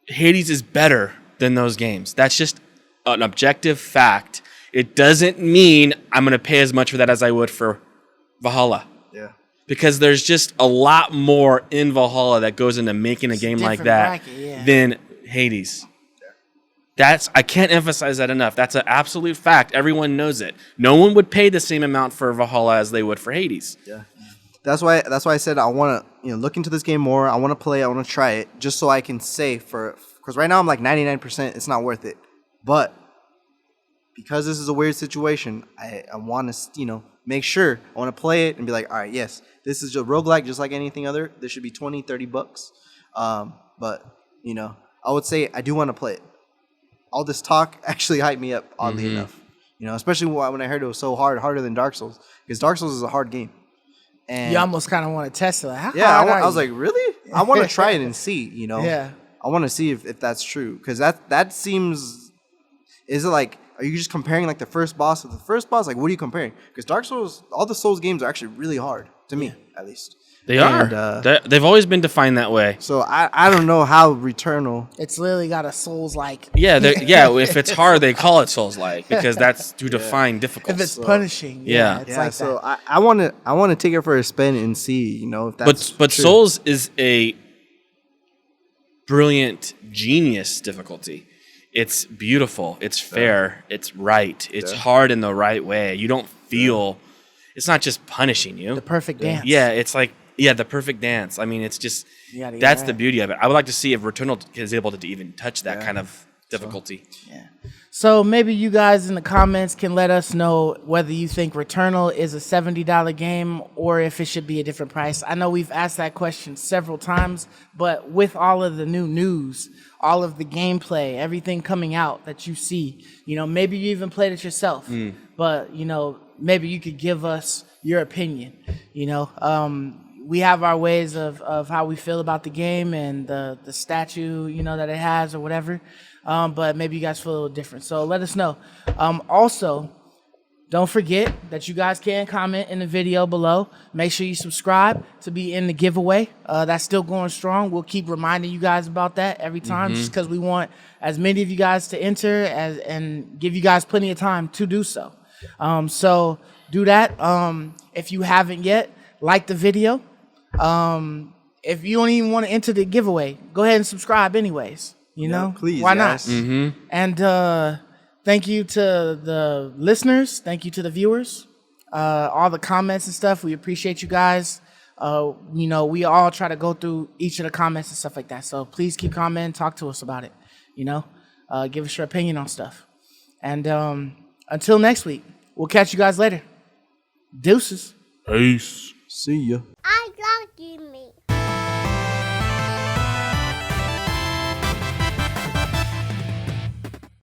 Hades is better than those games. That's just an objective fact. It doesn't mean I'm going to pay as much for that as I would for Valhalla.
Yeah.
Because there's just a lot more in Valhalla that goes into making a game like that than Hades. I can't emphasize that enough. That's an absolute fact. Everyone knows it. No one would pay the same amount for Valhalla as they would for Hades.
Yeah. That's why I said I want to look into this game more. I want to play. I want to try it just so I can say because right now I'm like 99%. It's not worth it, but because this is a weird situation, I want to make sure I want to play it and be like, all right, yes, this is a roguelike just like anything other. This should be $20-$30. But I would say I do want to play it. All this talk actually hyped me up, oddly enough. Especially when I heard it was so harder than Dark Souls, because Dark Souls is a hard game. And
you almost kind of want to test it. Like,
I was like, really? I want to try it and see.
Yeah.
I want to see if that's true, because that seems. Is it like? Are you just comparing like the first boss with the first boss? Like, what are you comparing? Because Dark Souls, all the Souls games are actually really hard to me, at least.
They are. They've always been defined that way.
So I don't know how Returnal.
It's literally got a Souls-like.
Yeah, if it's hard, they call it Souls-like because that's to define difficult.
If it's punishing, it's like
so
that.
I want to take it for a spin and see, if that's.
But
true.
Souls is a brilliant, genius difficulty. It's beautiful. It's fair. It's right. It's hard in the right way. You don't feel. It's not just punishing you.
The perfect dance.
Yeah, it's like. Yeah, the perfect dance. I mean, it's just, that's the beauty of it. I would like to see if Returnal is able to even touch that kind of difficulty.
So maybe you guys in the comments can let us know whether you think Returnal is a $70 game or if it should be a different price. I know we've asked that question several times, but with all of the new news, all of the gameplay, everything coming out that you see, maybe you even played it yourself, but, maybe you could give us your opinion, we have our ways of how we feel about the game and the statue, that it has or whatever. But maybe you guys feel a little different. So let us know. Also, don't forget that you guys can comment in the video below. Make sure you subscribe to be in the giveaway. That's still going strong. We'll keep reminding you guys about that every time, just because we want as many of you guys to enter and give you guys plenty of time to do so. So do that. If you haven't yet, like the video. If you don't even want to enter the giveaway, go ahead and subscribe anyways.
Please.
Why
yes.
not? And thank you to the listeners. Thank you to the viewers. All the comments and stuff. We appreciate you guys. We all try to go through each of the comments and stuff like that. So please keep commenting. Talk to us about it. Give us your opinion on stuff. And until next week, we'll catch you guys later. Deuces.
Peace.
See ya.
I love you, me.